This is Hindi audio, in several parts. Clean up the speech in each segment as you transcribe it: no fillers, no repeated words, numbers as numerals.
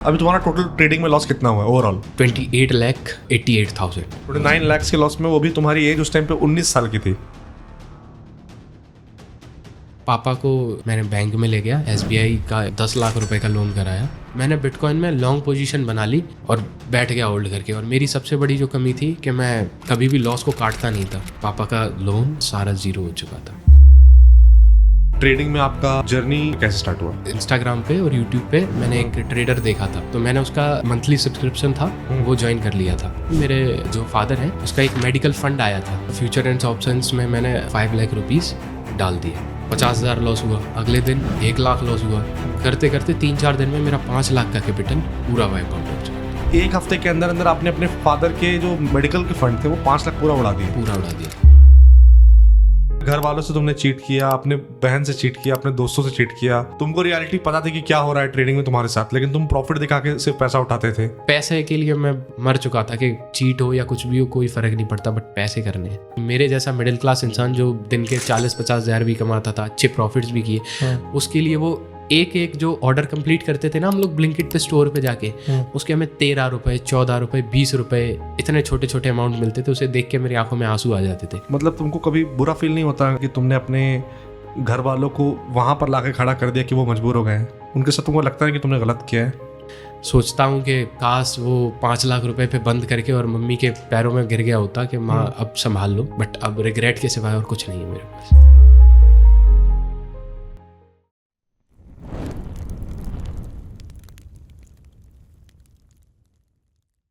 अभी तुम्हारा टोटल ट्रेडिंग में लॉस कितना हुआ है ओवरऑल? 28,88,000। 29 लाख के लॉस में, वो भी तुम्हारी एज उस टाइम पे 19 साल की थी। पापा को मैंने बैंक में ले गया, SBI का 10 लाख रुपए का लोन कराया। मैंने बिटकॉइन में लॉन्ग पोजीशन बना ली और बैठ गया होल्ड करके। और मेरी सबसे बड़ी जो कमी थी कि मैं कभी भी लॉस को काटता नहीं था। पापा का लोन सारा जीरो हो चुका था। ट्रेडिंग में आपका जर्नी कैसे स्टार्ट हुआ? इंस्टाग्राम पे और यूट्यूब पे मैंने एक ट्रेडर देखा था, तो मैंने उसका मंथली सब्सक्रिप्शन था वो ज्वाइन कर लिया था। मेरे जो फादर हैं उसका एक मेडिकल फंड आया था, फ्यूचर एंड ऑप्शंस में मैंने 5 लाख रुपीस डाल दिए। 50,000 लॉस हुआ, अगले दिन 1 लाख लॉस हुआ। करते करते 3-4 दिन में मेरा 5 लाख का कैपिटल पूरा वाइप आउट हो चुका। एक हफ्ते के अंदर अंदर आपने अपने फादर के जो मेडिकल के फंड थे वो 5 लाख पूरा उड़ा दिया। घर वालों से तुमने चीट किया, अपने बहन से चीट किया, अपने दोस्तों से चीट किया। तुमको रियलिटी पता थी कि क्या हो रहा है ट्रेडिंग में तुम्हारे साथ, लेकिन तुम प्रॉफिट दिखा के सिर्फ पैसा उठाते थे। पैसे के लिए मैं मर चुका था कि चीट हो या कुछ भी हो कोई फर्क नहीं पड़ता, बट पैसे करने हैं। मेरे जैसा मिडिल क्लास इंसान जो दिन के 40-50 हज़ार भी कमाता था, अच्छे प्रॉफिट्स भी किए, उसके लिए वो एक जो ऑर्डर कंप्लीट करते थे ना हम लोग ब्लिंकिट पे स्टोर पे जाके, उसके हमें 13 रुपए, 14 रुपए, 20 रुपए इतने छोटे छोटे अमाउंट मिलते थे। उसे देख के मेरी आंखों में आंसू आ जाते थे। मतलब तुमको कभी बुरा फील नहीं होता कि तुमने अपने घर वालों को वहां पर लाके खड़ा कर दिया कि वो मजबूर हो गए हैं? उनके साथ तुमको लगता है कि तुमने गलत किया है? सोचता हूँ कि काश वो 5 लाख रुपए पे बंद करके और मम्मी के पैरों में गिर गया होता कि माँ अब संभाल लो, बट अब रिग्रेट के सिवाय और कुछ नहीं है मेरे पास।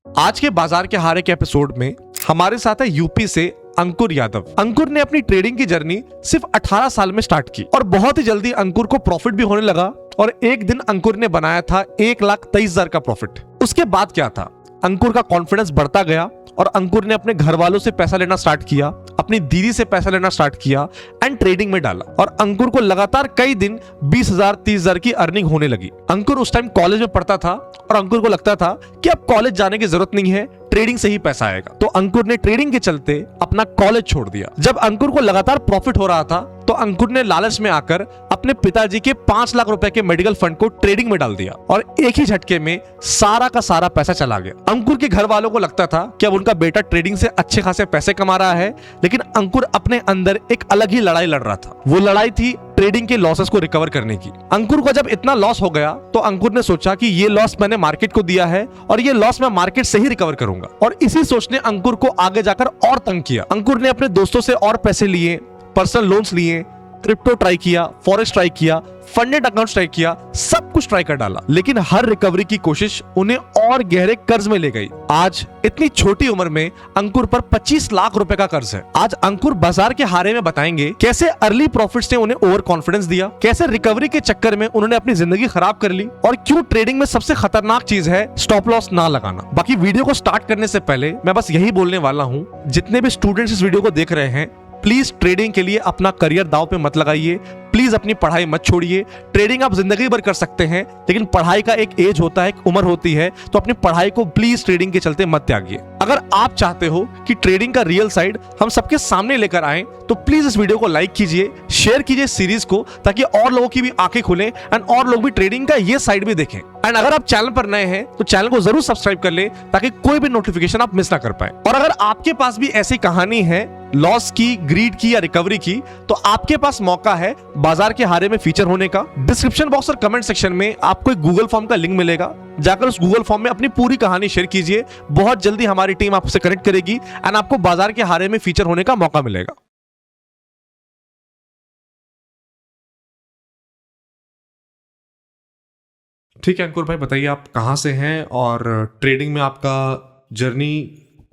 आज के बाजार के हारे के एपिसोड में हमारे साथ है यूपी से अंकुर यादव। अंकुर ने अपनी ट्रेडिंग की जर्नी सिर्फ 18 साल में स्टार्ट की और बहुत ही जल्दी अंकुर को प्रॉफिट भी होने लगा। और एक दिन अंकुर ने बनाया था 1,23,000 का प्रॉफिट। उसके बाद क्या था, अंकुर का कॉन्फिडेंस बढ़ता गया और अंकुर ने अपने घर वालों से पैसा लेना स्टार्ट किया, अपनी दीदी से पैसा लेना स्टार्ट किया एंड ट्रेडिंग में डाला। और अंकुर को लगातार कई दिन 20,000 30,000 की अर्निंग होने लगी। अंकुर उस टाइम कॉलेज में पढ़ता था और अंकुर को लगता था कि अब कॉलेज जाने की जरूरत नहीं है, ट्रेडिंग से ही पैसा आएगा। तो अंकुर ने ट्रेडिंग के चलते अपना कॉलेज छोड़ दिया। जब अंकुर को लगातार प्रॉफिट हो रहा था तो अंकुर ने लालच में आकर अपने पिताजी के 5 लाख रुपए के मेडिकल फंड को ट्रेडिंग में डाल दिया और एक ही झटके में सारा का सारा पैसा चला गया। अंकुर के घर वालों को लगता था कि अब उनका बेटा ट्रेडिंग से अच्छे खासे पैसे कमा रहा है, लेकिन अंकुर अपने अंदर एक अलग ही लड़ाई लड़ रहा था। वो लड़ाई थी ट्रेडिंग के लॉसेस को रिकवर करने की। अंकुर को जब इतना लॉस हो गया तो अंकुर ने सोचा कि ये लॉस मैंने मार्केट को दिया है और ये लॉस मैं मार्केट से ही रिकवर करूंगा। और इसी सोच ने अंकुर को आगे जाकर और तंग किया। अंकुर ने अपने दोस्तों से और पैसे लिए, पर्सनल लोन्स लिए, क्रिप्टो ट्राई किया, फॉरेक्स ट्राई किया, फंडेड अकाउंट ट्राई किया, सब कुछ ट्राई कर डाला, लेकिन हर रिकवरी की कोशिश उन्हें और गहरे कर्ज में ले गई। आज इतनी छोटी उम्र में अंकुर पर 25 लाख रुपए का कर्ज है। आज अंकुर बाजार के हारे में बताएंगे कैसे अर्ली प्रॉफिट्स ने उन्हें ओवर कॉन्फिडेंस दिया, कैसे रिकवरी के चक्कर में उन्होंने अपनी जिंदगी खराब कर ली और क्यों ट्रेडिंग में सबसे खतरनाक चीज है स्टॉप लॉस ना लगाना। बाकी वीडियो को स्टार्ट करने से पहले मैं बस यही बोलने वाला हूँ, जितने भी स्टूडेंट्स इस वीडियो को देख रहे हैं, प्लीज ट्रेडिंग के लिए अपना करियर दांव पे मत लगाइए। प्लीज अपनी पढ़ाई मत छोड़िए। ट्रेडिंग आप जिंदगी भर कर सकते हैं, लेकिन पढ़ाई का एक एज होता है, एक उम्र होती है, तो अपनी पढ़ाई को प्लीज ट्रेडिंग के चलते मत त्यागिए। अगर आप चाहते हो कि ट्रेडिंग का रियल साइड हम सबके सामने लेकर आए तो प्लीज इस वीडियो को लाइक कीजिए, शेयर कीजिए सीरीज को, ताकि और लोगों की भी आंखें खुले एंड और लोग भी ट्रेडिंग का ये साइड भी देखें। एंड अगर आप चैनल पर नए हैं तो चैनल को जरूर सब्सक्राइब कर ले ताकि कोई भी नोटिफिकेशन आप मिस ना कर पाए। और अगर आपके पास भी ऐसी कहानी है लॉस की, ग्रीड की या रिकवरी की, तो आपके पास मौका है बाजार के हारे में फीचर होने का। डिस्क्रिप्शन बॉक्स और कमेंट सेक्शन में आपको एक गूगल फॉर्म का लिंक मिलेगा, जाकर उस गूगल फॉर्म में अपनी पूरी कहानी शेयर कीजिए। बहुत जल्दी हमारी टीम आपसे कनेक्ट करेगी एंड आपको बाजार के हारे में फीचर होने का मौका मिलेगा। ठीक है अंकुर भाई, बताइए आप कहाँ से हैं और ट्रेडिंग में आपका जर्नी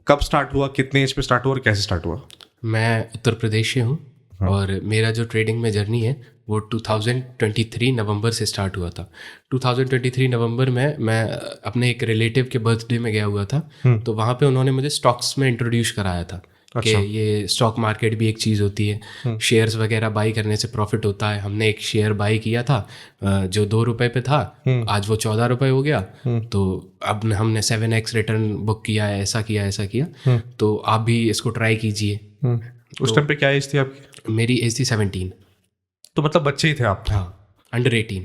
कब स्टार्ट हुआ, कितने एज पे स्टार्ट हुआ और कैसे स्टार्ट हुआ? मैं उत्तर प्रदेश से हूँ और मेरा जो ट्रेडिंग में जर्नी है वो 2023 नवंबर से स्टार्ट हुआ था। 2023 नवंबर में मैं अपने एक रिलेटिव के बर्थडे में गया हुआ था, तो वहाँ पे उन्होंने मुझे स्टॉक्स में इंट्रोड्यूस कराया था कि ये स्टॉक मार्केट भी एक चीज़ होती है, शेयर्स वगैरह बाई करने से प्रॉफिट होता है। हमने एक शेयर बाई किया था जो 2 रुपए पे था, आज वो 14 रुपए हो गया। तो अब हमने 7x रिटर्न बुक किया है, ऐसा किया, तो आप भी इसको ट्राई कीजिए। उस टाइम पे क्या एज थी आपकी? मेरी एज थी 17। तो मतलब बच्चे ही थे आप? हाँ, अंडर 18।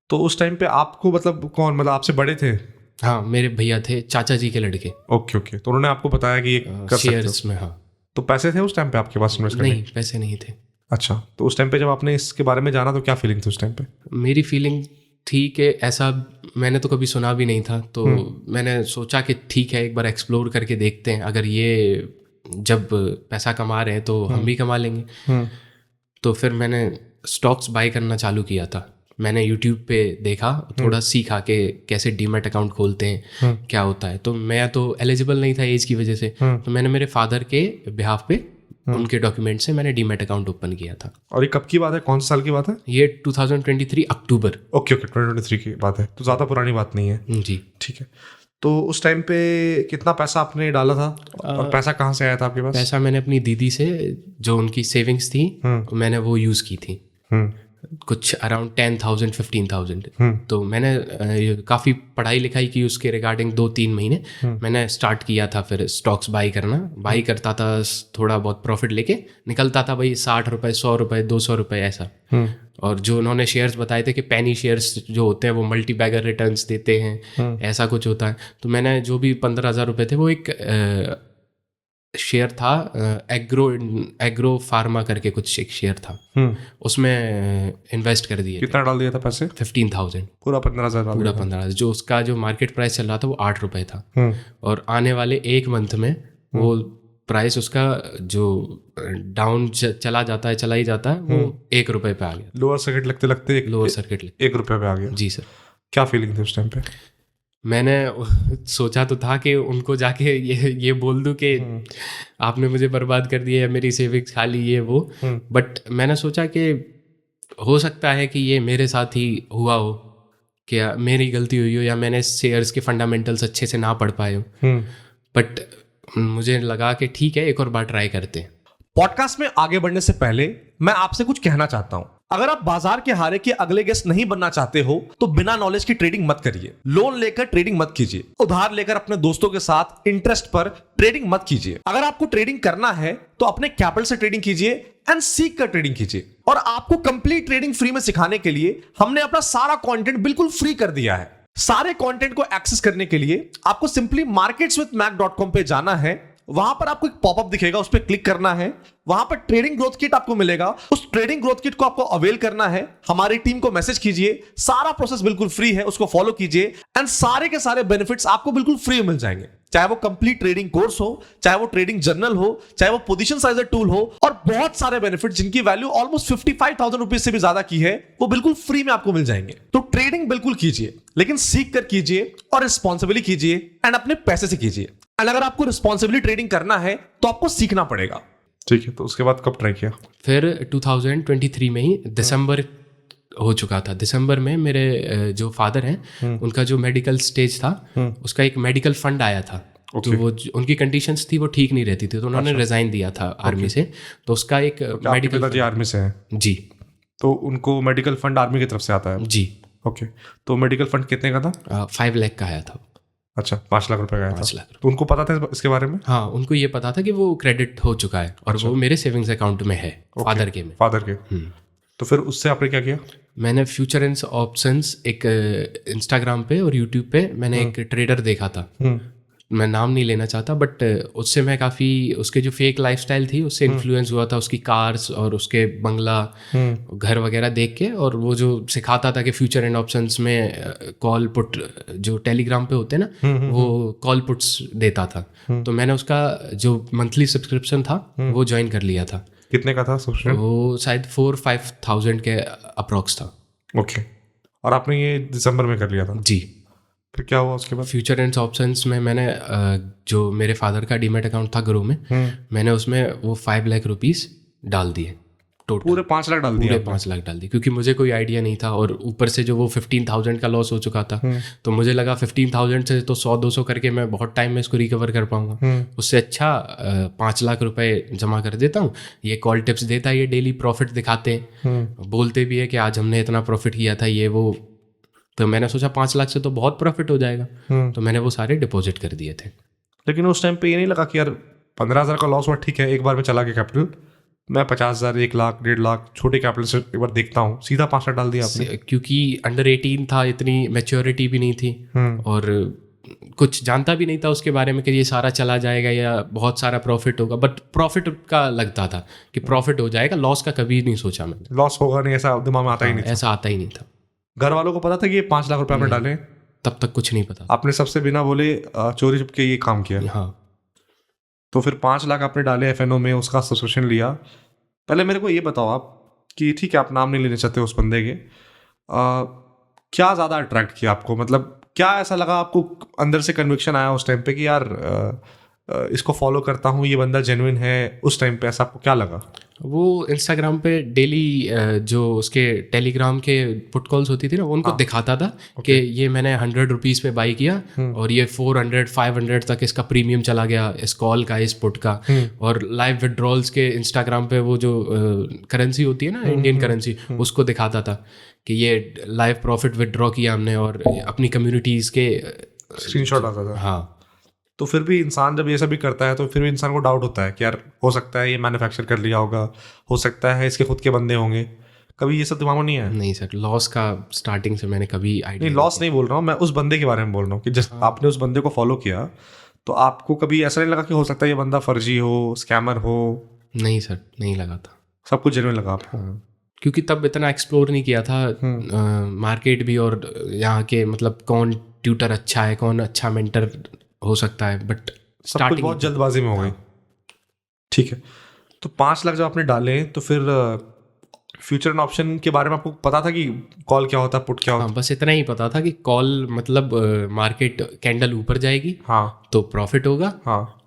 तो उस टाइम पे आपको मतलब कौन, मतलब आपसे बड़े थे? हाँ, मेरे भैया थे, चाचा जी के लड़के। ओके ओके, तो उन्होंने आपको बताया कि ये कर सकते हो? शेयर्स में, हाँ। तो पैसे थे उस टाइम पे आपके पास इन्वेस्ट करने? नहीं, पैसे नहीं थे। अच्छा, तो उस टाइम पे जब आपने इसके बारे में जाना तो क्या फीलिंग थी उस टाइम पे? मेरी फीलिंग थी कि ऐसा मैंने तो कभी सुना भी नहीं था, तो मैंने सोचा कि ठीक है, एक बार एक्सप्लोर करके देखते हैं, अगर ये जब पैसा कमा रहे हैं तो हम भी कमा लेंगे। तो फिर मैंने स्टॉक्स बाय करना चालू किया था। मैंने यूट्यूब पे देखा, थोड़ा सीखा कि कैसे डीमैट अकाउंट खोलते हैं, क्या होता है। तो मैं तो एलिजिबल नहीं था एज की वजह से, तो मैंने मेरे फादर के बिहाफ पे उनके डॉक्यूमेंट से मैंने डीमैट अकाउंट ओपन किया था। और ये कब की बात है, कौन से साल की बात है? ये 2023 अक्टूबर। ओके ओके, 2023 की बात है, तो ज़्यादा पुरानी बात नहीं है। जी, ठीक है। तो उस टाइम पे कितना पैसा आपने डाला था और पैसा कहाँ से आया था आपके पास? पैसा मैंने अपनी दीदी से, जो उनकी सेविंग्स थी, मैंने वो यूज़ की थी, कुछ अराउंड 10,000 15,000। तो मैंने काफ़ी पढ़ाई लिखाई की उसके रिगार्डिंग 2-3 महीने मैंने स्टार्ट किया था। फिर स्टॉक्स बाई करना, बाई करता था, थोड़ा बहुत प्रॉफिट लेके निकलता था भाई, 60 रुपये, 100 रुपये, 200 रुपये ऐसा। और जो उन्होंने शेयर्स बताए थे कि पेनी शेयर्स जो होते हैं वो मल्टी बैगर रिटर्न्स देते हैं, ऐसा कुछ होता है। तो मैंने जो भी 15,000 रुपये थे, वो एक शेयर था, एग्रो फार्मा करके कुछ एक शेयर था, उसमें इन्वेस्ट कर दिए। कितना डाल दिया था पैसे? 15,000। पूरा 15,000 डाल पूरा दिया था? 15,000। जो उसका जो मार्केट प्राइस चल रहा था वो 8 रुपये था, और आने वाले एक मंथ में वो प्राइस उसका जो डाउन चला जाता है, चला ही जाता है, वो 1 रुपये पे आ गया। लोअर सर्किट लगते लगते लोअर सर्किट 1 रुपये पे आ गया? जी सर। क्या फीलिंग थी उस टाइम पे? मैंने सोचा तो था कि उनको जाके ये बोल दूं कि आपने मुझे बर्बाद कर दिया, मेरी सेविंग्स खा ली, ये वो। बट मैंने सोचा कि हो सकता है कि ये मेरे साथ ही हुआ हो, क्या मेरी गलती हुई हो, या मैंने शेयर्स के फंडामेंटल्स अच्छे से ना पढ़ पाए हो। बट मुझे लगा कि ठीक है, एक और बार ट्राई करते हैं। पॉडकास्ट में आगे बढ़ने से पहले मैं आपसे कुछ कहना चाहता हूं। अगर आप बाजार के हारे के अगले गेस्ट नहीं बनना चाहते हो तो बिना नॉलेज की ट्रेडिंग मत करिए, लोन लेकर ट्रेडिंग मत कीजिए, उधार लेकर अपने दोस्तों के साथ इंटरेस्ट पर ट्रेडिंग मत कीजिए। अगर आपको ट्रेडिंग करना है तो अपने कैपिटल से ट्रेडिंग कीजिए एंड सीख कर ट्रेडिंग कीजिए। और आपको कंप्लीट ट्रेडिंग फ्री में सिखाने के लिए हमने अपना सारा कंटेंट बिल्कुल फ्री कर दिया है। सारे कंटेंट को एक्सेस करने के लिए आपको सिंपली marketswithmac.com पे जाना है। वहां पर आपको एक पॉपअप दिखेगा, उस पर क्लिक करना है। वहां पर ट्रेडिंग ग्रोथ किट आपको मिलेगा, उस ट्रेडिंग ग्रोथ किट को आपको अवेल करना है। हमारी टीम को मैसेज कीजिए, सारा प्रोसेस बिल्कुल फ्री है, उसको फॉलो कीजिए एंड सारे के सारे बेनिफिट्स आपको बिल्कुल फ्री मिल जाएंगे। चाहे वो कंप्लीट ट्रेडिंग कोर्स हो, चाहे वो ट्रेडिंग जर्नल हो, चाहे वो पोजीशन साइजर टूल हो, और बहुत सारे बेनिफिट जिनकी वैल्यू ऑलमोस्ट 55,000 रुपीज से भी ज्यादा की है, वो बिल्कुल फ्री में आपको मिल जाएंगे। तो ट्रेडिंग बिल्कुल कीजिए, लेकिन सीख कर कीजिए और रिस्पॉन्सिबली कीजिए एंड अपने पैसे से कीजिए। एंड अगर आपको रिस्पॉन्सिबली ट्रेडिंग करना है तो आपको सीखना पड़ेगा। ठीक है, तो उसके बाद कब ट्राई किया? फिर 2023 में ही दिसंबर हो चुका था। दिसंबर में मेरे जो फादर हैं, उनका जो मेडिकल स्टेज था, उसका एक मेडिकल फंड आया था। तो वो उनकी कंडीशंस थी वो ठीक नहीं रहती थी, तो उन्होंने रिजाइन दिया था आर्मी से। तो उसका एक मेडिकल पिताजी आर्मी से हैं? जी। तो उनको मेडिकल फंड आर्मी की तरफ से आता है? जी। ओके, तो मेडिकल फंड कितने का था? 5 लाख का आया था। अच्छा, 5 लाख रुपए का आया था? 5 लाख। तो उनको पता था इसके बारे में? हाँ, उनको ये पता था कि वो क्रेडिट हो चुका है, और वो मेरे सेविंग्स अकाउंट में है, फादर के में। फादर के। तो फिर उससे आपने क्या किया? मैंने फ्यूचर एंड ऑप्शंस एक इंस्टाग्राम पे और यूट्यूब पे मैंने एक ट्रेडर देखा था, मैं नाम नहीं लेना चाहता, बट उससे मैं काफ़ी उसके जो फेक लाइफस्टाइल थी उससे इन्फ्लुएंस हुआ था, उसकी कार्स और उसके बंगला घर वगैरह देख के। और वो जो सिखाता था कि फ्यूचर एंड ऑप्शंस में कॉल पुट जो टेलीग्राम पे होते हैं ना, वो कॉल पुट्स देता था। तो मैंने उसका जो मंथली सब्सक्रिप्शन था वो ज्वाइन कर लिया था। कितने का था सब्सक्रिप्शन? वो शायद 4-5,000 के अप्रॉक्स था। ओके, और आपने ये दिसंबर में कर लिया था? जी। फिर क्या हुआ उसके बाद? फ्यूचर एंड ऑप्शंस में मैंने जो मेरे फादर का डीमैट अकाउंट था ग्रो में, मैंने उसमें वो 5 लाख रुपीस डाल दिए टोटल। पूरे 5 लाख डाल दिए? पूरे 5 लाख डाल दिए, क्योंकि मुझे कोई आइडिया नहीं था, और ऊपर से जो वो 15,000 का लॉस हो चुका था, तो मुझे लगा 15,000 से तो 100-200 करके मैं बहुत टाइम में इसको रिकवर कर पाऊंगा। उससे अच्छा 5 लाख रुपए जमा कर देता हूँ। ये कॉल टिप्स देता है, ये डेली प्रॉफिट दिखाते हैं, बोलते भी है कि आज हमने इतना प्रॉफिट किया था, ये वो। तो मैंने सोचा 5 लाख से तो बहुत प्रॉफिट हो जाएगा, तो मैंने वो सारे डिपॉजिट कर दिए थे। लेकिन उस टाइम पे ये नहीं लगा कि यार 15,000 का लॉस हुआ, ठीक है, एक बार में चला गया कैपिटल, मैं 50,000, 1 लाख, 1.5 लाख छोटे कैपिटल से एक बार देखता हूँ, सीधा 5 लाख डाल दिया आपने? क्योंकि अंडर 18 था, इतनी मैच्योरिटी भी नहीं थी और कुछ जानता भी नहीं था उसके बारे में कि ये सारा चला जाएगा या बहुत सारा प्रॉफिट होगा, बट प्रॉफिट का लगता था कि प्रॉफिट हो जाएगा, लॉस का कभी नहीं सोचा मैंने। लॉस होगा नहीं ऐसा दिमाग में आता ही नहीं था? ऐसा आता ही नहीं था। घर वालों को पता था कि ये 5 लाख रुपए आपने डाले? तब तक कुछ नहीं पता। आपने सबसे बिना बोले चोरी छुप के ये काम किया? हाँ। तो फिर 5 लाख आपने डाले FNO में, उसका सब्सक्रिप्शन लिया। पहले मेरे को ये बताओ आप कि ठीक है आप नाम नहीं लेना चाहते उस बंदे के, क्या ज़्यादा अट्रैक्ट किया आपको? मतलब क्या ऐसा लगा आपको, अंदर से कन्विक्शन आया उस टाइम पे कि यार इसको फॉलो करता हूँ, ये बंदा जेन्युइन है? उस टाइम पे ऐसा आपको क्या लगा? वो इंस्टाग्राम पे डेली जो उसके टेलीग्राम के पुट कॉल्स होती थी ना, वो उनको दिखाता था कि ये मैंने 100 रुपीज़ पे बाई किया और ये 400 500 तक इसका प्रीमियम चला गया इस कॉल का, इस पुट का। और लाइव विड्रॉल्स के इंस्टाग्राम पे वो जो करेंसी होती है ना, इंडियन करेंसी, उसको दिखाता था कि ये लाइव प्रॉफिट विड्रॉ किया हमने, और अपनी कम्युनिटीज़ के स्क्रीनशॉट आता था। हाँ। तो फिर भी इंसान जब ये सब भी करता है तो फिर भी इंसान को डाउट होता है कि यार हो सकता है ये मैन्युफैक्चर कर लिया होगा, हो सकता है इसके खुद के बंदे होंगे। कभी ये सब दिमाग में नहीं आया? नहीं सर, लॉस का स्टार्टिंग से मैंने कभी आइडिया नहीं, लॉस नहीं बोल रहा हूँ मैं, उस बंदे के बारे में बोल रहा हूँ कि जब आपने उस बंदे को फॉलो किया तो आपको कभी ऐसा नहीं लगा कि हो सकता है ये बंदा फर्जी हो, स्कैमर हो? नहीं सर, नहीं लगा था, सब कुछ जेन्युइन लगा आपको? क्योंकि तब इतना एक्सप्लोर नहीं किया था मार्केट भी, और यहाँ के मतलब कौन ट्यूटर अच्छा है, कौन अच्छा मेंटर हो सकता है, बट सब कुछ बहुत जल्दबाजी में हो गई। ठीक है, तो 5 लाख जब आपने डाले तो फिर फ्यूचर एंड ऑप्शन के बारे में आपको पता था कि कॉल क्या होता है, पुट क्या होता है? हाँ, बस इतना ही पता था कि कॉल मतलब मार्केट कैंडल ऊपर जाएगी तो प्रॉफिट होगा,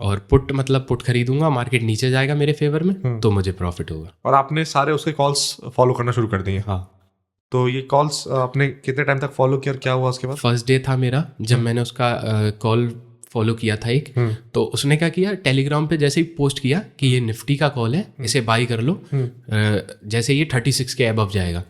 और पुट मतलब पुट खरीदूंगा, मार्केट नीचे जाएगा मेरे फेवर में तो मुझे प्रॉफिट होगा। और आपने सारे उसके कॉल्स फॉलो करना शुरू कर दिए? हाँ। तो ये कॉल्स आपने कितने टाइम तक फॉलो किया और क्या हुआ उसके बाद? फर्स्ट डे था मेरा जब मैंने उसका कॉल फॉलो किया था एक, तो उसने क्या किया, टेलीग्राम पे जैसे ही पोस्ट किया कि ये निफ्टी का कॉल है, इसे बाई कर लो, जैसे ये 36 के अबव जाएगा।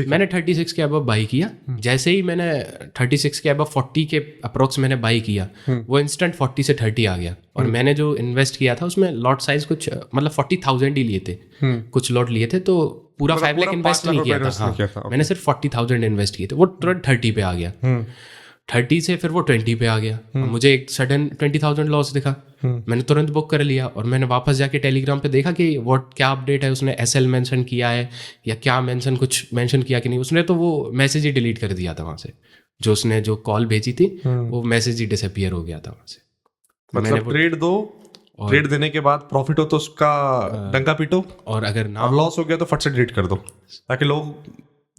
मैंने 36 के अबव बाई किया। जैसे ही मैंने 36 के अबव 40 के अप्रोक्स मैंने बाई किया, वो इंस्टेंट 40 से 30 आ गया। और मैंने जो इन्वेस्ट किया था उसमें लॉट साइज कुछ मतलब 40,000 ही लिए थे, कुछ लॉट लिए थे, तो पूरा 5 लाख इन्वेस्ट नहीं किया था। हाँ, मैंने सिर्फ 40,000 इन्वेस्ट किए थे। वो तुरंत 30 पे आ गया, 30 से फिर वो 20 पे आ गया। मुझे एक सडन 20,000 लॉस दिखा, मैंने तुरंत बुक कर लिया। और मैंने वापस जाके टेलीग्राम पे देखा कि क्या अपडेट है, उसने SL मेंशन किया है या क्या कुछ मेंशन किया कि नहीं। उसने तो वो मैसेज ही डिलीट कर दिया था वहाँ से, जो उसने जो कॉल भेजी थी वो मैसेज ही डिसअपियर हो गया था वहाँ से। मतलब ट्रेड दो, ट्रेड देने के बाद प्रॉफिट हो तो उसका डंका पीटो, और अगर ना लॉस हो गया तो फट से डिलीट कर दो, ताकि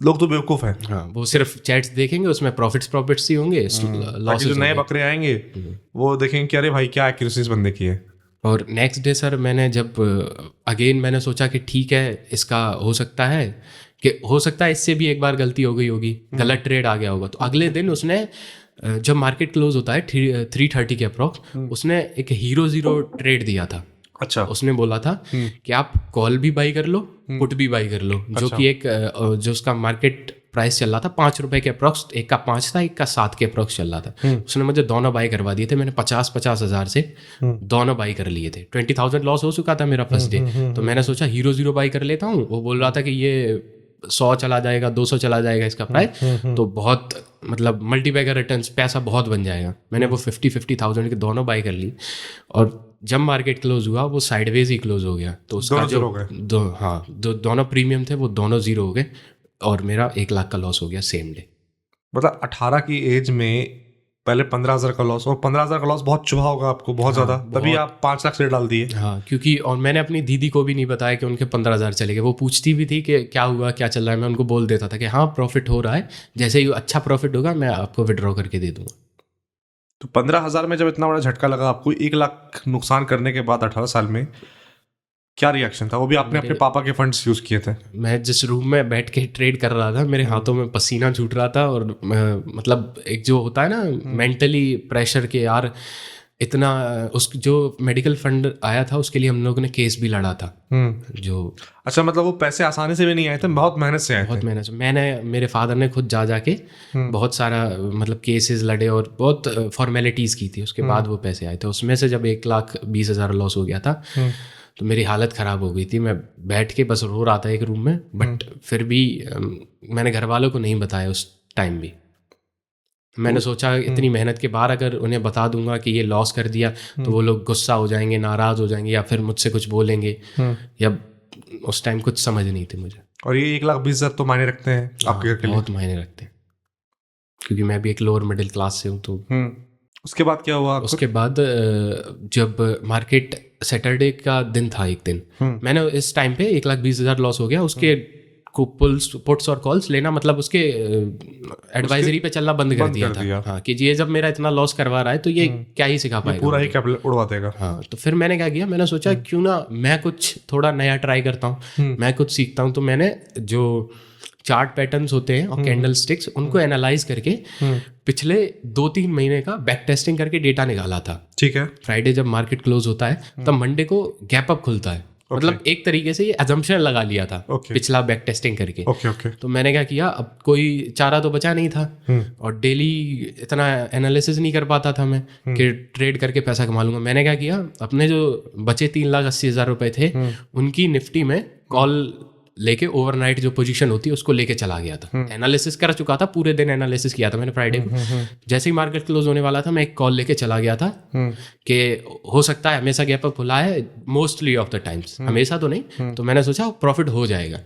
लोग तो बेवकूफ हैं। हाँ, वो सिर्फ चैट्स देखेंगे, उसमें प्रॉफिट्स ही होंगे, लॉस जो नए बकरे आएंगे वो देखेंगे कि अरे भाई क्या एक्यूरेसी इस बंदे की है। और नेक्स्ट डे सर मैंने जब अगेन मैंने सोचा कि ठीक है, इसका हो सकता है इससे भी एक बार गलती हो गई होगी, गलत ट्रेड आ गया होगा। तो अगले दिन उसने जब मार्केट क्लोज होता है 3:30 के अप्रॉक्स, उसने एक हीरो ट्रेड दिया था। अच्छा। उसने बोला था कि आप कॉल भी बाई कर लो, पुट भी बाई कर लो। जो कि एक जो उसका मार्केट प्राइस चल रहा था 5 रुपए के अप्रॉक्स, एक का 5 था, एक का 7 के अप्रॉक्स चल रहा था। उसने मुझे दोनों बाई करवा दिए थे। मैंने 50 हज़ार से दोनों बाई कर लिए थे। 20,000 लॉस हो चुका था मेरा फर्स्ट डे। तो मैंने सोचा हीरो बाई कर लेता हूँ। वो बोल रहा था कि ये 100 चला जाएगा, 200 चला जाएगा इसका प्राइस, तो बहुत मतलब मल्टीबैगर रिटर्न्स, पैसा बहुत बन जाएगा। मैंने वो 50,000 के दोनों बाई कर ली। और जब मार्केट क्लोज हुआ वो साइडवेज ही क्लोज हो गया। तो उसका जो दोनों प्रीमियम थे वो दोनों 0 हो गए, और मेरा 1 लाख का लॉस हो गया सेम डे। मतलब 18 की एज में पहले 15,000 का लॉस, और 15,000 का लॉस बहुत चुभा होगा आपको, बहुत ज़्यादा। तभी आप 5 लाख से डाल दिए। हाँ, क्योंकि और मैंने अपनी दीदी को भी नहीं बताया कि उनके 15,000 चले गए। वो पूछती भी थी कि क्या हुआ, क्या चल रहा है। मैं उनको बोल देता था कि हाँ प्रॉफिट हो रहा है, जैसे ही अच्छा प्रॉफिट होगा मैं आपको विड्रॉ करके दे दूंगा। तो 15,000 में जब इतना बड़ा झटका लगा आपको, 1 लाख नुकसान करने के बाद 18 साल में, क्या रिएक्शन था? वो भी आपने अपने पापा के फंड्स यूज किए थे। मैं जिस रूम में बैठ के ट्रेड कर रहा था, मेरे हाथों में पसीना छूट रहा था। और मतलब एक जो होता है ना मेंटली प्रेशर के, यार इतना उस जो मेडिकल फंड आया था उसके लिए हम लोगों ने केस भी लड़ा था। जो अच्छा, मतलब वो पैसे आसानी से भी नहीं आए थे, बहुत मेहनत से आए थे। बहुत मेहनत से। मेरे फादर ने खुद जाके बहुत सारा मतलब केसेस लड़े और बहुत फॉर्मेलिटीज़ की थी, उसके बाद वो पैसे आए थे। उसमें से जब 1,20,000 लॉस हो गया था, तो मेरी हालत ख़राब हो गई थी, मैं बैठ के बस रो रहा था एक रूम में। बट फिर भी मैंने घर वालों को नहीं बताया उस टाइम भी। मैंने सोचा इतनी मेहनत के बाद अगर उन्हें बता दूंगा कि ये लॉस कर दिया तो वो लोग गुस्सा हो जाएंगे, नाराज़ हो जाएंगे, या फिर मुझसे कुछ बोलेंगे, या उस टाइम कुछ समझ नहीं थी मुझे। और ये 1,20,000 तो मायने रखते हैं आपके घर के लिए? बहुत मायने रखते हैं, क्योंकि मैं भी एक लोअर मिडिल क्लास से हूँ। तो उसके बाद क्या हुआ? उसके बाद जब मार्केट सैटरडे का दिन था, एक दिन मैंने इस टाइम पे 1,20,000 लॉस हो गया। उसके पुट्स और कॉल्स लेना, मतलब उसके एडवाइजरी पे चलना बंद कर दिया था। हाँ, कि ये जब मेरा इतना लॉस करवा रहा है तो ये क्या ही सिखा पाएगा, पूरा ही कैपिटल उड़वा देगा। हाँ, तो फिर मैंने क्या किया, मैंने सोचा क्यों ना मैं कुछ थोड़ा नया ट्राई करता हूँ, मैं कुछ सीखता हूँ। तो मैंने जो चार्ट पैटर्न्स होते हैं और कैंडल स्टिक्स, उनको एनालाइज करके पिछले 2-3 महीने का बैक टेस्टिंग करके डेटा निकाला था। ठीक है। फ्राइडे जब मार्केट क्लोज होता है तब मंडे को गैप अप खुलता है। मतलब एक तरीके से ये अजम्पशन लगा लिया था पिछला बैक टेस्टिंग करके। तो मैंने क्या किया, अब कोई चारा तो बचा नहीं था और डेली इतना एनालिसिस नहीं कर पाता था मैं कि ट्रेड करके पैसा कमा लूंगा। मैंने क्या किया, अपने जो बचे 3,80,000 रुपए थे उनकी निफ्टी में कॉल लेके ओवरनाइट जो पोजीशन होती है उसको लेके चला गया था। एनालिसिस कर चुका था, पूरे दिन एनालिसिस किया था मैंने फ्राइडे को। जैसे ही मार्केट क्लोज होने वाला था मैं एक कॉल लेके चला गया था कि हो सकता है हमेशा गैप अप खुला है, मोस्टली ऑफ द टाइम्स, हमेशा तो नहीं। तो मैंने सोचा प्रॉफिट हो जाएगा।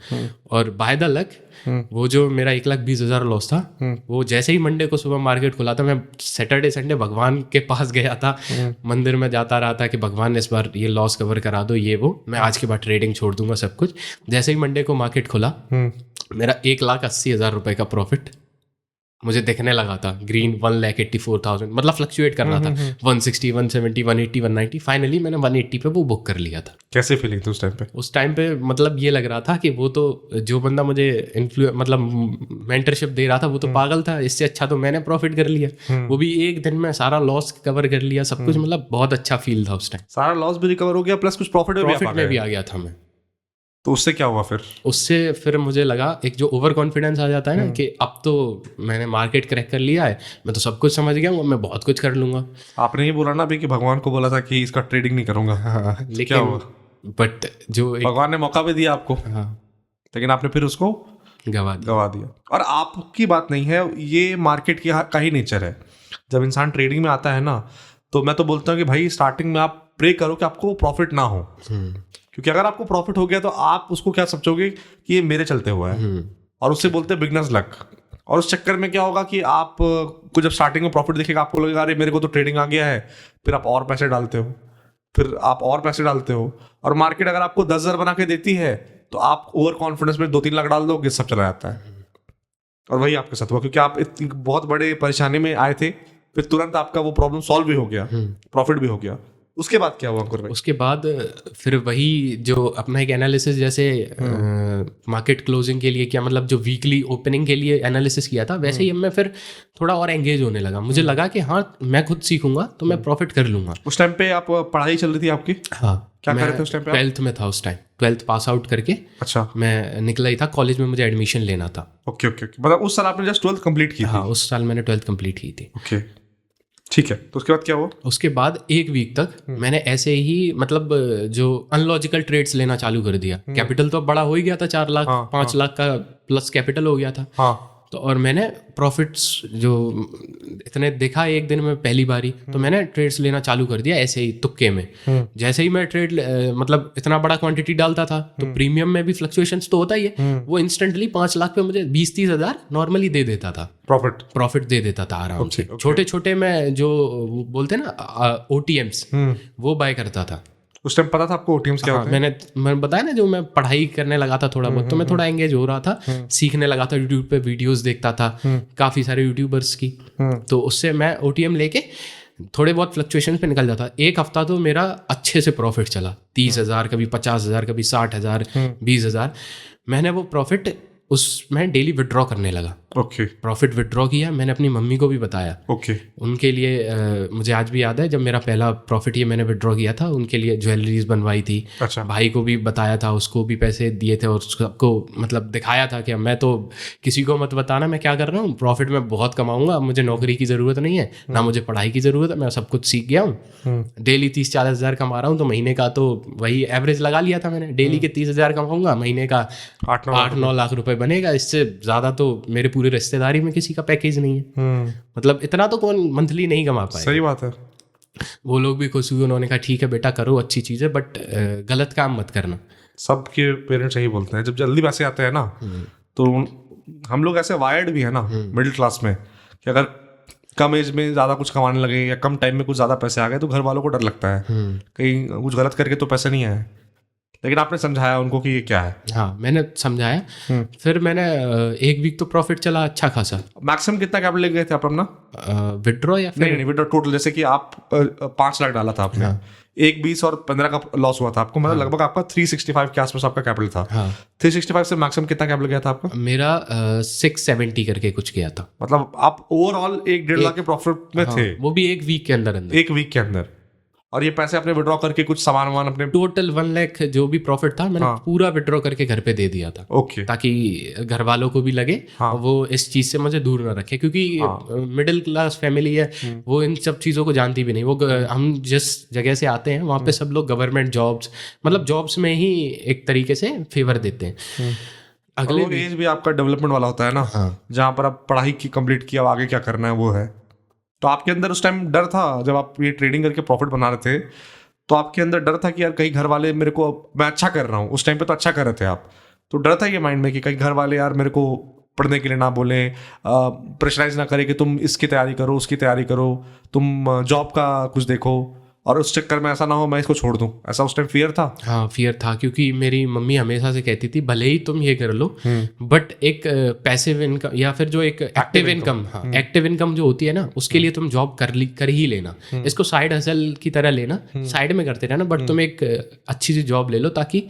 और बाय द लक वो जो मेरा 1,20,000 लॉस था, वो जैसे ही मंडे को सुबह मार्केट खुला था, मैं सैटरडे संडे भगवान के पास गया था, मंदिर में जाता रहा था कि भगवान इस बार ये लॉस कवर करा दो, ये वो, मैं आज के बाद ट्रेडिंग छोड़ दूंगा सब कुछ। जैसे ही मंडे को मार्केट खुला मेरा 1,80,000 रुपए का प्रॉफिट मुझे दिखने लगा था। ग्रीन 1,84,000, मतलब फ्लक्चुएट कर रहा था 160, 170, 180, 190। फाइनली मैंने 180 पे वो बुक कर लिया था। कैसे फीलिंग थी उस टाइम पे? उस टाइम पे मतलब ये लग रहा था कि वो तो जो बंदा मुझे मतलब मेंटरशिप दे रहा था वो तो पागल था, इससे अच्छा तो मैंने प्रॉफिट कर लिया। वो भी एक दिन में सारा लॉस कवर कर लिया, सब कुछ। मतलब बहुत अच्छा फील था उस टाइम। सारा लॉस भी रिकवर हो गया प्लस कुछ प्रॉफिट में भी आ गया था मैं। तो उससे क्या हुआ फिर? उससे फिर मुझे लगा एक जो ओवर कॉन्फिडेंस आ जाता है ना कि अब तो मैंने मार्केट क्रैक कर लिया है, मैं तो सब कुछ समझ गया हूँ, मैं बहुत कुछ कर लूंगा। आपने ये बोला ना अभी कि भगवान को बोला था कि इसका ट्रेडिंग नहीं करूंगा। हाँ, लेकिन क्या हुआ? बट जो भगवान ने मौका भी दिया आपको। हाँ, लेकिन आपने फिर उसको गवा दिया। और आपकी बात नहीं है, ये मार्केट का ही नेचर है। जब इंसान ट्रेडिंग में आता है ना, तो मैं तो बोलता हूँ कि भाई स्टार्टिंग में आप प्रे करो कि आपको प्रॉफिट ना हो, क्योंकि अगर आपको प्रॉफिट हो गया तो आप उसको क्या समझोगे कि ये मेरे चलते हुआ है, और उससे बोलते हैं बिगनर्स लक। और उस चक्कर में क्या होगा कि आप को जब स्टार्टिंग में प्रॉफिट दिखेगा आपको लगेगा अरे मेरे को तो ट्रेडिंग आ गया है, फिर आप और पैसे डालते हो, और मार्केट अगर आपको 10,000 बना के देती है तो आप ओवर कॉन्फिडेंस में 2-3 लाख डाल दोगे, सब चला जाता है। और वही आपके साथ हुआ, क्योंकि आप इतनी बहुत बड़े परेशानी में आए थे, फिर तुरंत आपका वो प्रॉब्लम सॉल्व भी हो गया, प्रॉफिट भी हो गया। उसके बाद क्या हुआ अंकुर भाई? उसके बाद फिर वही जो अपना एक एनालिसिस, जैसे मार्केट क्लोजिंग के लिए किया, मतलब जो वीकली ओपनिंग के लिए एनालिसिस किया था, वैसे ही मैं फिर थोड़ा और एंगेज होने लगा। मुझे लगा कि हाँ मैं खुद सीखूंगा तो मैं प्रॉफिट कर लूंगा। उस टाइम पे आप पढ़ाई चल रही थी आपकी? हाँ, क्या कर रहे थे उस टाइम पे? 12th में था उस टाइम, 12th पास आउट करके। अच्छा। मैं निकला ही था, कॉलेज में मुझे एडमिशन लेना था। ओके, मतलब उस साल आपने जस्ट 12th कंप्लीट की थी? हाँ, उस साल मैंने 12th कंप्लीट की थी। ओके, ठीक है। तो उसके बाद क्या हुआ? उसके बाद एक वीक तक मैंने ऐसे ही मतलब जो अनलॉजिकल ट्रेड्स लेना चालू कर दिया। कैपिटल तो बड़ा हो ही गया था, 4 लाख 5 लाख का प्लस कैपिटल हो गया था। तो और मैंने प्रॉफिट्स जो इतने देखा एक दिन में पहली बारी, तो मैंने ट्रेड्स लेना चालू कर दिया ऐसे ही तुक्के में। जैसे ही मैं ट्रेड मतलब इतना बड़ा क्वांटिटी डालता था तो प्रीमियम में भी फ्लक्चुएशंस तो होता ही है, वो इंस्टेंटली 5 लाख पे मुझे 20-30 हज़ार नॉर्मली दे देता था। प्रॉफिट दे देता था आराम से। छोटे छोटे मैं जो बोलते हैं ना OTMs, वो बाय करता था। उस टाइम पता था आपको OTMs क्या होते हैं? मैंने बताया ना, जो मैं पढ़ाई करने लगा था थोड़ा बहुत, तो मैं थोड़ा एंगेज हो रहा था, सीखने लगा था, यूट्यूब पे वीडियोस देखता था काफ़ी सारे यूट्यूबर्स की। तो उससे मैं OTM लेके थोड़े बहुत फ्लक्चुएशन पे निकल जाता। एक हफ्ता तो मेरा अच्छे से प्रॉफिट चला, 30,000, कभी 50,000, कभी 60,000, 20,000। मैंने वो प्रॉफिट उसमें डेली विड्रॉ करने लगा। ओके प्रॉफिट विड्रॉ किया, मैंने अपनी मम्मी को भी बताया। ओके उनके लिए मुझे आज भी याद है जब मेरा पहला प्रॉफिट ये मैंने विड्रॉ किया था, उनके लिए ज्वेलरीज बनवाई थी। अच्छा भाई को भी बताया था, उसको भी पैसे दिए थे और सबको मतलब दिखाया था कि मैं तो किसी को मत बताना मैं क्या कर रहा हूँ, प्रॉफिट में बहुत कमाऊंगा, मुझे नौकरी की ज़रूरत नहीं है, ना मुझे पढ़ाई की ज़रूरत है, मैं सब कुछ सीख गया हूँ। डेली 30-40 हज़ार कमा रहा हूँ, तो महीने का तो वही एवरेज लगा लिया था मैंने, डेली के 30 हज़ार कमाऊंगा, महीने का 8-9 लाख रुपए बनेगा। इससे ज़्यादा तो मेरे पूरे रिश्तेदारी में किसी का पैकेज नहीं है। मतलब इतना तो कौन मंथली नहीं कमा पाए। सही बात है। वो लोग भी खुश हुए, उन्होंने कहा ठीक है बेटा करो, अच्छी चीज़ है, बट गलत काम मत करना। सबके पेरेंट्स यही बोलते हैं, जब जल्दी पैसे आते हैं ना तो हम लोग ऐसे वायर्ड भी है ना मिडिल क्लास में कि अगर कम एज में ज़्यादा कुछ कमाने लगे या कम टाइम में कुछ ज़्यादा पैसे आ गए तो घर वालों को डर लगता है कहीं कुछ गलत करके तो पैसे नहीं आए। लेकिन आपने समझाया उनको कि ये क्या है। हाँ मैंने समझाया। फिर मैंने 1 वीक तो प्रॉफिट चला अच्छा खासा। मैक्सिमम कितना कैपिटल ले गए थे आप अपना विड्रॉ या फिर नहीं विड्रॉ टोटल, जैसे कि आप 5 लाख डाला था आपने, 1 20 और 15 का लॉस हुआ था आपको, मतलब लगभग आपका 365 के आसपास आपका कैपिटल था। 365 से मैक्सिमम कितना कैपिटल गया था आपका? मेरा 670 करके कुछ गया था। मतलब आप ओवरऑल 1-1.5 लाख के प्रॉफिट में थे, वो भी 1 वीक के अंदर। 1 वीक के अंदर। और ये पैसे आपने विड्रॉ करके कुछ सामान वामान अपने टोटल 1 लाख जो भी प्रॉफिट था मैंने पूरा विड्रॉ करके घर पे दे दिया था। ओके ताकि घर वालों को भी लगे और वो इस चीज से मुझे दूर ना रखे, क्योंकि मिडिल क्लास फैमिली है, वो इन सब चीजों को जानती भी नहीं। वो हम जिस जगह से आते हैं वहाँ पे सब लोग गवर्नमेंट जॉब्स, मतलब जॉब्स में ही एक तरीके से फेवर देते हैं। अगले एज भी आपका डेवलपमेंट वाला होता है ना, जहाँ पर आप पढ़ाई की कंप्लीट किया, आगे क्या करना है वो है। तो आपके अंदर उस टाइम डर था जब आप ये ट्रेडिंग करके प्रॉफिट बना रहे थे, तो आपके अंदर डर था कि यार कहीं घर वाले मेरे को, मैं अच्छा कर रहा हूँ, उस टाइम पे तो अच्छा कर रहे थे आप, तो डर था ये माइंड में कि कहीं घर वाले यार मेरे को पढ़ने के लिए ना बोलें, प्रेशराइज ना करें कि तुम इसकी तैयारी करो, उसकी तैयारी करो, तुम जॉब का कुछ देखो, और उस चक्कर में ऐसा ना हो मैं इसको छोड़ दूं, ऐसा उस टाइम फियर था? हाँ फियर था, क्योंकि मेरी मम्मी हमेशा से कहती थी भले ही तुम ये कर लो बट एक पैसिव इनकम या फिर जो एक एक्टिव इनकम, हाँ एक्टिव इनकम जो होती है ना, उसके लिए तुम जॉब कर ही लेना। इसको साइड हसल की तरह लेना, साइड में करते रहना, बट तुम एक अच्छी सी जॉब ले लो ताकि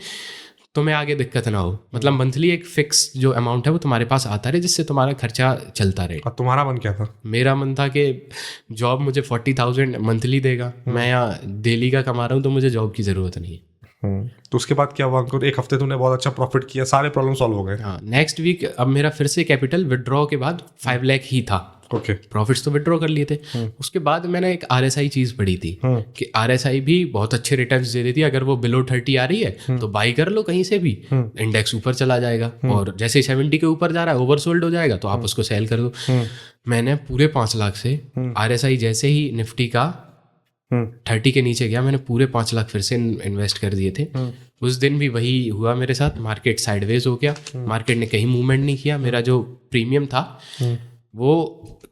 तुम्हें आगे दिक्कत ना हो। मतलब मंथली एक फिक्स जो अमाउंट है वो तुम्हारे पास आता रहे, जिससे तुम्हारा खर्चा चलता रहे। और तुम्हारा मन क्या था? मेरा मन था कि जॉब मुझे 40,000 मंथली देगा, मैं यहाँ डेली का कमा रहा हूँ, तो मुझे जॉब की ज़रूरत नहीं है। तो उसके बाद क्या हुआ अंकुर? 1 हफ्ते तुमने बहुत अच्छा प्रॉफिट किया, सारे प्रॉब्लम सॉल्व हो गए। हाँ नेक्स्ट वीक अब मेरा फिर से कैपिटल विड्रॉ के बाद 5 लाख ही था। ओके प्रॉफिट्स तो विड्रॉ कर लिए थे। उसके बाद मैंने एक RSI चीज पढ़ी थी कि RSI भी बहुत अच्छे रिटर्न्स दे देती है। अगर वो बिलो 30 आ रही है तो बाई कर लो कहीं से भी, इंडेक्स ऊपर चला जाएगा, और जैसे 70 के ऊपर जा रहा है ओवरसोल्ड हो जाएगा तो आप उसको सेल कर दो। मैंने पूरे 5 लाख से RSI जैसे ही निफ्टी का 30 के नीचे गया, मैंने पूरे 5 लाख फिर से इन्वेस्ट कर दिए थे। उस दिन भी वही हुआ मेरे साथ, मार्केट साइडवेज हो गया, मार्केट ने कहीं मूवमेंट नहीं किया। मेरा जो प्रीमियम था वो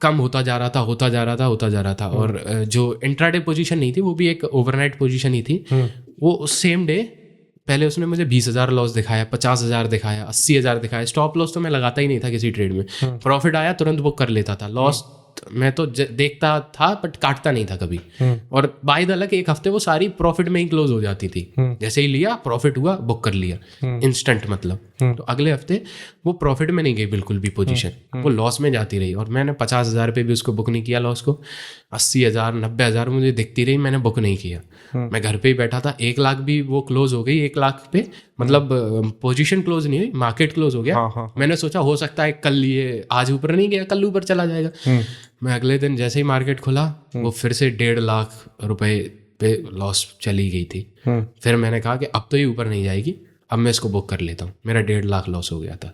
कम होता जा रहा था और जो इंट्राडे पोजीशन नहीं थी वो भी एक ओवरनाइट पोजीशन ही थी। वो सेम डे पहले उसने मुझे 20,000 लॉस दिखाया, 50,000 दिखाया, 80,000 दिखाया। स्टॉप लॉस तो मैं लगाता ही नहीं था किसी ट्रेड में, प्रॉफिट आया तुरंत बुक कर लेता था, लॉस मैं तो देखता था बट काटता नहीं था कभी। और बाय द लक 1 हफ्ते वो सारी प्रॉफिट में ही क्लोज हो जाती थी। जैसे ही लिया प्रॉफिट हुआ बुक कर लिया इंस्टेंट, मतलब तो अगले हफ्ते वो प्रॉफिट में नहीं गई बिल्कुल भी पोजीशन, वो लॉस में जाती रही। और मैंने 50,000 पे भी उसको बुक नहीं किया लॉस को, 80,000 90,000 मुझे दिखती रही, मैंने बुक नहीं किया। मैं घर पे ही बैठा था। 1 लाख भी वो क्लोज हो गई, 1 लाख पे मतलब पोजीशन क्लोज नहीं हुई, मार्केट क्लोज हो गया। मैंने सोचा हो सकता है कल ये आज ऊपर नहीं गया कल ऊपर चला जाएगा। मैं अगले दिन जैसे ही मार्केट खुला वो फिर से 1.5 लाख रुपए पे लॉस चली गई थी। फिर मैंने कहा कि अब तो ये ऊपर नहीं जाएगी, अब मैं इसको बुक कर लेता हूँ। मेरा 1.5 लाख लॉस हो गया था।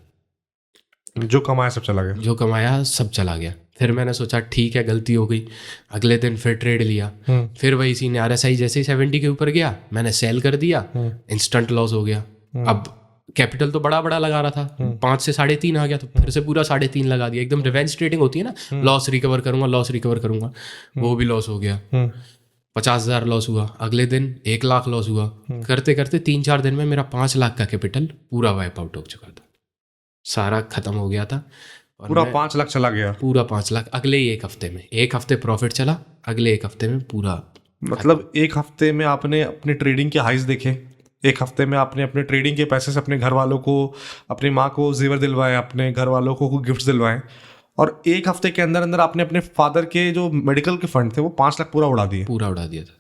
जो कमाया सब चला गया? जो कमाया सब चला गया। फिर मैंने सोचा ठीक है गलती हो गई, अगले दिन फिर ट्रेड लिया। फिर वही सीन, RSI जैसे ही 70 के ऊपर गया मैंने सेल कर दिया, इंस्टेंट लॉस हो गया। अब कैपिटल तो बड़ा बड़ा लगा रहा था, 5 से 3.5 आ गया, तो फिर से पूरा 3.5 लगा दिया। एकदम रिवेंज ट्रेडिंग होती है ना, लॉस रिकवर करूंगा, वो भी लॉस हो गया। 50,000 लॉस हुआ, अगले दिन 1 लाख लॉस हुआ। करते करते 3-4 दिन में मेरा 5 लाख का कैपिटल पूरा वाइप आउट हो चुका था, सारा खत्म हो गया था। और पूरा 5 लाख चला गया? पूरा 5 लाख अगले ही 1 हफ्ते में। 1 हफ्ते प्रॉफिट चला, अगले 1 हफ्ते में पूरा। मतलब 1 हफ्ते में आपने अपने ट्रेडिंग के हाइज देखे, एक हफ्ते में आपने अपने ट्रेडिंग के पैसे से अपने घर वालों को, अपनी माँ को जेवर दिलवाए, अपने घर वालों को गिफ्ट्स दिलवाए, और एक हफ्ते के अंदर अंदर आपने अपने फादर के जो मेडिकल के फंड थे वो 5 लाख पूरा उड़ा दिए। पूरा उड़ा दिया था।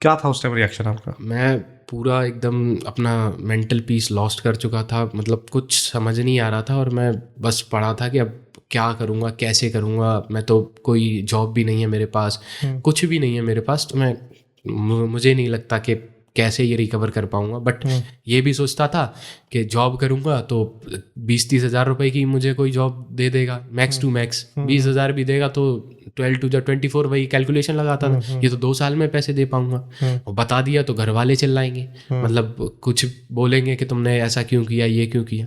क्या था उस टाइम रिएक्शन आपका? मैं पूरा एकदम अपना मेंटल पीस लॉस्ट कर चुका था, मतलब कुछ समझ नहीं आ रहा था, और मैं बस पड़ा था कि अब क्या करूँगा, कैसे करूँगा। मैं तो कोई जॉब भी नहीं है मेरे पास, कुछ भी नहीं है मेरे पास, तो मुझे नहीं लगता कि कैसे ये रिकवर कर पाऊँगा। बट ये भी सोचता था कि जॉब करूँगा तो 20-30 हज़ार रुपये की मुझे कोई जॉब दे देगा, मैक्स टू मैक्स 20 हज़ार भी देगा तो 12 to the 24 वही कैलकुलेशन लगाता था, ये तो 2 साल में पैसे दे पाऊँगा। और बता दिया तो घर वाले चिल्लाएंगे, मतलब कुछ बोलेंगे कि तुमने ऐसा क्यों किया, ये क्यों किया।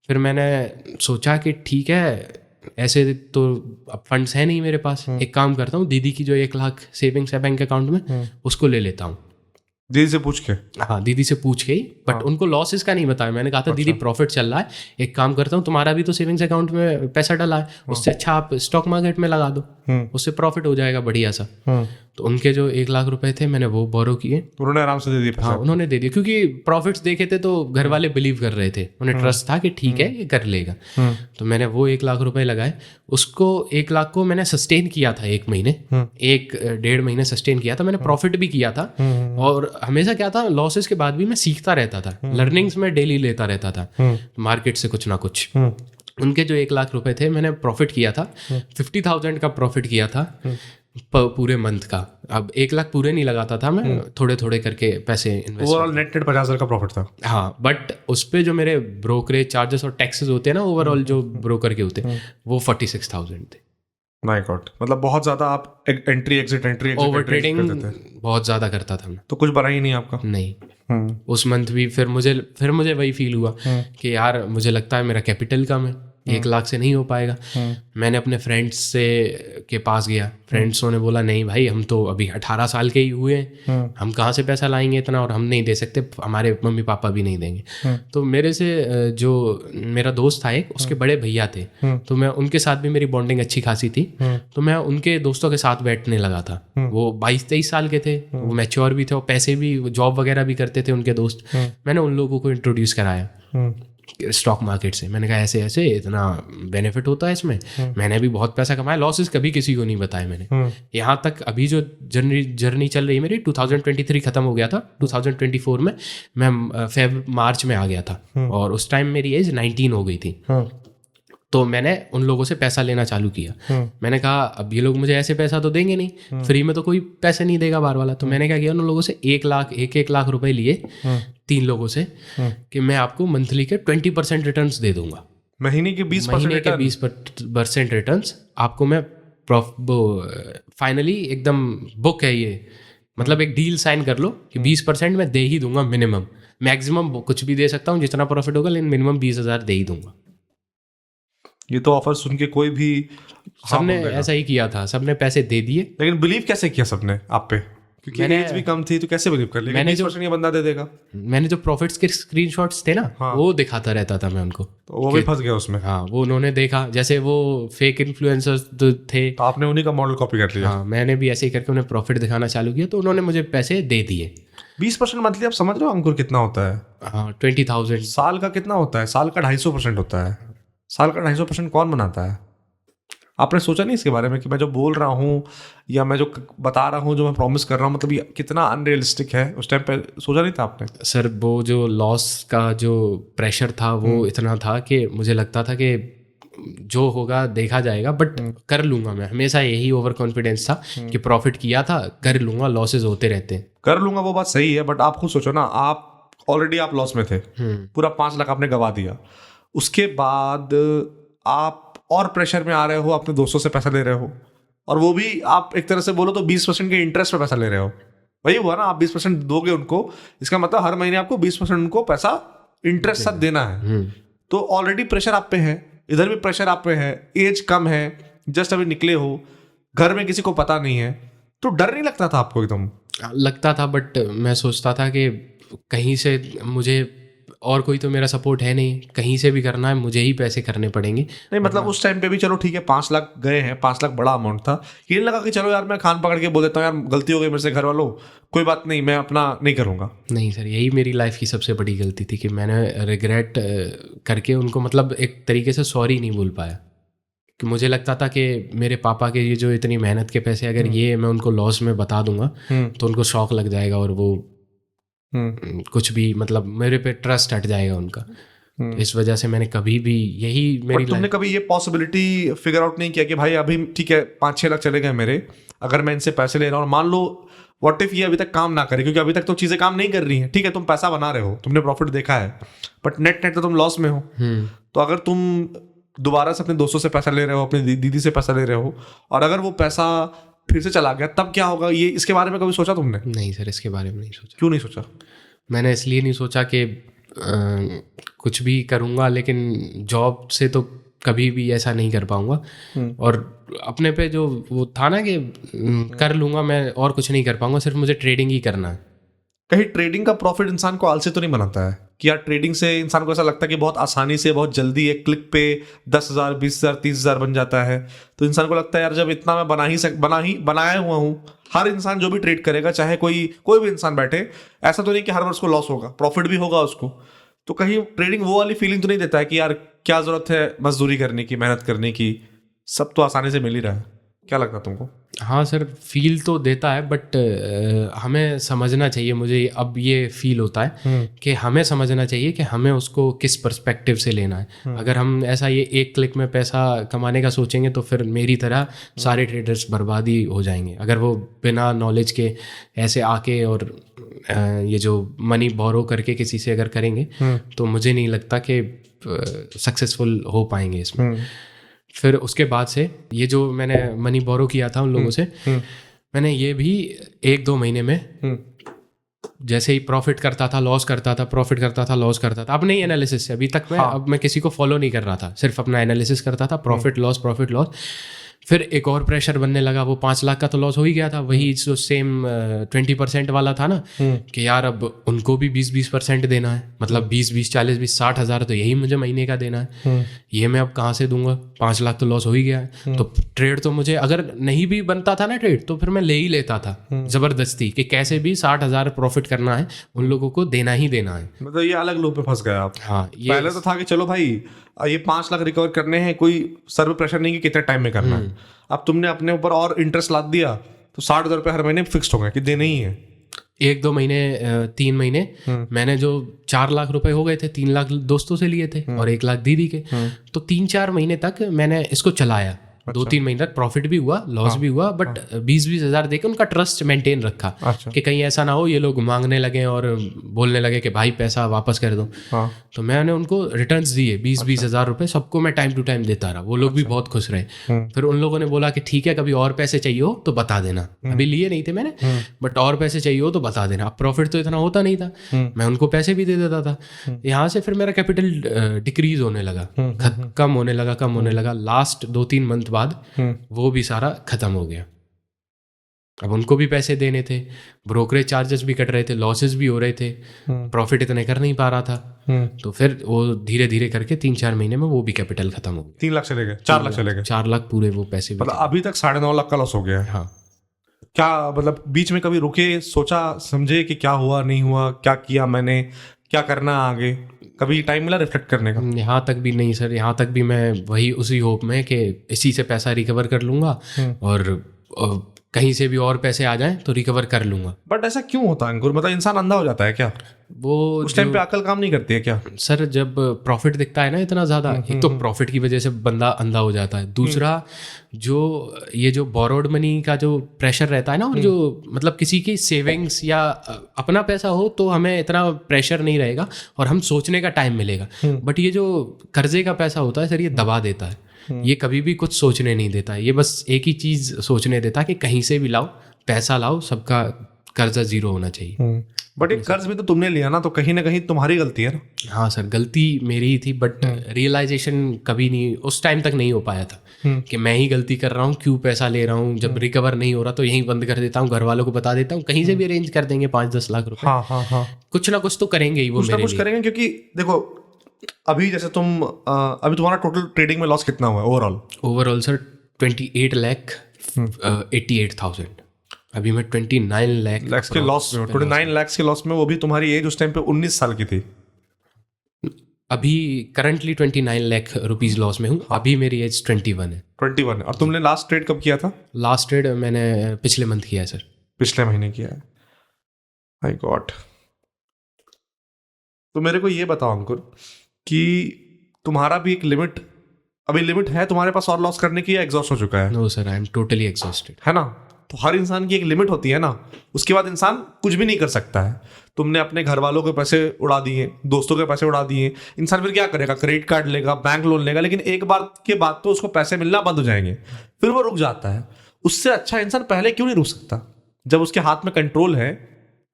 फिर मैंने सोचा कि ठीक है, ऐसे तो अब फंड्स है नहीं मेरे पास, एक काम करता हूँ, दीदी की जो 1 लाख सेविंग्स है बैंक अकाउंट में उसको ले लेता हूँ। दीदी से पूछ के? हाँ, दीदी से पूछ के ही, बट उनको लॉसेस का नहीं बताया। मैंने कहा था दीदी प्रॉफिट चल रहा है, एक काम करता हूँ, तुम्हारा भी तो सेविंग्स अकाउंट में पैसा डला है, उससे अच्छा आप स्टॉक मार्केट में लगा दो, उससे प्रॉफिट हो जाएगा बढ़िया सा। तो उनके जो 1 लाख रुपए थे मैंने वो बोरो किए, उन्होंने आराम से दे दिए पैसा? हाँ, उन्होंने दे दिया, क्योंकि प्रॉफिट्स देखे थे तो घर वाले बिलीव कर रहे थे, उन्हें ट्रस्ट था कि ठीक है ये कर लेगा। तो मैंने वो 1 लाख रुपए लगाए, उसको 1 लाख को मैंने सस्टेन किया था 1 महीने, 1-1.5 महीने सस्टेन किया था मैंने, प्रॉफिट भी किया था। और हमेशा क्या था, लॉसेस के बाद भी मैं सीखता रहता था, लर्निंग्स में डेली लेता रहता था मार्केट से कुछ ना कुछ। उनके जो 1 लाख रुपए थे मैंने प्रॉफिट किया था, 50,000 का प्रॉफिट किया था पूरे मंथ का। अब 1 लाख पूरे नहीं लगाता था मैं, थोड़े थोड़े करके पैसे इन्वेस्ट। ओवरऑल नेट 50,000 का प्रॉफिट था? हाँ, बट उस पे जो मेरे ब्रोकरेज चार्जेस और टैक्सेस होते हैं ना, ओवरऑल जो ब्रोकर के होते हैं वो 46,000 थे। माय गॉड, मतलब बहुत ज्यादा आप एंट्री एग्जिट ओवर ट्रेडिंग बहुत ज्यादा करता था मैं। तो कुछ बना ही नहीं आपका? नहीं। उस मंथ भी फिर मुझे वही फील हुआ कि यार मुझे लगता है मेरा कैपिटल कम है, 1 लाख से नहीं हो पाएगा। मैंने अपने फ्रेंड्स के पास गया, फ्रेंड्सों ने बोला नहीं भाई, हम तो अभी 18 साल के ही हुए हैं, हम कहाँ से पैसा लाएंगे इतना, और हम नहीं दे सकते, हमारे मम्मी पापा भी नहीं देंगे। तो मेरे से जो मेरा दोस्त था एक, उसके बड़े भैया थे, तो मैं उनके साथ भी मेरी बॉन्डिंग अच्छी खासी थी, तो मैं उनके दोस्तों के साथ बैठने लगा था। वो 22-23 साल के थे, वो मैच्योर भी थे और पैसे भी, जॉब वगैरह भी करते थे उनके दोस्त। मैंने उन लोगों को इंट्रोड्यूस कराया स्टॉक मार्केट से। मैंने कहा ऐसे ऐसे इतना बेनिफिट होता है इसमें, मैंने भी बहुत पैसा कमाया, लॉसेस कभी किसी को नहीं बताए मैंने। यहाँ तक अभी जो जर्नी चल रही है मेरी, 2023 खत्म हो गया था, 2024 में मैं मार्च में आ गया था, और उस टाइम मेरी एज 19 हो गई थी। तो मैंने उन लोगों से पैसा लेना चालू किया। मैंने कहा अब ये लोग मुझे ऐसे पैसा तो देंगे नहीं, फ्री में तो कोई पैसे नहीं देगा बार वाला। तो मैंने क्या किया, उन लोगों से 1 लाख रुपए लिए 3 लोगों से, कि मैं आपको मंथली के 20% रिटर्न्स दे दूंगा, महीने के 20% रिटर्न्स आपको मैं फाइनली एकदम बुक है ये, मतलब एक डील साइन कर लो कि 20% मैं दे ही दूंगा मिनिमम, मैक्सिमम कुछ भी दे सकता हूँ जितना प्रॉफिट होगा, लेकिन मिनिमम 20,000 दे ही दूंगा। ये तो ऑफर सुन के कोई भी, सबने ऐसा ही किया था, सबने पैसे दे दिए। लेकिन बिलीव कैसे किया सबने आप पे? क्योंकि एज भी कम थी, तो कैसे बिलीव कर लिया? मैंने 20% ये बंदा दे देगा। मैंने जो प्रॉफिट्स के स्क्रीनशॉट्स थे ना, वो दिखाता रहता था मैं उनको, तो वो भी फंस गया उसमें। हाँ, वो उन्होंने देखा, जैसे वो फेक इन्फ्लुएंसर्स थे, तो आपने उन्हीं का मॉडल कॉपी कर लिया। हाँ, मैंने भी ऐसे ही करके उन्हें प्रॉफिट दिखाना चालू किया, तो उन्होंने मुझे पैसे दे दिए। 20% मंथली, आप समझ रहे हो अंकुर कितना होता है? हाँ, 20,000। साल का कितना होता है? साल का 250% होता है। साल का 250% कौन बनाता है? आपने सोचा नहीं इसके बारे में कि मैं जो बोल रहा हूँ या मैं जो बता रहा हूँ, जो मैं प्रॉमिस कर रहा हूँ, मतलब ये कितना अनरियलिस्टिक है? उस टाइम पे सोचा नहीं था आपने? सर, वो जो लॉस का जो प्रेशर था वो इतना था कि मुझे लगता था कि जो होगा देखा जाएगा, बट कर लूंगा मैं। हमेशा यही ओवर कॉन्फिडेंस था कि प्रॉफिट किया था, कर लूंगा, लॉसेज होते रहते हैं, कर लूंगा। वो बात सही है, बट आप खुद सोचो ना, आप ऑलरेडी आप लॉस में थे, पूरा 5 लाख आपने गवा दिया। उसके बाद आप और प्रेशर में आ रहे हो, अपने दोस्तों से पैसा ले रहे हो, और वो भी आप एक तरह से बोलो तो 20% के इंटरेस्ट पे पैसा ले रहे हो। वही हुआ ना, आप 20% दोगे उनको, इसका मतलब हर महीने आपको 20% उनको पैसा इंटरेस्ट साथ देना है। तो ऑलरेडी प्रेशर आप पे है, इधर भी प्रेशर आप पे है, एज कम है, जस्ट अभी निकले हो, घर में किसी को पता नहीं है, तो डर नहीं लगता था आपको? एकदम लगता था, बट मैं सोचता था कि कहीं से मुझे और कोई तो मेरा सपोर्ट है नहीं, कहीं से भी करना है मुझे ही पैसे करने पड़ेंगे। नहीं मतलब उस टाइम पे भी चलो ठीक है 5 लाख गए हैं, 5 लाख बड़ा अमाउंट था, ये नहीं लगा कि चलो यार मैं कान पकड़ के बोल देता हूँ यार गलती हो गई मेरे से, घर वालों कोई बात नहीं मैं अपना नहीं करूँगा? नहीं सर, यही मेरी लाइफ की सबसे बड़ी गलती थी कि मैंने रिग्रेट करके उनको मतलब एक तरीके से सॉरी नहीं बोल पाया। कि मुझे लगता था कि मेरे पापा के ये जो इतनी मेहनत के पैसे अगर ये मैं उनको लॉस में बता दूंगा तो उनको शौक लग जाएगा और वो कुछ भी मतलब मेरे पे ट्रस्ट हट जाएगा उनका। तो इस वजह से मैंने कभी भी यही मेरी तुमने कभी ये पॉसिबिलिटी फिगर आउट नहीं किया कि भाई अभी ठीक है 5-6 लाख चले गए मेरे, अगर मैं इनसे पैसे ले रहा हूँ, मान लो व्हाट इफ ये अभी तक काम ना करे, क्योंकि अभी तक तो चीज़ें काम नहीं कर रही हैं, ठीक है तुम पैसा बना रहे हो, तुमने प्रॉफिट देखा है, बट नेट तो तुम लॉस में हो। तो अगर तुम दोबारा से अपने दोस्तों से पैसा ले रहे हो, अपनी दीदी से पैसा ले रहे हो, और अगर वो पैसा फिर से चला गया तब क्या होगा, ये इसके बारे में कभी सोचा तुमने? नहीं सर, इसके बारे में नहीं सोचा। क्यों नहीं सोचा? मैंने इसलिए नहीं सोचा कि कुछ भी करूँगा लेकिन जॉब से तो कभी भी ऐसा नहीं कर पाऊँगा, और अपने पे जो वो था ना कि कर लूँगा मैं और कुछ नहीं कर पाऊँगा, सिर्फ मुझे ट्रेडिंग ही करना है। कहीं ट्रेडिंग का प्रॉफिट इंसान को आलसी तो नहीं बनाता है कि यार ट्रेडिंग से इंसान को ऐसा लगता है कि बहुत आसानी से बहुत जल्दी एक क्लिक पे 10,000 20,000 30,000 बन जाता है, तो इंसान को लगता है यार जब इतना मैं बनाया हुआ हूँ, हर इंसान जो भी ट्रेड करेगा चाहे कोई भी इंसान बैठे, ऐसा तो नहीं कि हर बार उसको लॉस होगा, प्रॉफिट भी होगा उसको। तो कहीं ट्रेडिंग वो वाली फीलिंग तो नहीं देता है कि यार क्या जरूरत है मजदूरी करने की, मेहनत करने की, सब तो आसानी से मिल ही रहा है? क्या लगता है तुमको? हाँ सर, फील तो देता है, बट हमें समझना चाहिए, मुझे अब ये फील होता है कि हमें समझना चाहिए कि हमें उसको किस पर्सपेक्टिव से लेना है। अगर हम ऐसा ये एक क्लिक में पैसा कमाने का सोचेंगे तो फिर मेरी तरह सारे ट्रेडर्स बर्बादी हो जाएंगे। अगर वो बिना नॉलेज के ऐसे आके और ये जो मनी बोरो करके किसी से अगर करेंगे तो मुझे नहीं लगता कि सक्सेसफुल हो पाएंगे इसमें। फिर उसके बाद से ये जो मैंने मनी बोरो किया था उन लोगों से, मैंने ये भी 1-2 महीने में जैसे ही प्रॉफिट करता था लॉस करता था, प्रॉफिट करता था लॉस करता था, अब नहीं एनालिसिस से, अभी तक अब मैं किसी को फॉलो नहीं कर रहा था, सिर्फ अपना एनालिसिस करता था, प्रॉफिट लॉस। फिर एक और प्रेशर बनने लगा, वो 5 लाख का तो लॉस हो ही गया था, वही जो सेम 20% वाला था ना कि यार अब उनको भी 20% देना है, मतलब 20 40 60 हज़ार तो यही मुझे महीने का देना है, ये मैं अब कहाँ से दूंगा? 5 लाख तो लॉस हो ही गया है। तो ट्रेड तो मुझे अगर नहीं भी बनता था ना ट्रेड तो फिर मैं ले ही लेता था जबरदस्ती कि कैसे भी 60,000 प्रॉफिट करना है, उन लोगों को देना ही देना है। मतलब ये अलग लूप पे फंस गया आप। हाँ, ये पहले तो था कि चलो भाई ये 5 लाख रिकवर करने हैं, कोई सर्व प्रेशर नहीं कि कितने टाइम में करना है। अब तुमने अपने ऊपर और इंटरेस्ट लाद दिया तो 60,000 रुपये हर महीने फिक्स्ड हो गए कि देने ही है। 1-2 महीने 3 महीने मैंने जो 4 लाख रुपए हो गए थे, 3 लाख दोस्तों से लिए थे और 1 लाख दीदी के, तो 3-4 महीने तक मैंने इसको चलाया। 2-3 महीने तक प्रॉफिट भी हुआ, लॉस भी हुआ, बट 20-20 हज़ार देके उनका ट्रस्ट मेंटेन रखा कि कहीं ऐसा ना हो ये लोग मांगने लगे और बोलने लगे कि भाई पैसा वापस कर दो। तो मैंने उनको रिटर्न्स दिए 20-20 हज़ार रुपये, सबको मैं टाइम टू टाइम देता रहा, वो लोग भी बहुत खुश रहे। फिर उन लोगों ने बोला कि ठीक है कभी और पैसे चाहिए हो तो बता देना, अभी लिए नहीं थे मैंने, बट और पैसे चाहिए हो तो बता देना। अब प्रॉफिट तो इतना होता नहीं था, मैं उनको पैसे भी दे देता था। यहाँ से फिर मेरा कैपिटल डिक्रीज होने लगा, कम होने लगा। लास्ट 2-3 मंथ बाद वो भी सारा खत्म हो गया। अब उनको भी पैसे देने थे, ब्रोकरेज चार्जेस भी कट रहे थे, लॉसेस भी हो रहे थे, प्रॉफिट इतने कर नहीं पा रहा था। तो फिर वो धीरे धीरे करके 3-4 महीने में वो भी कैपिटल खत्म हो गया। 3 लाख चले गए, 4 लाख चले गए, 4 लाख पूरे वो पैसे भी। मतलब अभी तक 9.5 लाख का लॉस हो गया है। हाँ। क्या मतलब बीच में कभी रुके, सोचा समझे कि क्या हुआ नहीं हुआ, क्या किया मैंने, क्या करना आगे? कभी टाइम मिला रिफ्लेक्ट करने का? यहाँ तक भी नहीं सर, यहाँ तक भी मैं वही उसी होप में कि इसी से पैसा रिकवर कर लूँगा और कहीं से भी और पैसे आ जाएं तो रिकवर कर लूँगा। बट ऐसा क्यों होता है अंकुर? मतलब इंसान अंधा हो जाता है क्या? वो उस टाइम पे अकल काम नहीं करती है क्या? सर जब प्रॉफिट दिखता है ना इतना ज़्यादा, एक तो प्रॉफिट की वजह से बंदा अंधा हो जाता है, दूसरा जो ये जो बोरोड मनी का जो प्रेशर रहता है ना, और जो मतलब किसी की सेविंग्स या अपना पैसा हो तो हमें इतना प्रेशर नहीं रहेगा और हम सोचने का टाइम मिलेगा, बट ये जो कर्जे का पैसा होता है सर ये दबा देता है, ये कभी भी कुछ सोचने नहीं देता है, ये बस एक ही चीज़ सोचने देता है कि कहीं से भी लाओ, पैसा लाओ, सबका कर्जा जीरो होना चाहिए। बट एक कर्ज भी तो तुमने लिया ना, तो कहीं ना कहीं तुम्हारी गलती है ना। हाँ सर, गलती मेरी ही थी, बट रियलाइजेशन कभी नहीं उस टाइम तक नहीं हो पाया था कि मैं ही गलती कर रहा हूँ, क्यों पैसा ले रहा हूँ। जब रिकवर नहीं हो रहा तो यहीं बंद कर देता हूँ, घर वालों को बता देता हूँ, कहीं से भी अरेंज कर देंगे 5-10 लाख रुपए। हाँ, कुछ ना कुछ तो करेंगे ही वो कुछ ना मेरे कुछ लिए। करेंगे, क्योंकि देखो अभी जैसे तुम अभी तुम्हारा टोटल ट्रेडिंग में लॉस कितना हुआ है ओवरऑल? Overall sir 28,88,000। अभी मैं 29 लैक्स के लॉस में, 29 लाख के लॉस में, वो भी तुम्हारी एज उस टाइम पे 19 साल की थी। अभी करंटली 29 लाख रुपीज लॉस में हूँ। अभी मेरी एज 21 है। 21 है। और तुमने लास्ट ट्रेड कब किया था? लास्ट ट्रेड मैंने पिछले मंथ किया है सर। पिछले महीने किया है। My God. तो मेरे को ये बताओ अंकुर कि तुम्हारा भी एक लिमिट, अभी लिमिट है तुम्हारे पास और लॉस करने की, या एग्जॉस्ट हो चुका है? No sir, I am totally exhausted. है ना? तो हर इंसान की एक लिमिट होती है ना, उसके बाद इंसान कुछ भी नहीं कर सकता है। तुमने अपने घर वालों के पैसे उड़ा दिए, दोस्तों के पैसे उड़ा दिए, इंसान फिर क्या करेगा? क्रेडिट कार्ड लेगा, बैंक लोन लेगा, लेकिन एक बार के बाद तो उसको पैसे मिलना बंद हो जाएंगे, फिर वो रुक जाता है। उससे अच्छा इंसान पहले क्यों नहीं रुक सकता जब उसके हाथ में कंट्रोल है?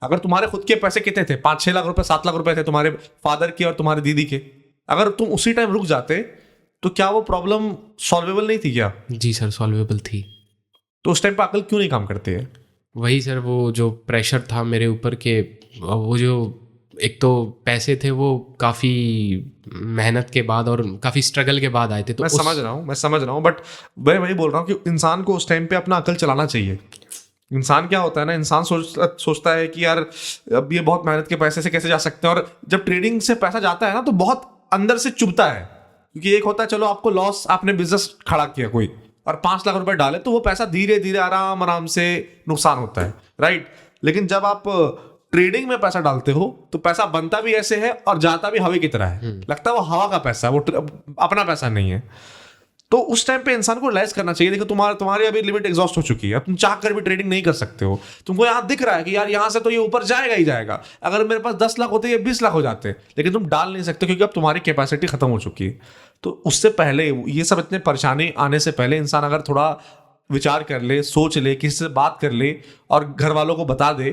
अगर तुम्हारे खुद के पैसे कितने थे, 5-6 लाख रुपए, 7 लाख रुपए थे तुम्हारे फादर के और तुम्हारे दीदी के, अगर तुम उसी टाइम रुक जाते तो क्या वो प्रॉब्लम सॉल्वेबल नहीं थी क्या? जी सर, सॉल्वेबल थी। तो उस टाइम पे अकल क्यों नहीं काम करती है? वही सर, वो जो प्रेशर था मेरे ऊपर के, वो जो एक तो पैसे थे वो काफ़ी मेहनत के बाद और काफ़ी स्ट्रगल के बाद आए थे। तो मैं समझ रहा हूँ, बट मैं वही बोल रहा हूँ कि इंसान को उस टाइम पे अपना अकल चलाना चाहिए। इंसान क्या होता है ना, इंसान सोचता है कि यार अब ये बहुत मेहनत के पैसे से कैसे जा सकते हैं, और जब ट्रेडिंग से पैसा जाता है ना तो बहुत अंदर से चुभता है। क्योंकि एक होता है चलो आपको लॉस, आपने बिजनेस खड़ा किया कोई और 5 लाख रुपए डाले, तो वो पैसा धीरे धीरे आराम से नुकसान होता है, राइट? लेकिन जब आप ट्रेडिंग में पैसा डालते हो तो पैसा बनता भी ऐसे है और जाता भी हवा की तरह है। लगता है वो हवा का पैसा है, वो अपना पैसा नहीं है। तो उस टाइम पे इंसान को रियलाइज करना चाहिए, देखो तुम्हारी अभी लिमिट एग्जॉस्ट हो चुकी है, अब तुम चाह कर भी ट्रेडिंग नहीं कर सकते हो। तुमको यहाँ दिख रहा है कि यार यहाँ से तो ये ऊपर जाएगा ही जाएगा, अगर मेरे पास 10 लाख होते ये 20 लाख हो जाते, लेकिन तुम डाल नहीं सकते क्योंकि अब तुम्हारी कैपेसिटी खत्म हो चुकी है। तो उससे पहले, ये सब इतने परेशानी आने से पहले इंसान अगर थोड़ा विचार कर ले, सोच ले, किसी से बात कर ले और घर वालों को बता दे,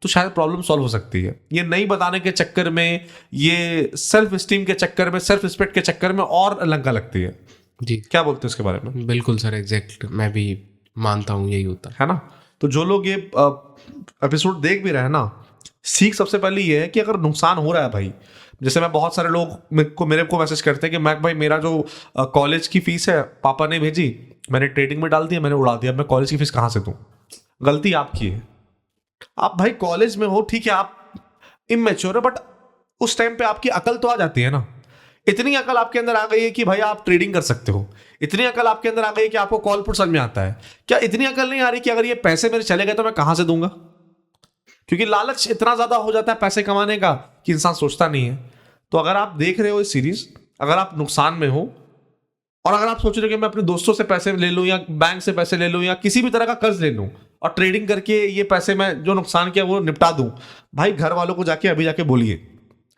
तो शायद प्रॉब्लम सॉल्व हो सकती है। ये नहीं बताने के चक्कर में, ये सेल्फ स्टीम के चक्कर में, सेल्फ रिस्पेक्ट के चक्कर में और लंका लगती है। जी, क्या बोलते हैं उसके बारे में? बिल्कुल सर, एग्जैक्ट, मैं भी मानता हूँ यही होता है ना। तो जो लोग ये एपिसोड देख भी रहे हैं ना, सीख सबसे पहले ये है कि अगर नुकसान हो रहा है भाई, जैसे मैं बहुत सारे लोग मेरे को मैसेज करते हैं कि मैक भाई मेरा जो कॉलेज की फीस है पापा ने भेजी, मैंने ट्रेडिंग में डाल दिया, मैंने उड़ा दिया, अब मैं कॉलेज की फीस कहाँ से दूं? गलती आपकी है। आप भाई कॉलेज में हो, ठीक है, आप इमेच्योर है, बट उस टाइम पे आपकी अकल तो आ जाती है ना। इतनी अकल आपके अंदर आ गई है कि भाई आप ट्रेडिंग कर सकते हो, इतनी अकल आपके अंदर आ गई है कि आपको कॉल पुट समझ में आता है। क्या इतनी अकल नहीं आ रही कि अगर ये पैसे मेरे चले गए तो मैं कहां से दूंगा? क्योंकि लालच इतना ज्यादा हो जाता है पैसे कमाने का कि इंसान सोचता नहीं है। तो अगर आप देख रहे हो इस सीरीज, अगर आप नुकसान में हो और अगर आप सोच रहे हो कि मैं अपने दोस्तों से पैसे ले लूं या बैंक से पैसे ले लूं या किसी भी तरह का कर्ज ले लूं और ट्रेडिंग करके ये पैसे मैं जो नुकसान किया वो निपटा दूं, भाई घर वालों को जाके अभी जाके बोलिए,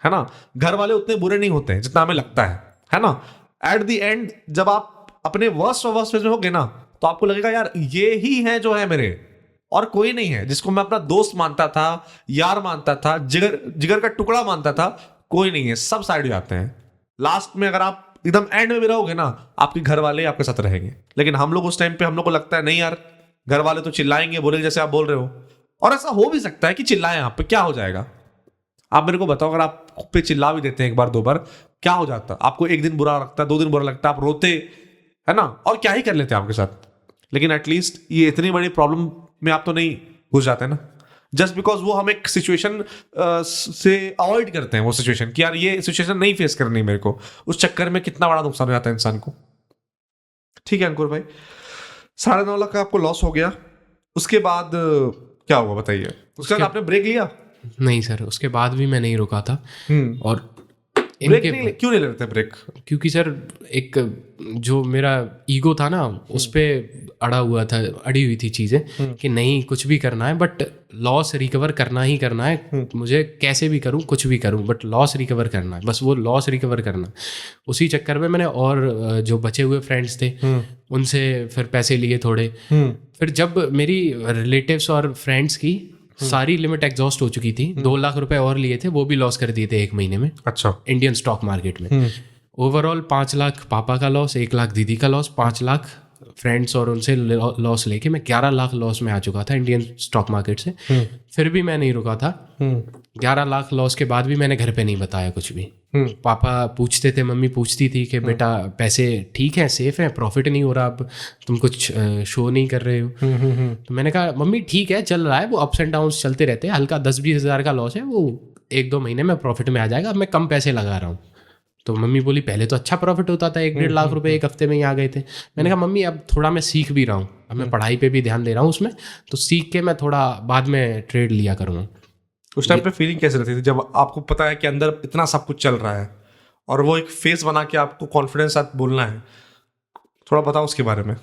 है ना। घर वाले उतने बुरे नहीं होते हैं जितना हमें लगता है ना। एट द एंड जब आप अपने वर्स्ट फेज में होगे ना, तो आपको लगेगा यार ये ही है जो है मेरे, और कोई नहीं है। जिसको मैं अपना दोस्त मानता था, यार मानता था, जिगर का टुकड़ा मानता था, कोई नहीं है, सब साइड हो जाते हैं। लास्ट में अगर आप एकदम एंड में भी रहोगे ना, आपके घर वाले आपके साथ रहेंगे। लेकिन हम लोग उस टाइम पे हम लोग को लगता है नहीं यार, घर वाले तो चिल्लाएंगे, बोलेंगे जैसे आप बोल रहे हो, और ऐसा हो भी सकता है कि चिल्लाएं, यहाँ पे क्या हो जाएगा? आप मेरे को बताओ, अगर आप पे चिल्ला भी देते हैं 1 बार 2 बार, क्या हो जाता? आपको 1 दिन बुरा लगता है, 2 दिन बुरा लगता है, आप रोते, है ना, और क्या ही कर लेते हैं आपके साथ। लेकिन एटलीस्ट ये इतनी बड़ी प्रॉब्लम में आप तो नहीं घुस जाते ना, जस्ट बिकॉज वो हम एक सिचुएशन से अवॉइड करते हैं वो सिचुएशन कि यार ये सिचुएशन नहीं फेस करनी मेरे को। उस चक्कर में कितना बड़ा नुकसान हो जाता है इंसान को। ठीक है अंकुर भाई, 9.5 लाख का आपको लॉस हो गया, उसके बाद क्या हुआ बताइए? उसके बाद आपने ब्रेक लिया? नहीं सर, उसके बाद भी मैं नहीं रुका था। और ब्रेक क्यों नहीं लेते ब्रेक? क्योंकि सर एक जो मेरा ईगो था ना, उस पे अड़ी हुई थी चीज़ें कि नहीं कुछ भी करना है, बट लॉस रिकवर करना ही करना है, मुझे कैसे भी करूं, कुछ भी करूं, बट लॉस रिकवर करना है, बस वो लॉस रिकवर करना। उसी चक्कर में मैंने और जो बचे हुए फ्रेंड्स थे उनसे फिर पैसे लिए थोड़े। फिर जब मेरी रिलेटिव्स और फ्रेंड्स की सारी लिमिट एग्जॉस्ट हो चुकी थी, 2 लाख रुपए और लिए थे, वो भी लॉस कर दिए थे 1 महीने में अच्छा। इंडियन स्टॉक मार्केट में। ओवरऑल 5 लाख पापा का लॉस, 1 लाख दीदी का लॉस, 5 लाख फ्रेंड्स और उनसे लॉस लेके मैं 11 लाख लॉस में आ चुका था इंडियन स्टॉक मार्केट से। फिर भी मैं नहीं रुका था। 11 लाख लॉस के बाद भी मैंने घर पे नहीं बताया कुछ भी। पापा पूछते थे, मम्मी पूछती थी कि बेटा पैसे ठीक है, सेफ है, प्रॉफिट नहीं हो रहा, अब तुम कुछ शो नहीं कर रहे हो। तो मैंने कहा मम्मी ठीक है, चल रहा है, वो अप्स एंड डाउन्स चलते रहते हैं, हल्का 10-20 हज़ार का लॉस है, वो 1-2 महीने में प्रॉफिट में आ जाएगा, अब मैं कम पैसे लगा रहा हूँ। तो मम्मी बोली पहले तो अच्छा प्रॉफिट होता था, 1-1.5 लाख रुपए 1 हफ्ते में ही आ गए थे। मैंने कहा मम्मी अब थोड़ा मैं सीख भी रहा हूँ, अब मैं पढ़ाई पे भी ध्यान दे रहा हूँ उसमें, तो सीख के मैं थोड़ा बाद में ट्रेड लिया करूँगा। उस टाइम पे फीलिंग कैसे रहती थी जब आपको पता है कि अंदर इतना सब कुछ चल रहा है और वो एक फेस बना के आपको कॉन्फिडेंस साथ बोलना है? थोड़ा बताओ उसके बारे में।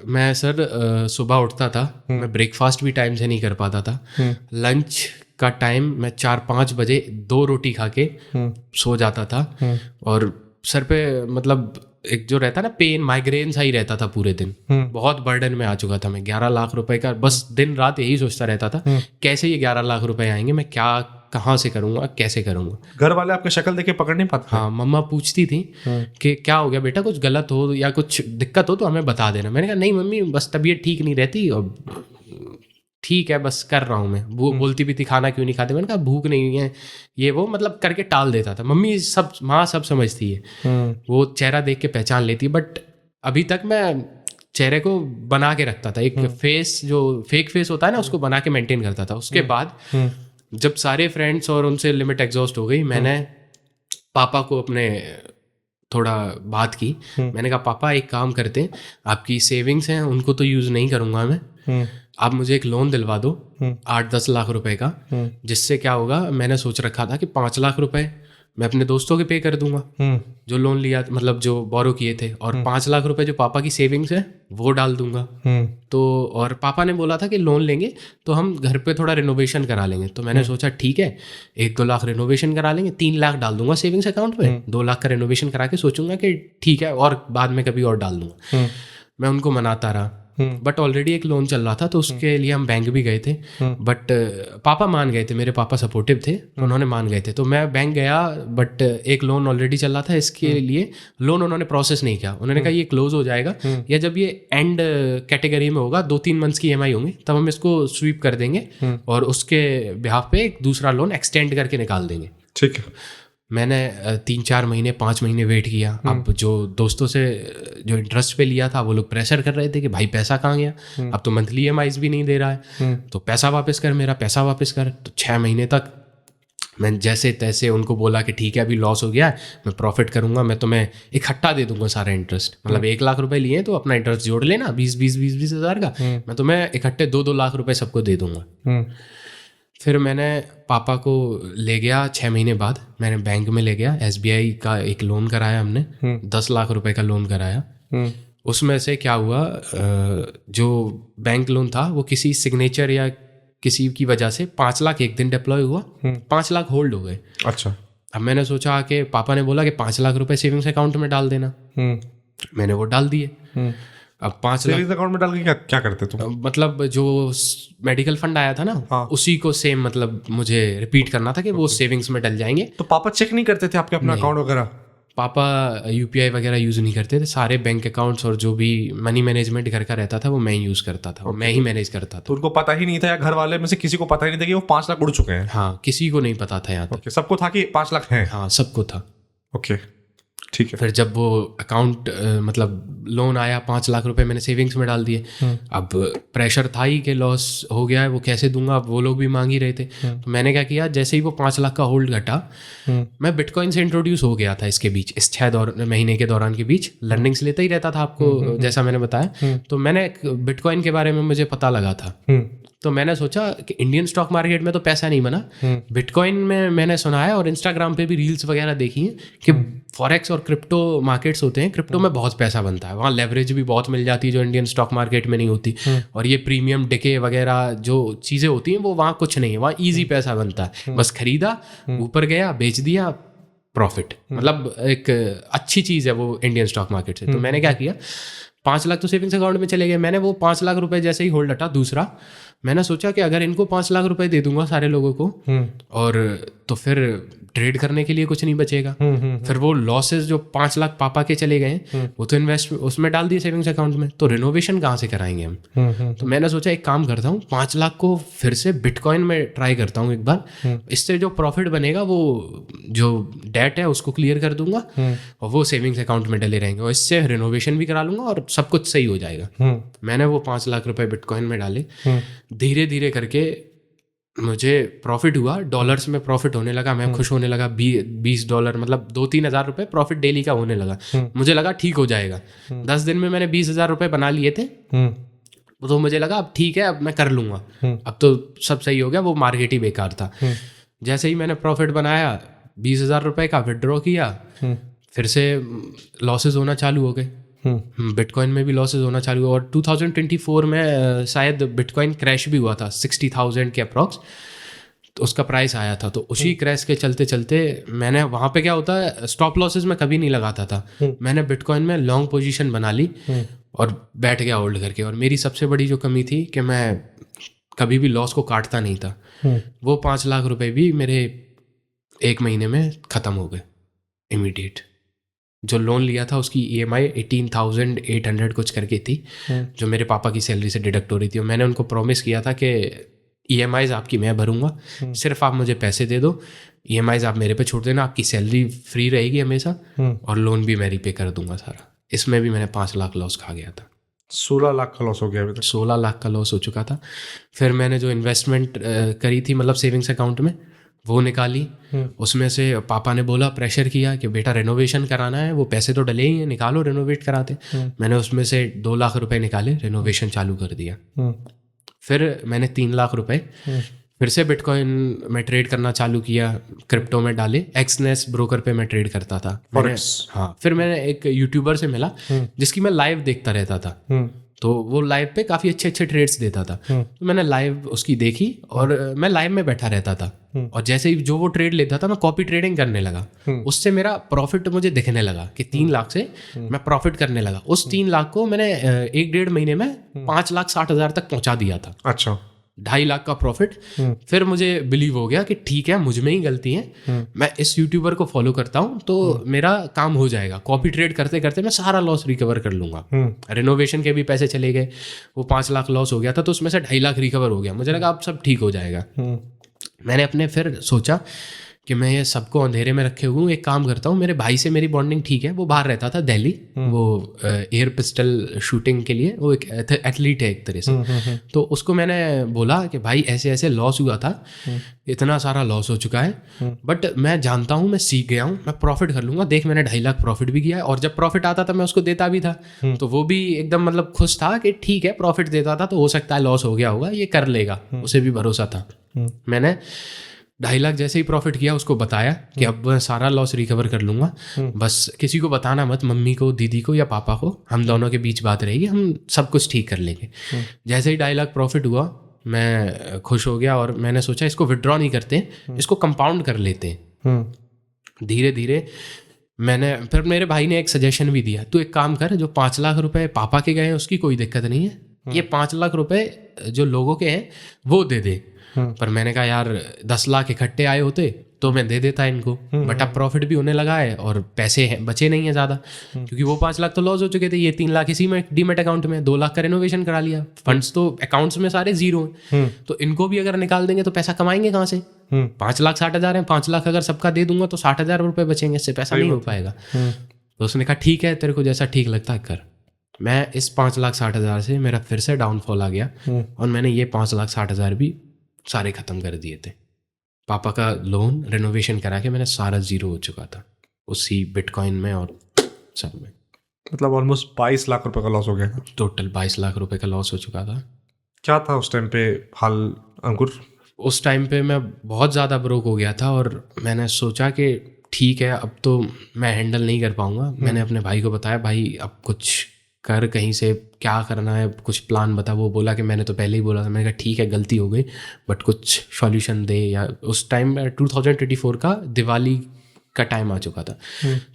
मैं सर सुबह उठता था, मैं ब्रेकफास्ट भी टाइम से नहीं कर पाता था। लंच का टाइम मैं 4-5 बजे 2 रोटी खा के सो जाता था, और सर पे मतलब एक जो रहता ना पेन, माइग्रेन सा ही रहता था पूरे दिन। बहुत बर्डन में आ चुका था मैं। 11 लाख रुपए का बस दिन रात यही सोचता रहता था, कैसे ये 11 लाख रुपए आएंगे, मैं क्या कहाँ से करूँगा, कैसे करूँगा। घर वाले आपके शक्ल देख के पकड़ नहीं पाते? हाँ, मम्मा पूछती थी कि क्या हो गया बेटा, कुछ गलत हो या कुछ दिक्कत हो तो हमें बता देना। मैंने कहा नहीं मम्मी, बस तबीयत ठीक नहीं रहती और ठीक है, बस कर रहा हूँ मैं। वो बोलती भी थी खाना क्यों नहीं खाते, मैंने कहा भूख नहीं है, ये वो मतलब करके टाल देता था। मम्मी सब, माँ सब समझती है, वो चेहरा देख के पहचान लेती है। बट अभी तक मैं चेहरे को बना के रखता था, एक फेस जो फेक फेस होता है ना, उसको बना के मेंटेन करता था। उसके बाद जब सारे फ्रेंड्स और उनसे लिमिट एग्जॉस्ट हो गई, मैंने पापा को अपने थोड़ा बात की। मैंने कहा पापा एक काम करते हैं, आपकी सेविंग्स हैं उनको तो यूज़ नहीं करूँगा मैं, आप मुझे एक लोन दिलवा दो 8-10 लाख रुपए का, जिससे क्या होगा, मैंने सोच रखा था कि 5 लाख रुपए मैं अपने दोस्तों के पे कर दूंगा जो लोन लिया, मतलब जो बोरो किए थे, और 5 लाख रुपए जो पापा की सेविंग्स है वो डाल दूंगा। तो और पापा ने बोला था कि लोन लेंगे तो हम घर पे थोड़ा रिनोवेशन करा लेंगे। तो मैंने सोचा ठीक है, 1-2 लाख रिनोवेशन करा लेंगे, 3 लाख डाल दूंगा सेविंग्स अकाउंट में, 2 लाख का रिनोवेशन करा के सोचूंगा कि ठीक है और बाद में कभी और डाल दूंगा। मैं उनको मनाता रहा, बट ऑलरेडी एक लोन चल रहा था तो उसके लिए हम बैंक भी गए थे, बट पापा मान गए थे, मेरे पापा सपोर्टिव थे, उन्होंने मान गए थे। तो मैं बैंक गया, बट एक लोन ऑलरेडी चल रहा था, इसके लिए लोन उन्होंने प्रोसेस नहीं किया। उन्होंने कहा ये क्लोज हो जाएगा, या जब ये एंड कैटेगरी में होगा, 2-3 मंथ्स की EMI होंगी, तब हम इसको स्वीप कर देंगे और उसके बिहाफ पे एक दूसरा लोन एक्सटेंड करके निकाल देंगे। ठीक है। मैंने 3-4 महीने 5 महीने वेट किया। अब जो दोस्तों से जो इंटरेस्ट पे लिया था वो लोग प्रेशर कर रहे थे कि भाई पैसा कहाँ गया, अब तो मंथली EMIs भी नहीं दे रहा है, तो पैसा वापस कर, मेरा पैसा वापस कर। तो 6 महीने तक मैं जैसे तैसे उनको बोला कि ठीक है अभी लॉस हो गया है, मैं प्रॉफिट करूंगा, मैं तुम्हें इकट्ठा दे दूंगा सारा इंटरेस्ट, मतलब 1 लाख रुपए लिए तो अपना इंटरेस्ट जोड़ लेना 20 हज़ार का, मैं तुम्हें इकट्ठे 2-2 लाख रुपए सबको दे दूंगा। फिर मैंने पापा को ले गया, 6 महीने बाद मैंने बैंक में ले गया, SBI का एक लोन कराया हमने, 10 लाख रुपए का लोन कराया। उसमें से क्या हुआ, जो बैंक लोन था वो किसी सिग्नेचर या किसी की वजह से 5 लाख एक दिन डिप्लॉय हुआ, 5 लाख होल्ड हो गए। अच्छा। अब मैंने सोचा कि पापा ने बोला कि 5 लाख रुपए सेविंग्स अकाउंट में डाल देना, मैंने वो डाल दिए। अब 5 लाख सेविंग्स अकाउंट में डाल के क्या करते तुम? मतलब जो मेडिकल फंड आया था ना, उसी को सेम मतलब मुझे रिपीट करना था कि वो सेविंग्स में डल जाएंगे। तो पापा चेक नहीं करते थे आपके अपना अकाउंट वगैरह? पापा UPI वगैरह यूज़ नहीं करते थे, सारे बैंक अकाउंट्स और जो भी मनी मैनेजमेंट घर का रहता था वो मैं ही यूज़ करता था, मैं ही मैनेज करता था। तो उनको पता ही नहीं था, या घर वाले में से किसी को पता ही नहीं था कि वो 5 लाख उड़ चुके हैं? हाँ, किसी को नहीं पता था यहाँ तक। सबको था कि 5 लाख हैं? हाँ, सबको था। ओके, ठीक है। फिर जब वो अकाउंट मतलब लोन आया, 5 लाख रुपए मैंने सेविंग्स में डाल दिए। अब प्रेशर था ही कि लॉस हो गया है, वो कैसे दूंगा, अब वो लोग भी मांग ही रहे थे। तो मैंने क्या किया, जैसे ही वो 5 लाख का होल्ड घटा, मैं बिटकॉइन से इंट्रोड्यूस हो गया था इसके बीच, इस 6 महीने के दौरान के बीच लर्निंग्स लेता ही रहता था आपको, जैसा मैंने बताया। तो मैंने बिटकॉइन के बारे में मुझे पता लगा था, तो मैंने सोचा कि इंडियन स्टॉक मार्केट में तो पैसा नहीं बना, बिटकॉइन में मैंने सुना है और इंस्टाग्राम पे भी रील्स वगैरह देखी हैं कि फॉरेक्स और क्रिप्टो मार्केट्स होते हैं, क्रिप्टो में बहुत पैसा बनता है, वहाँ लेवरेज भी बहुत मिल जाती है जो इंडियन स्टॉक मार्केट में नहीं होती, और ये प्रीमियम डिके वगैरह जो चीज़ें होती हैं वो वहाँ कुछ नहीं है, वहाँ ईजी पैसा बनता है, बस खरीदा, ऊपर गया, बेच दिया, प्रॉफिट। मतलब एक अच्छी चीज़ है वो इंडियन स्टॉक मार्केट से। तो मैंने क्या किया, 5 लाख तो सेविंग्स अकाउंट में चले गए, मैंने वो 5 लाख रुपए जैसे ही होल्ड हटा, दूसरा मैंने सोचा कि अगर इनको 5 लाख रुपए दे दूंगा सारे लोगों को और तो फिर ट्रेड करने के लिए कुछ नहीं बचेगा। फिर वो लॉसेस जो 5 लाख पापा के चले गए वो तो इन्वेस्ट उसमें डाल दिए सेविंग्स अकाउंट में, तो रिनोवेशन कहाँ से कराएंगे हम। तो मैंने सोचा एक काम करता हूँ, 5 लाख को फिर से बिटकॉइन में ट्राई करता हूँ एक बार, इससे जो प्रॉफिट बनेगा वो जो डेट है उसको क्लियर कर दूंगा और वो सेविंग्स अकाउंट में डले रहेंगे और इससे रिनोवेशन भी करा लूंगा और सब कुछ सही हो जाएगा। मैंने वो 5 लाख रुपए बिटकॉइन में डाले, धीरे धीरे करके मुझे प्रॉफिट हुआ, डॉलर्स में प्रॉफिट होने लगा, मैं खुश होने लगा। $20 मतलब 2-3 हज़ार रुपये प्रॉफिट डेली का होने लगा। मुझे लगा ठीक हो जाएगा। 10 दिन में मैंने 20,000 रुपये बना लिए थे, तो मुझे लगा अब ठीक है, अब मैं कर लूँगा, अब तो सब सही हो गया। वो मार्केट ही बेकार था। जैसे ही मैंने प्रॉफिट बनाया, 20,000 रुपये का विड्रॉ किया, फिर से लॉसेज होना चालू हो गए। बिटकॉइन में भी लॉसेज होना चालू हुआ और 2024 में शायद बिटकॉइन क्रैश भी हुआ था 60,000 के अप्रॉक्स, तो उसका प्राइस आया था। तो उसी क्रैश के चलते चलते मैंने वहाँ पे क्या होता है, स्टॉप लॉसेज में कभी नहीं लगाता था, मैंने बिटकॉइन में लॉन्ग पोजीशन बना ली और बैठ गया होल्ड करके। और मेरी सबसे बड़ी जो कमी थी कि मैं कभी भी लॉस को काटता नहीं था। वो 5 लाख रुपए भी मेरे 1 महीने में ख़त्म हो गए इमीडिएट। जो लोन लिया था उसकी EMI 18,800 कुछ करके थी, जो मेरे पापा की सैलरी से डिडक्ट हो रही थी। और मैंने उनको प्रॉमिस किया था कि EMIs आपकी मैं भरूंगा, सिर्फ आप मुझे पैसे दे दो, EMIs आप मेरे पे छोड़ देना, आपकी सैलरी फ्री रहेगी हमेशा और लोन भी मैं रीपे कर दूंगा सारा। इसमें भी मैंने 5 लाख लॉस खा गया था। 16 लाख का लॉस हो गया अभी तक। 16 लाख का लॉस हो चुका था। फिर मैंने जो इन्वेस्टमेंट करी थी मतलब सेविंग्स अकाउंट में, वो निकाली। उसमें से पापा ने बोला, प्रेशर किया कि बेटा रेनोवेशन कराना है, वो पैसे तो डले ही हैं, निकालो रेनोवेट कराते। मैंने उसमें से 2 लाख रुपए निकाले, रेनोवेशन चालू कर दिया। फिर मैंने 3 लाख रुपए फिर से बिटकॉइन में ट्रेड करना चालू किया, क्रिप्टो में डाले। एक्सनेस ब्रोकर पे मैं ट्रेड करता था। हाँ, फिर मैंने एक यूट्यूबर से मिला जिसकी मैं लाइव देखता रहता था, तो वो लाइव पे काफ़ी अच्छे अच्छे ट्रेड्स देता था। तो मैंने लाइव उसकी देखी और मैं लाइव में बैठा रहता था और जैसे ही जो वो ट्रेड लेता था मैं कॉपी ट्रेडिंग करने लगा। उससे मेरा प्रॉफिट मुझे दिखने लगा कि 3 लाख से मैं प्रॉफिट करने लगा। उस 3 लाख को मैंने 1-1.5 महीने में 5,60,000 तक पहुंचा दिया था। अच्छा, 2.5 लाख का प्रॉफिट। फिर मुझे बिलीव हो गया कि ठीक है, मुझ में ही गलती है, मैं इस यूट्यूबर को फॉलो करता हूँ तो मेरा काम हो जाएगा। कॉपी ट्रेड करते करते मैं सारा लॉस रिकवर कर लूंगा। रिनोवेशन के भी पैसे चले गए, वो 5 लाख लॉस हो गया था, तो उसमें से 2.5 लाख रिकवर हो गया। मुझे लगा अब सब ठीक हो जाएगा। मैंने अपने फिर सोचा कि मैं ये सबको अंधेरे में रखे हुए हूँ, एक काम करता हूँ, मेरे भाई से मेरी बॉन्डिंग ठीक है, वो बाहर रहता था दिल्ली, वो एयर पिस्टल शूटिंग के लिए, वो एक एथलीट है एक तरह से। तो उसको मैंने बोला कि भाई ऐसे ऐसे लॉस हुआ था, इतना सारा लॉस हो चुका है, बट मैं जानता हूँ, मैं सीख गया हूँ, मैं प्रॉफिट कर लूँगा। देख मैंने 2.5 लाख प्रॉफिट भी किया है और जब प्रॉफिट आता था मैं उसको देता भी था, तो वो भी एकदम मतलब खुश था कि ठीक है, प्रॉफिट देता था तो हो सकता है लॉस हो गया होगा, ये कर लेगा, उसे भी भरोसा था। मैंने 2.5 लाख जैसे ही प्रॉफिट किया उसको बताया कि अब मैं सारा लॉस रिकवर कर लूँगा, बस किसी को बताना मत, मम्मी को, दीदी को या पापा को, हम दोनों के बीच बात रहेगी, हम सब कुछ ठीक कर लेंगे। जैसे ही 2.5 लाख प्रॉफिट हुआ मैं खुश हो गया और मैंने सोचा इसको विड्रॉ नहीं करते, इसको कंपाउंड कर लेते हैं। धीरे धीरे मैंने फिर मेरे भाई ने एक सजेशन भी दिया, तू एक काम कर, जो 5 लाख रुपए पापा के गए हैं उसकी कोई दिक्कत नहीं है, ये 5 लाख रुपए जो लोगों के हैं वो दे दे। पर मैंने कहा यार 10 लाख इकट्ठे आए होते तो मैं दे देता इनको, बट अब प्रॉफिट भी होने लगा है और पैसे हैं बचे नहीं है ज़्यादा, क्योंकि वो 5 लाख तो लॉस हो चुके थे, ये 3 लाख इसी में डीमेट अकाउंट में, 2 लाख का रेनोवेशन करा लिया, फंड्स तो अकाउंट्स में सारे जीरो हैं, तो इनको भी अगर निकाल देंगे तो पैसा कमाएंगे कहाँ से? 5,60,000 है, 5 लाख अगर सबका दे दूंगा तो 60,000 रुपये बचेंगे, इससे पैसा नहीं हो पाएगा। तो उसने कहा ठीक है, तेरे को जैसा ठीक लगता है कर। मैं इस 5,60,000 से मेरा फिर से डाउनफॉल आ गया और मैंने ये 5,60,000 भी सारे ख़त्म कर दिए थे। पापा का लोन रेनोवेशन करा के मैंने सारा ज़ीरो हो चुका था उसी बिटकॉइन में और सब में। मतलब ऑलमोस्ट 22 लाख रुपए का लॉस हो गया। टोटल 22 लाख रुपए का लॉस हो चुका था। क्या था उस टाइम पे हाल अंकुर? उस टाइम पे मैं बहुत ज़्यादा ब्रोक हो गया था और मैंने सोचा कि ठीक है, अब तो मैं हैंडल नहीं कर पाऊँगा। मैंने अपने भाई को बताया, भाई अब कुछ कर, कहीं से क्या करना है, कुछ प्लान बता। वो बोला कि मैंने तो पहले ही बोला था। मैंने कहा ठीक है, गलती हो गई, बट कुछ सॉल्यूशन दे। या उस टाइम 2024 का दिवाली का टाइम आ चुका था,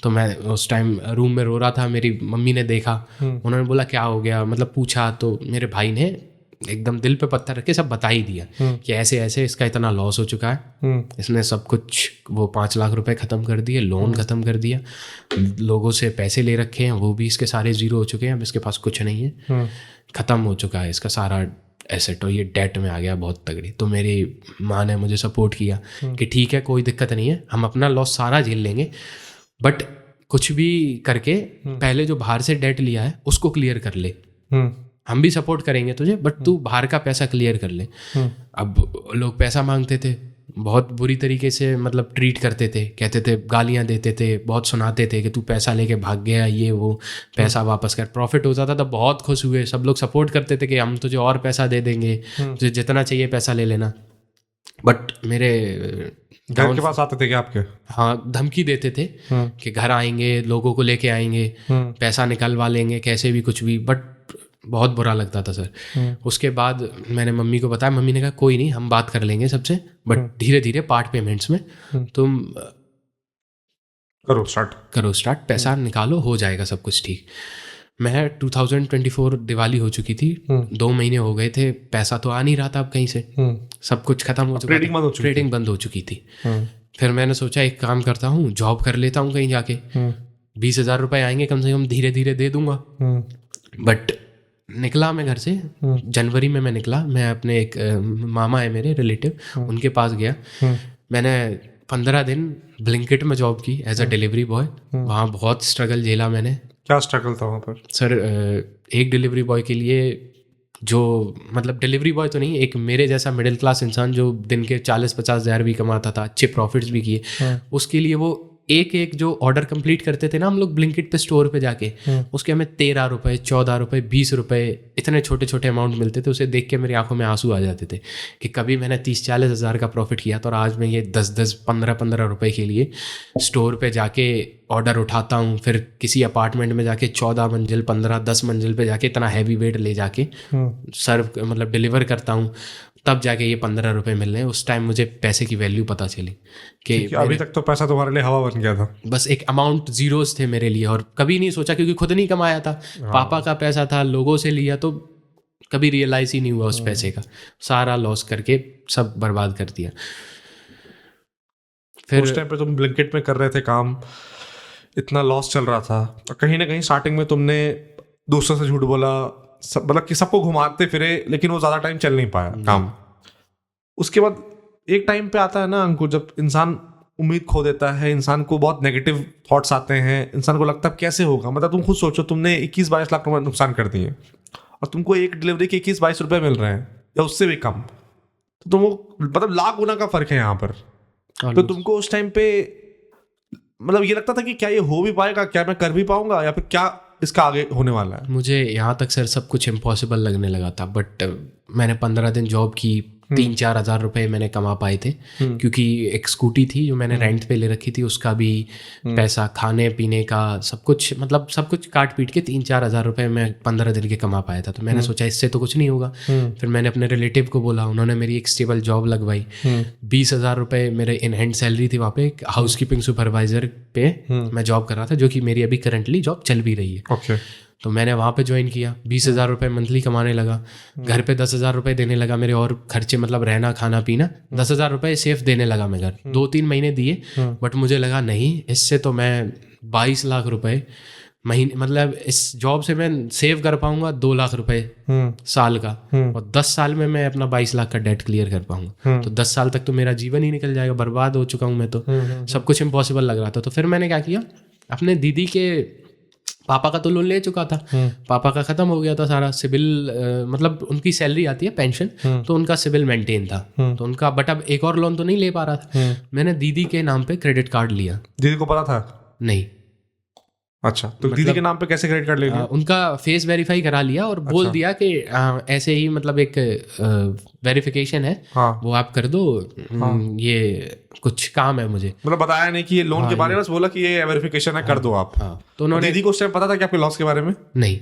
तो मैं उस टाइम रूम में रो रहा था। मेरी मम्मी ने देखा, उन्होंने बोला क्या हो गया, मतलब पूछा, तो मेरे भाई ने एकदम दिल पे पत्थर रख के सब बता ही दिया कि ऐसे ऐसे इसका इतना लॉस हो चुका है, इसने सब कुछ वो 5 लाख रुपए ख़त्म कर दिए, लोन ख़त्म कर दिया, लोगों से पैसे ले रखे हैं वो भी इसके सारे ज़ीरो हो चुके हैं, अब इसके पास कुछ नहीं है, ख़त्म हो चुका है इसका सारा एसेट और ये डेट में आ गया बहुत तगड़ी। तो मेरी माँ ने मुझे सपोर्ट किया कि ठीक है कोई दिक्कत नहीं है, हम अपना लॉस सारा झेल लेंगे, बट कुछ भी करके पहले जो बाहर से डेट लिया है उसको क्लियर कर ले, हम भी सपोर्ट करेंगे तुझे, बट तू बाहर का पैसा क्लियर कर ले। अब लोग पैसा मांगते थे, बहुत बुरी तरीके से मतलब ट्रीट करते थे, कहते थे, गालियां देते थे, बहुत सुनाते थे कि तू पैसा लेके भाग गया, ये वो, पैसा वापस कर। प्रॉफिट होता था तो बहुत खुश हुए, सब लोग सपोर्ट करते थे कि हम तुझे और पैसा दे देंगे, तुझे जितना चाहिए पैसा ले लेना। बट मेरे घर के पास आते थे क्या आपके? हाँ, धमकी देते थे कि घर आएंगे, लोगों को लेके आएंगे, पैसा निकलवा लेंगे कैसे भी कुछ भी, बट बहुत बुरा लगता था सर। उसके बाद मैंने मम्मी को बताया, मम्मी ने कहा कोई नहीं हम बात कर लेंगे सबसे, बट धीरे धीरे पार्ट पेमेंट्स में तुम करो स्टार्ट, पैसा निकालो, हो जाएगा सब कुछ ठीक। मैं 2024 दिवाली हो चुकी थी, 2 महीने हो गए थे, पैसा तो आ नहीं रहा था अब कहीं से, सब कुछ खत्म हो चुका था, ट्रेडिंग बंद हो चुकी थी। फिर मैंने सोचा एक काम करता हूँ, जॉब कर लेता हूँ कहीं जाके, 20,000 रुपए आएंगे कम से कम, धीरे धीरे दे दूंगा। बट निकला मैं घर से, जनवरी में मैं निकला, मैं अपने एक मामा है मेरे रिलेटिव, उनके पास गया। मैंने 15 दिन ब्लिंकिट में जॉब की एज अ डिलीवरी बॉय। वहाँ बहुत स्ट्रगल झेला मैंने। क्या स्ट्रगल था वहाँ पर सर? एक डिलीवरी बॉय के लिए, जो मतलब डिलीवरी बॉय तो नहीं, एक मेरे जैसा मिडिल क्लास इंसान जो दिन के 40-50 हज़ार भी कमाता था, अच्छे प्रॉफिट्स भी किए, उसके लिए वो एक जो ऑर्डर कंप्लीट करते थे ना हम लोग ब्लिंकिट पे स्टोर पे जाके, उसके हमें 13 रुपए, 14 रुपए, 20 रुपए, इतने छोटे छोटे अमाउंट मिलते थे। उसे देख के मेरी आंखों में आंसू आ जाते थे कि कभी मैंने 30-40 हज़ार का प्रॉफिट किया था और आज मैं ये 10-10, 15-15 रुपए के लिए स्टोर पे जाके ऑर्डर उठाता हूँ, फिर किसी अपार्टमेंट में जाके 14 मंजिल, 15-10 मंजिल पे जाके इतना हैवी वेट ले जाके सर्व मतलब डिलीवर करता हूँ, तब जाके ये 15 रुपए मिल रहे हैं। उस टाइम मुझे पैसे की वैल्यू पता चली कि अभी तक तो पैसा तुम्हारे लिए हवा बन गया था। बस एक अमाउंट जीरोस थे मेरे लिए, और कभी नहीं सोचा क्योंकि खुद नहीं कमाया था, पापा का पैसा था, लोगों से लिया, तो कभी रियलाइज ही नहीं हुआ उस पैसे का, सारा लॉस करके सब बर्बाद कर दिया। फिर उस टाइम पे तुम ब्लिंकिट में कर रहे थे काम, इतना लॉस चल रहा था, और कहीं ना कहीं स्टार्टिंग में तुमने दूसरों से झूठ बोला, मतलब कि सबको घुमाते फिरे, लेकिन वो ज़्यादा टाइम चल नहीं पाया काम। उसके बाद एक टाइम पे आता है ना अंकुर, जब इंसान उम्मीद खो देता है, इंसान को बहुत नेगेटिव थॉट्स आते हैं, इंसान को लगता है कैसे होगा। मतलब तुम खुद सोचो, तुमने 21-22 लाख रुपए नुकसान कर दिए और तुमको एक डिलीवरी के 21-22 रुपए मिल रहे हैं या उससे भी कम, तो तुम वो मतलब लाख गुना का फर्क है यहाँ पर। तो तुमको उस टाइम पे मतलब ये लगता था कि क्या ये हो भी पाएगा, क्या मैं कर भी पाऊंगा, या फिर क्या इसका आगे होने वाला है? मुझे यहाँ तक सर सब कुछ इम्पॉसिबल लगने लगा था, बट मैंने 15 दिन जॉब की, 3-4 हज़ार रुपये मैंने कमा पाए थे, क्योंकि एक स्कूटी थी जो मैंने रेंट पे ले रखी थी, उसका भी पैसा, खाने पीने का सब कुछ, मतलब सब कुछ काट पीट के 3-4 हज़ार रुपये मैं 15 दिन के कमा पाया था। तो मैंने सोचा इससे तो कुछ नहीं होगा। फिर मैंने अपने रिलेटिव को बोला, उन्होंने मेरी एक स्टेबल जॉब लगवाई। 20,000 रुपये मेरे इन हैंड सैलरी थी वहाँ पे, हाउस कीपिंग सुपरवाइजर पे मैं जॉब कर रहा था, जो कि मेरी अभी करंटली जॉब चल भी रही है। तो मैंने वहाँ पे ज्वाइन किया, 20,000 रुपये मंथली कमाने लगा, घर पे 10,000 रुपये देने लगा मेरे और खर्चे, मतलब रहना खाना पीना, 10,000 रुपये सेफ देने लगा मैं घर। 2-3 महीने दिए, बट मुझे लगा नहीं, इससे तो मैं 22 लाख रुपए महीने, मतलब इस जॉब से मैं सेव कर पाऊंगा 2 लाख रुपए साल का, और 10 साल में मैं अपना 22 लाख का डेट क्लियर कर पाऊंगा। तो 10 साल तक तो मेरा जीवन ही निकल जाएगा, बर्बाद हो चुका हूँ मैं तो, सब कुछ इम्पॉसिबल लग रहा था। तो फिर मैंने क्या किया, अपने दीदी के पापा का तो लोन ले चुका था, पापा का ख़त्म हो गया था सारा सिविल, मतलब उनकी सैलरी आती है पेंशन, तो उनका सिविल मेंटेन था, तो उनका, बट अब एक और लोन तो नहीं ले पा रहा था। मैंने दीदी के नाम पे क्रेडिट कार्ड लिया। दीदी को पता था? नहीं। अच्छा, तो मतलब, दीदी के नाम पे कैसे क्रेडिट कार्ड ले लिया? उनका फेस वेरीफाई करा लिया और बोल दिया कि ऐसे ही, मतलब एक वेरिफिकेशन है, वो आप कर दो, ये कुछ काम है मुझे। मतलब बताया नहीं कि ये लोन के बारे में, बस बोला कि ये वेरिफिकेशन है, कर दो आप। तो उन्होंने, दीदी को उस टाइम पता था कि आपके लॉस के बारे में? नहीं।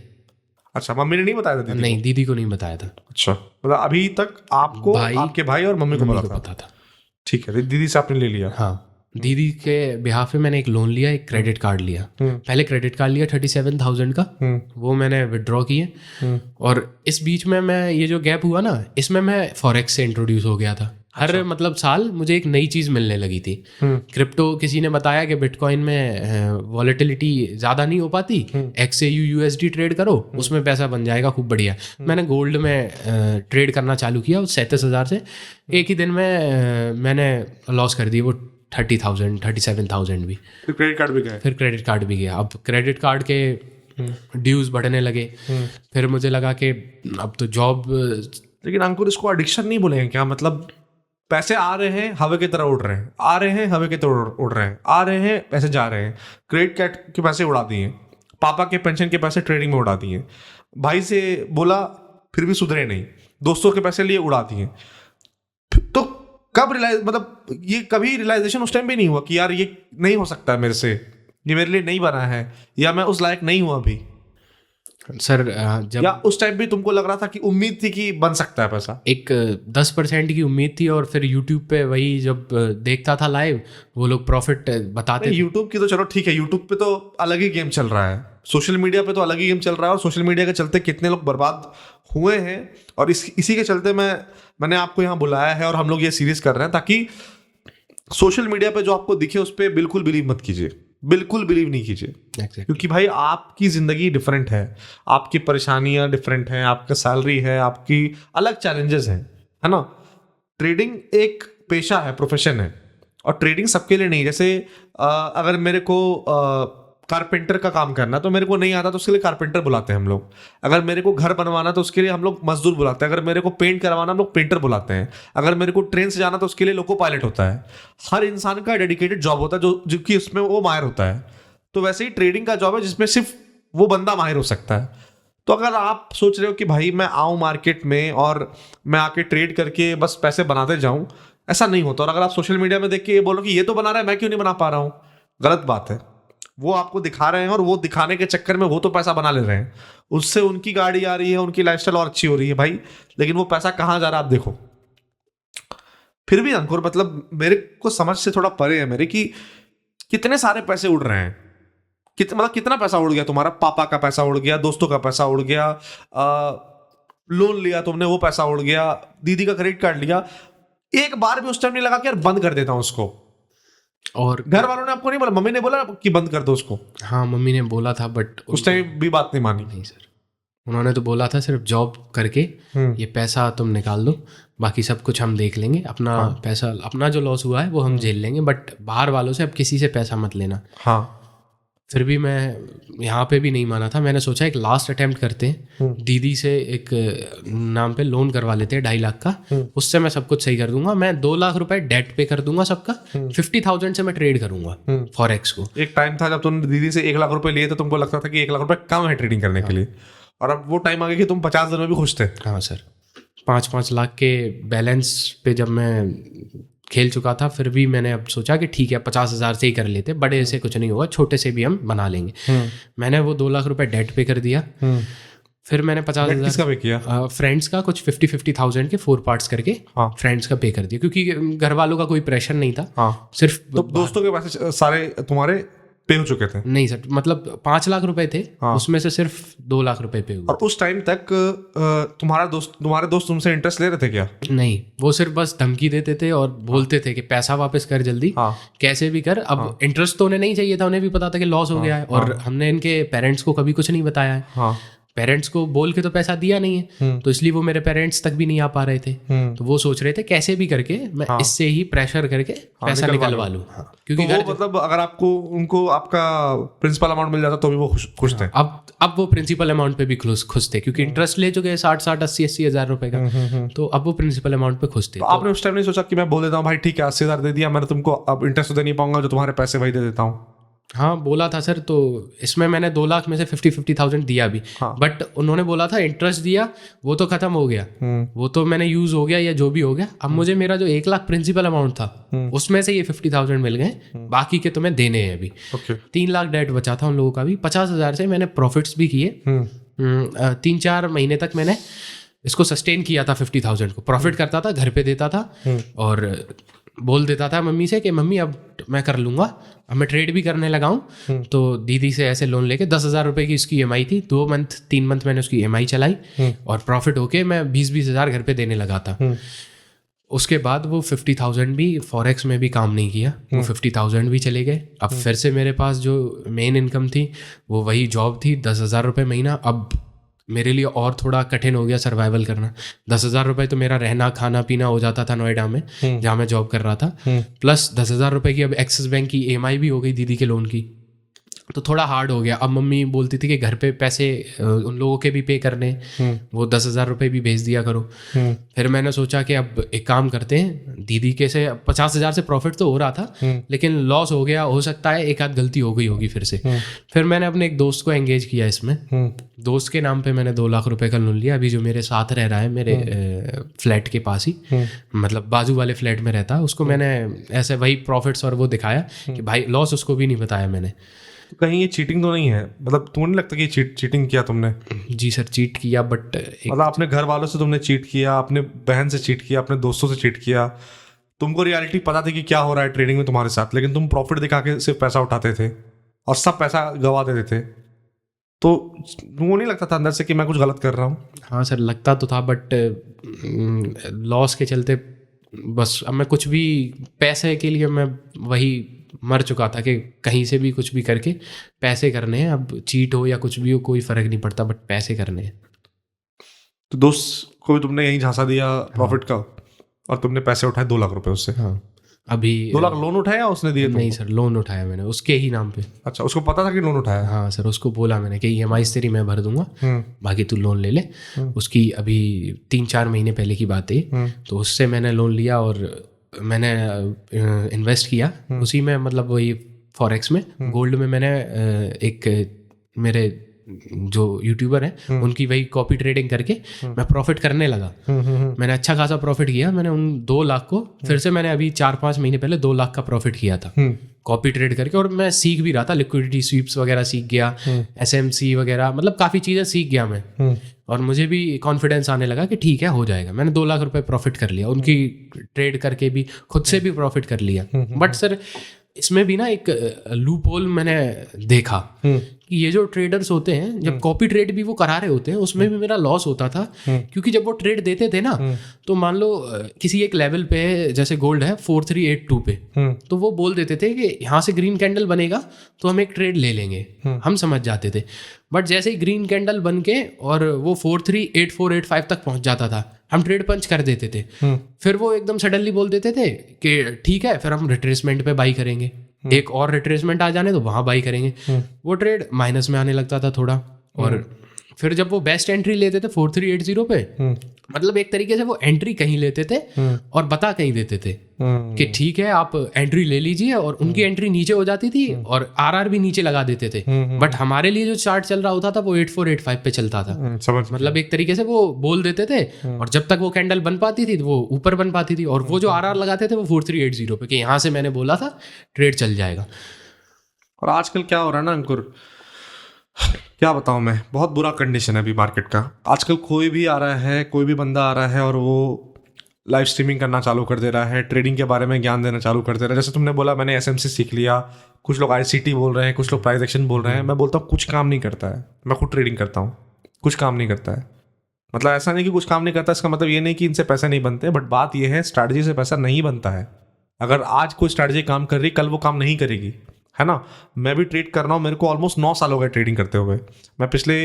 अच्छा, मम्मी ने नहीं बताया था? दीदी नहीं, दीदी को नहीं बताया था। अच्छा, मतलब अभी तक आपको, आपके भाई और मम्मी को पता था? था। ठीक है, दीदी से आपने ले लिया। हाँ। दीदी के बिहाफ पे मैंने एक लोन लिया, एक क्रेडिट कार्ड लिया। पहले क्रेडिट कार्ड लिया 37,000 का, वो मैंने विड्रॉ किए। और इस बीच में मैं ये जो गैप हुआ ना, इसमें मैं फॉरेक्स से इंट्रोड्यूस हो गया था। हर मतलब साल मुझे एक नई चीज़ मिलने लगी थी। क्रिप्टो किसी ने बताया कि बिटकॉइन में वॉलेटिलिटी ज़्यादा नहीं हो पाती, XAU USD ट्रेड करो, उसमें पैसा बन जाएगा खूब बढ़िया। मैंने गोल्ड में ट्रेड करना चालू किया 37,000 से। एक ही दिन में मैंने लॉस कर दी वो 30,000 37,000 भी। फिर क्रेडिट कार्ड भी गए। फिर क्रेडिट कार्ड भी गया। अब क्रेडिट कार्ड के ड्यूज बढ़ने लगे। फिर मुझे लगा कि अब तो जॉब। लेकिन अंकुर, इसको एडिक्शन नहीं बोलेंगे क्या? मतलब पैसे आ रहे हैं, हवा की तरह उड़ रहे हैं, आ रहे हैं, हवा की तरह उड़ रहे हैं, आ रहे हैं, पैसे जा रहे हैं। क्रेडिट कार्ड के पैसे उड़ा दिए, पापा के पेंशन के पैसे ट्रेडिंग में उड़ा दिए, भाई से बोला फिर भी सुधरे नहीं, दोस्तों के पैसे लिए उड़ा दिए। तो कब मतलब ये कभी रियलाइजेशन उस टाइम भी नहीं हुआ कि यार ये नहीं हो सकता मेरे से, ये मेरे लिए नहीं बना है, या मैं उस लायक नहीं हुआ अभी? सर जब या उस टाइम भी तुमको लग रहा था कि उम्मीद थी कि बन सकता है पैसा? एक 10% की उम्मीद थी। और फिर यूट्यूब पे वही जब देखता था लाइव, वो लोग प्रॉफिट बताते थे। यूट्यूब की तो चलो ठीक है, यूट्यूब पे तो अलग ही गेम चल रहा है, सोशल मीडिया पे तो अलग ही गेम चल रहा है। और सोशल मीडिया के चलते कितने लोग बर्बाद हुए हैं, और इसी के चलते मैंने आपको यहाँ बुलाया है और हम लोग ये सीरीज कर रहे हैं, ताकि सोशल मीडिया पे जो आपको दिखे उस पर बिल्कुल बिलीव मत कीजिए, बिल्कुल बिलीव नहीं कीजिए। क्योंकि भाई आपकी जिंदगी डिफरेंट है, आपकी परेशानियां डिफरेंट हैं, आपका सैलरी है, आपकी अलग चैलेंजेस हैं, है ना। ट्रेडिंग एक पेशा है, प्रोफेशन है, और ट्रेडिंग सबके लिए नहीं। जैसे अगर मेरे को कारपेंटर का काम करना तो मेरे को नहीं आता, तो उसके लिए कारपेंटर बुलाते हैं हम लोग। अगर मेरे को घर बनवाना तो उसके लिए हम लोग मजदूर बुलाते हैं। अगर मेरे को पेंट करवाना हम लोग पेंटर बुलाते हैं। अगर मेरे को ट्रेन से जाना तो उसके लिए लोको पायलट होता है। हर इंसान का डेडिकेटेड जॉब होता है जिसकी उसमें वो माहिर होता है। तो वैसे ही ट्रेडिंग का जॉब है जिसमें सिर्फ वो बंदा माहिर हो सकता है। तो अगर आप सोच रहे हो कि भाई मैं आऊँ मार्केट में और मैं आके ट्रेड करके बस पैसे बनाते जाऊँ, ऐसा नहीं होता। और अगर आप सोशल मीडिया में देख के ये बोलो कि ये तो बना रहा है, मैं क्यों नहीं बना पा रहा हूँ, गलत बात है। वो आपको दिखा रहे हैं और वो दिखाने के चक्कर में वो तो पैसा बना ले रहे हैं, उससे उनकी गाड़ी आ रही है, उनकी लाइफस्टाइल और अच्छी हो रही है भाई, लेकिन वो पैसा कहाँ जा रहा है आप देखो। फिर भी अंकुर, मतलब मेरे को समझ से थोड़ा परे है मेरे कि कितने सारे पैसे उड़ रहे हैं। मतलब कितना पैसा उड़ गया तुम्हारा? पापा का पैसा उड़ गया, दोस्तों का पैसा उड़ गया, लोन लिया तुमने वो पैसा उड़ गया, दीदी का क्रेडिट कार्ड लिया। एक बार भी उस टाइम नहीं लगा कि यार बंद कर देता हूं उसको? और घर वालों ने आपको नहीं बोला, मम्मी ने बोला कि बंद कर दो उसको? हाँ, मम्मी ने बोला था, बट उस टाइम भी बात नहीं मानी? नहीं सर, उन्होंने तो बोला था सिर्फ जॉब करके ये पैसा तुम निकाल दो, बाकी सब कुछ हम देख लेंगे, अपना पैसा, अपना जो लॉस हुआ है वो हम झेल लेंगे, बट बाहर वालों से अब किसी से पैसा मत लेना। हाँ। फिर भी मैं यहाँ पे भी नहीं माना था। मैंने सोचा एक लास्ट अटेम्प्ट करते हैं, दीदी से एक नाम पे लोन करवा लेते हैं 2.5 लाख का, उससे मैं सब कुछ सही कर दूंगा। मैं 2 लाख रुपए डेट पे कर दूंगा सबका, 50,000 से मैं ट्रेड करूंगा फॉरेक्स को। एक टाइम था जब तुमने दीदी से 1 लाख रुपए लिए तो तुमको लगता था कि 1 लाख रुपए कम है ट्रेडिंग करने के लिए, और अब वो टाइम आ गया कि तुम 50 दिन में भी खुश थे। हाँ सर, 5-5 लाख के बैलेंस पे जब मैं खेल चुका था, फिर भी मैंने अब सोचा कि ठीक है 50,000 से ही कर लेते, बड़े से कुछ नहीं होगा, छोटे से भी हम बना लेंगे। मैंने वो 2 लाख रुपए डेट पे कर दिया। फिर मैंने 50,000 किसका पे किया? फ्रेंड्स का, कुछ 50,000 के 4 पार्ट्स करके फ्रेंड्स का पे कर दिया, क्योंकि घर वालों का कोई प्रेशर नहीं था। सिर्फ तो दोस्तों के पैसे सारे तुम्हारे पे हो चुके थे? नहीं सर, मतलब 5 लाख रुपए थे, उसमें से सिर्फ 2 लाख रुपए पे हुए। और उस टाइम तक तुम्हारे दोस्त तुमसे इंटरेस्ट ले रहे थे क्या? नहीं, वो सिर्फ बस धमकी देते थे और बोलते थे कि पैसा वापस कर जल्दी, कैसे भी कर। अब इंटरेस्ट तो उन्हें नहीं चाहिए था, उन्हें भी पता था कि लॉस हो गया है, और हमने इनके पेरेंट्स को कभी कुछ नहीं बताया है। पेरेंट्स को बोल के तो पैसा दिया नहीं है, तो इसलिए वो मेरे पेरेंट्स तक भी नहीं आ पा रहे थे। तो वो सोच रहे थे कैसे भी करके मैं इससे ही प्रेशर करके पैसा निकलवा लूं। क्योंकि तो वो मतलब अगर उनको आपका प्रिंसिपल अमाउंट मिल जाता तो भी वो खुश थे? अब वो प्रिंसिपल अमाउंट पे भी खुश थे, क्योंकि इंटरेस्ट ले चुके 60-60 80-80 हज़ार रुपए का, तो अब वो प्रिंसिपल अमाउंट पे खुश थे। तो आपने उस टाइम नहीं सोचा कि मैं बोल देता हूँ भाई ठीक है 80,000 दे दिया, मैं तुमको अब इंटरेस्ट तो दे नहीं पाऊंगा, जो तुम्हारे पैसे वही दे देता हूँ? हाँ, बोला था सर। तो इसमें मैंने 2 लाख में से 50,000 दिया भी। बट उन्होंने बोला था इंटरेस्ट दिया वो तो खत्म हो गया, वो तो मैंने यूज हो गया या जो भी हो गया, अब मुझे मेरा जो 1 लाख प्रिंसिपल अमाउंट था उसमें से ये 50,000 मिल गए, बाकी के तुम्हें देने हैं अभी। 3 लाख डेट बचा था उन लोगों का भी। 50,000 से मैंने प्रॉफिट्स भी किए। 3-4 महीने तक मैंने इसको सस्टेन किया था। 50,000 को प्रॉफिट करता था, घर पे देता था, और बोल देता था मम्मी से कि मम्मी अब मैं कर लूँगा, अब मैं ट्रेड भी करने लगा हूँ। तो दीदी से ऐसे लोन लेके 10,000 रुपये की उसकी EMI थी, 3 मंथ मैंने उसकी EMI चलाई और प्रॉफिट होके मैं 20-20 हज़ार घर पे देने लगा था। उसके बाद वो 50,000 भी फॉरेक्स में भी काम नहीं किया, वो 50,000 भी चले गए। अब फिर से मेरे पास जो मेन इनकम थी वो वही जॉब थी, 10,000 रुपये महीना। अब मेरे लिए और थोड़ा कठिन हो गया सर्वाइवल करना। 10,000 रुपये तो मेरा रहना खाना पीना हो जाता था नोएडा में जहाँ मैं जॉब कर रहा था, प्लस 10,000 रुपये की अब एक्सिस बैंक की EMI भी हो गई दीदी के लोन की, तो थोड़ा हार्ड हो गया। अब मम्मी बोलती थी कि घर पे पैसे उन लोगों के भी पे करने, वो 10,000 रुपये भी भेज दिया करो। फिर मैंने सोचा कि अब एक काम करते हैं, दीदी के से 50,000 से प्रॉफिट तो हो रहा था लेकिन लॉस हो गया, हो सकता है एक आध गलती हो गई होगी फिर से। फिर मैंने अपने एक दोस्त को एंगेज किया इसमें, दोस्त के नाम पे मैंने 2 लाख रुपए का लोन लिया। अभी जो मेरे साथ रह रहा है मेरे फ्लैट के पास ही, मतलब बाजू वाले फ्लैट में रहता है, उसको मैंने ऐसे वही प्रॉफिट्स और वो दिखाया कि भाई लॉस उसको भी नहीं बताया मैंने। तो कहीं ये चीटिंग तो नहीं है? मतलब तुम्हें नहीं लगता कि चीटिंग किया तुमने? जी सर, चीट किया, बट मतलब अपने घर वालों से तुमने चीट किया, अपने बहन से चीट किया, अपने दोस्तों से चीट किया। तुमको रियलिटी पता थी कि क्या हो रहा है ट्रेडिंग में तुम्हारे साथ, लेकिन तुम प्रॉफिट दिखा के सिर्फ पैसा उठाते थे और सब पैसा गवा देते थे। तो तुमको नहीं लगता था अंदर से कि मैं कुछ गलत कर रहा हूँ? हाँ सर, लगता तो था, बट लॉस के चलते बस अब मैं कुछ भी पैसे के लिए मैं वही मर चुका था कि कहीं से भी कुछ भी करके पैसे करने हैं। अब चीट हो या कुछ भी हो कोई फ़र्क नहीं पड़ता, बट पैसे करने हैं। तो दोस्त को भी तुमने यही झांसा दिया प्रॉफिट का और तुमने पैसे उठाए 2 लाख रुपए उससे? हाँ, अभी 2 लाख लोन उठाया उसने दिए? नहीं सर, लोन उठाया मैंने उसके ही नाम पे। अच्छा, उसको पता था कि लोन उठाया? हाँ सर, उसको बोला मैंने कि EMI तेरी मैं भर दूंगा, बाकी तू लोन ले ले। उसकी अभी 3-4 महीने पहले की बात है। तो उससे मैंने लोन लिया और मैंने इन्वेस्ट किया उसी में, मतलब वही फॉरेक्स में, गोल्ड में। मैंने एक मेरे जो यूट्यूबर हैं उनकी वही कॉपी ट्रेडिंग करके मैं प्रॉफिट करने लगा। मैंने अच्छा खासा प्रॉफिट किया। मैंने उन 2 लाख को फिर से मैंने अभी 4-5 महीने पहले 2 लाख का प्रॉफिट किया था कॉपी ट्रेड करके। और मैं सीख भी रहा था, लिक्विडिटी स्वीप्स वगैरह सीख गया, SMC वगैरह, मतलब काफ़ी चीज़ें सीख गया मैं। और मुझे भी कॉन्फिडेंस आने लगा कि ठीक है हो जाएगा। मैंने 2 लाख रुपए प्रॉफिट कर लिया उनकी ट्रेड करके भी, खुद से भी प्रॉफिट कर लिया। बट सर इसमें भी ना एक लूप होल मैंने देखा कि ये जो ट्रेडर्स होते हैं, जब कॉपी ट्रेड भी वो करा रहे होते हैं उसमें भी मेरा लॉस होता था। क्योंकि जब वो ट्रेड देते थे ना, तो मान लो किसी एक लेवल पे, जैसे गोल्ड है 4382 पे, तो वो बोल देते थे कि यहाँ से ग्रीन कैंडल बनेगा तो हम एक ट्रेड ले लेंगे। हम समझ जाते थे। बट जैसे ही ग्रीन कैंडल बन के और वो 438485 तक पहुंच जाता था, हम ट्रेड पंच कर देते थे। फिर वो एकदम सडनली बोल देते थे कि ठीक है फिर हम रिट्रेसमेंट पे बाई करेंगे, एक और रिट्रेसमेंट आ जाने तो वहां बाई करेंगे। वो ट्रेड माइनस में आने लगता था थोड़ा। और फिर जब वो बेस्ट एंट्री लेते थे 4380 पे, मतलब एक तरीके से वो एंट्री कहीं लेते थे और बता कहीं देते थे कि ठीक है आप एंट्री ले लीजिए, और उनकी एंट्री नीचे हो जाती थी और RR भी नीचे लगा देते थे। बट हमारे लिए जो चार्ट चल रहा होता था वो 8485 पे चलता था। मतलब एक तरीके से वो बोल देते थे और जब तक वो कैंडल बन पाती थी वो ऊपर बन पाती थी, और वो जो RR लगाते थे वो 4380 पे कि यहाँ से मैंने बोला था ट्रेड चल जाएगा। और आजकल क्या हो रहा है ना अंकुर, क्या बताऊं मैं, बहुत बुरा कंडीशन है अभी मार्केट का। आजकल कोई भी आ रहा है, कोई भी बंदा आ रहा है और वो लाइव स्ट्रीमिंग करना चालू कर दे रहा है, ट्रेडिंग के बारे में ज्ञान देना चालू कर दे रहा है। जैसे तुमने बोला मैंने SMC सीख लिया, कुछ लोग ICT बोल रहे हैं, कुछ लोग प्राइस एक्शन बोल रहे हैं। मैं बोलता हूँ कुछ काम नहीं करता है। मैं खुद ट्रेडिंग करता हूँ, कुछ काम नहीं करता है। मतलब ऐसा नहीं कि कुछ काम नहीं करता, इसका मतलब ये नहीं कि इनसे पैसे नहीं बनते, बट बात ये है स्ट्रैटेजी से पैसा नहीं बनता है। अगर आज कोई स्ट्रैटेजी काम कर रही, कल वो काम नहीं करेगी, है ना। मैं भी ट्रेड कर रहा हूँ, मेरे को ऑलमोस्ट 9 साल हो गए ट्रेडिंग करते हुए। मैं पिछले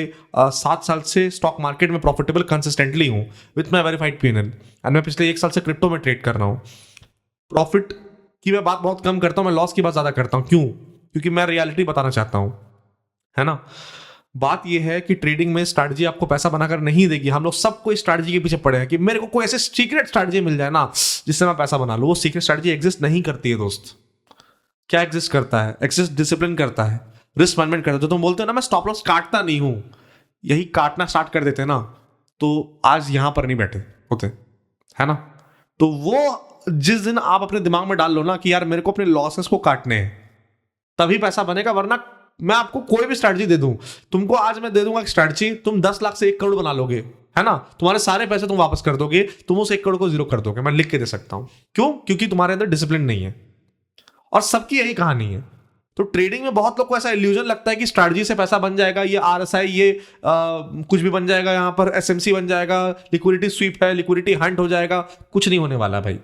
7 साल से स्टॉक मार्केट में प्रॉफिटेबल कंसिस्टेंटली हूँ with my verified P&L। And मैं पिछले 1 साल से क्रिप्टो में ट्रेड कर रहा हूँ। प्रॉफिट की मैं बात बहुत कम करता हूँ, मैं लॉस की बात ज़्यादा करता हूँ। क्यों? क्योंकि मैं रियलिटी बताना चाहता हूँ, है ना। बात यह है कि ट्रेडिंग में स्ट्रैटेजी आपको पैसा बनाकर नहीं देगी। हम लोग सब कोई स्ट्रैटेजी के पीछे पड़े हैं कि मेरे को कोई ऐसे सीक्रेट स्ट्रैटेजी मिल जाए ना जिससे मैं पैसा बना लूँ। वो सीक्रेट स्ट्रैटेजी एग्जिस्ट नहीं करती है दोस्त। क्या एग्जिस्ट करता है? एग्जिस्ट डिसिप्लिन करता है, रिस्क मैनेजमेंट करता है। तो तुम बोलते हो ना मैं स्टॉप लॉस काटता नहीं हूं, यही काटना स्टार्ट कर देते ना तो आज यहां पर नहीं बैठे होते, है ना। तो वो जिस दिन आप अपने दिमाग में डाल लो ना कि यार मेरे को अपने लॉसेस को काटने हैं, तभी पैसा बनेगा, वरना मैं आपको कोई भी स्ट्रैटेजी दे दूं, तुमको आज मैं दे दूंगा एक स्ट्रैटेजी, तुम 10 लाख से 1 करोड़ बना लोगे, है ना, तुम्हारे सारे पैसे तुम वापस कर दोगे, तुम उस 1 करोड़ को जीरो कर दोगे, मैं लिख के दे सकता हूं। क्यों? क्योंकि तुम्हारे अंदर डिसिप्लिन नहीं है। और सबकी यही कहानी है। तो ट्रेडिंग में बहुत लोग को ऐसा इल्यूजन लगता है कि स्ट्रैटेजी से पैसा बन जाएगा, ये RSI, ये कुछ भी बन जाएगा, यहां पर SMC बन जाएगा, लिक्विडिटी स्वीप है, लिक्विडिटी हंट हो जाएगा। कुछ नहीं होने वाला भाई।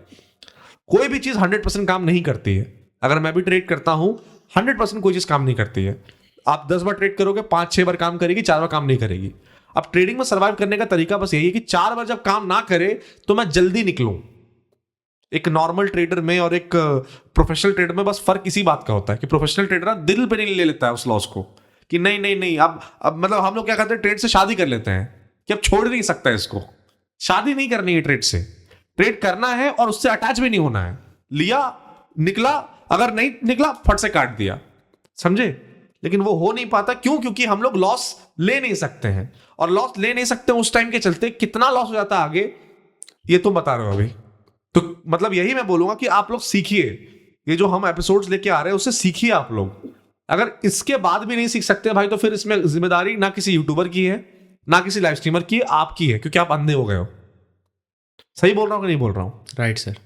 कोई भी चीज 100% काम नहीं करती है। अगर मैं भी ट्रेड करता हूं, 100% कोई चीज काम नहीं करती है। आप 10 बार ट्रेड करोगे, 5-6 बार काम करेगी, 4 बार काम नहीं करेगी। अब ट्रेडिंग में सर्वाइव करने का तरीका बस यही है कि 4 बार जब काम ना करे तो मैं जल्दी निकलूं। एक नॉर्मल ट्रेडर में और एक प्रोफेशनल ट्रेडर में बस फर्क इसी बात का होता है कि प्रोफेशनल ट्रेडर दिल पे नहीं ले लेता है उस लॉस को, कि नहीं नहीं नहीं, अब मतलब हम लोग क्या करते हैं, ट्रेड से शादी कर लेते हैं कि अब छोड़ नहीं सकता इसको। शादी नहीं करनी है ट्रेड से, ट्रेड करना है और उससे अटैच भी नहीं होना है। लिया, निकला, अगर नहीं निकला फट से काट दिया, समझे। लेकिन वो हो नहीं पाता। क्यों? क्योंकि हम लोग लॉस ले नहीं सकते हैं, और लॉस ले नहीं सकते उस टाइम के चलते कितना लॉस हो जाता है आगे, ये तुम बता रहे हो अभी। तो मतलब यही मैं बोलूंगा कि आप लोग सीखिए, ये जो हम एपिसोड्स लेके आ रहे हैं उससे सीखिए आप लोग। अगर इसके बाद भी नहीं सीख सकते भाई, तो फिर इसमें जिम्मेदारी ना किसी यूट्यूबर की है, ना किसी लाइव स्ट्रीमर की है, आपकी है, क्योंकि आप अंधे हो गए हो। सही बोल रहा हूँ कि नहीं बोल रहा हूँ? Right sir.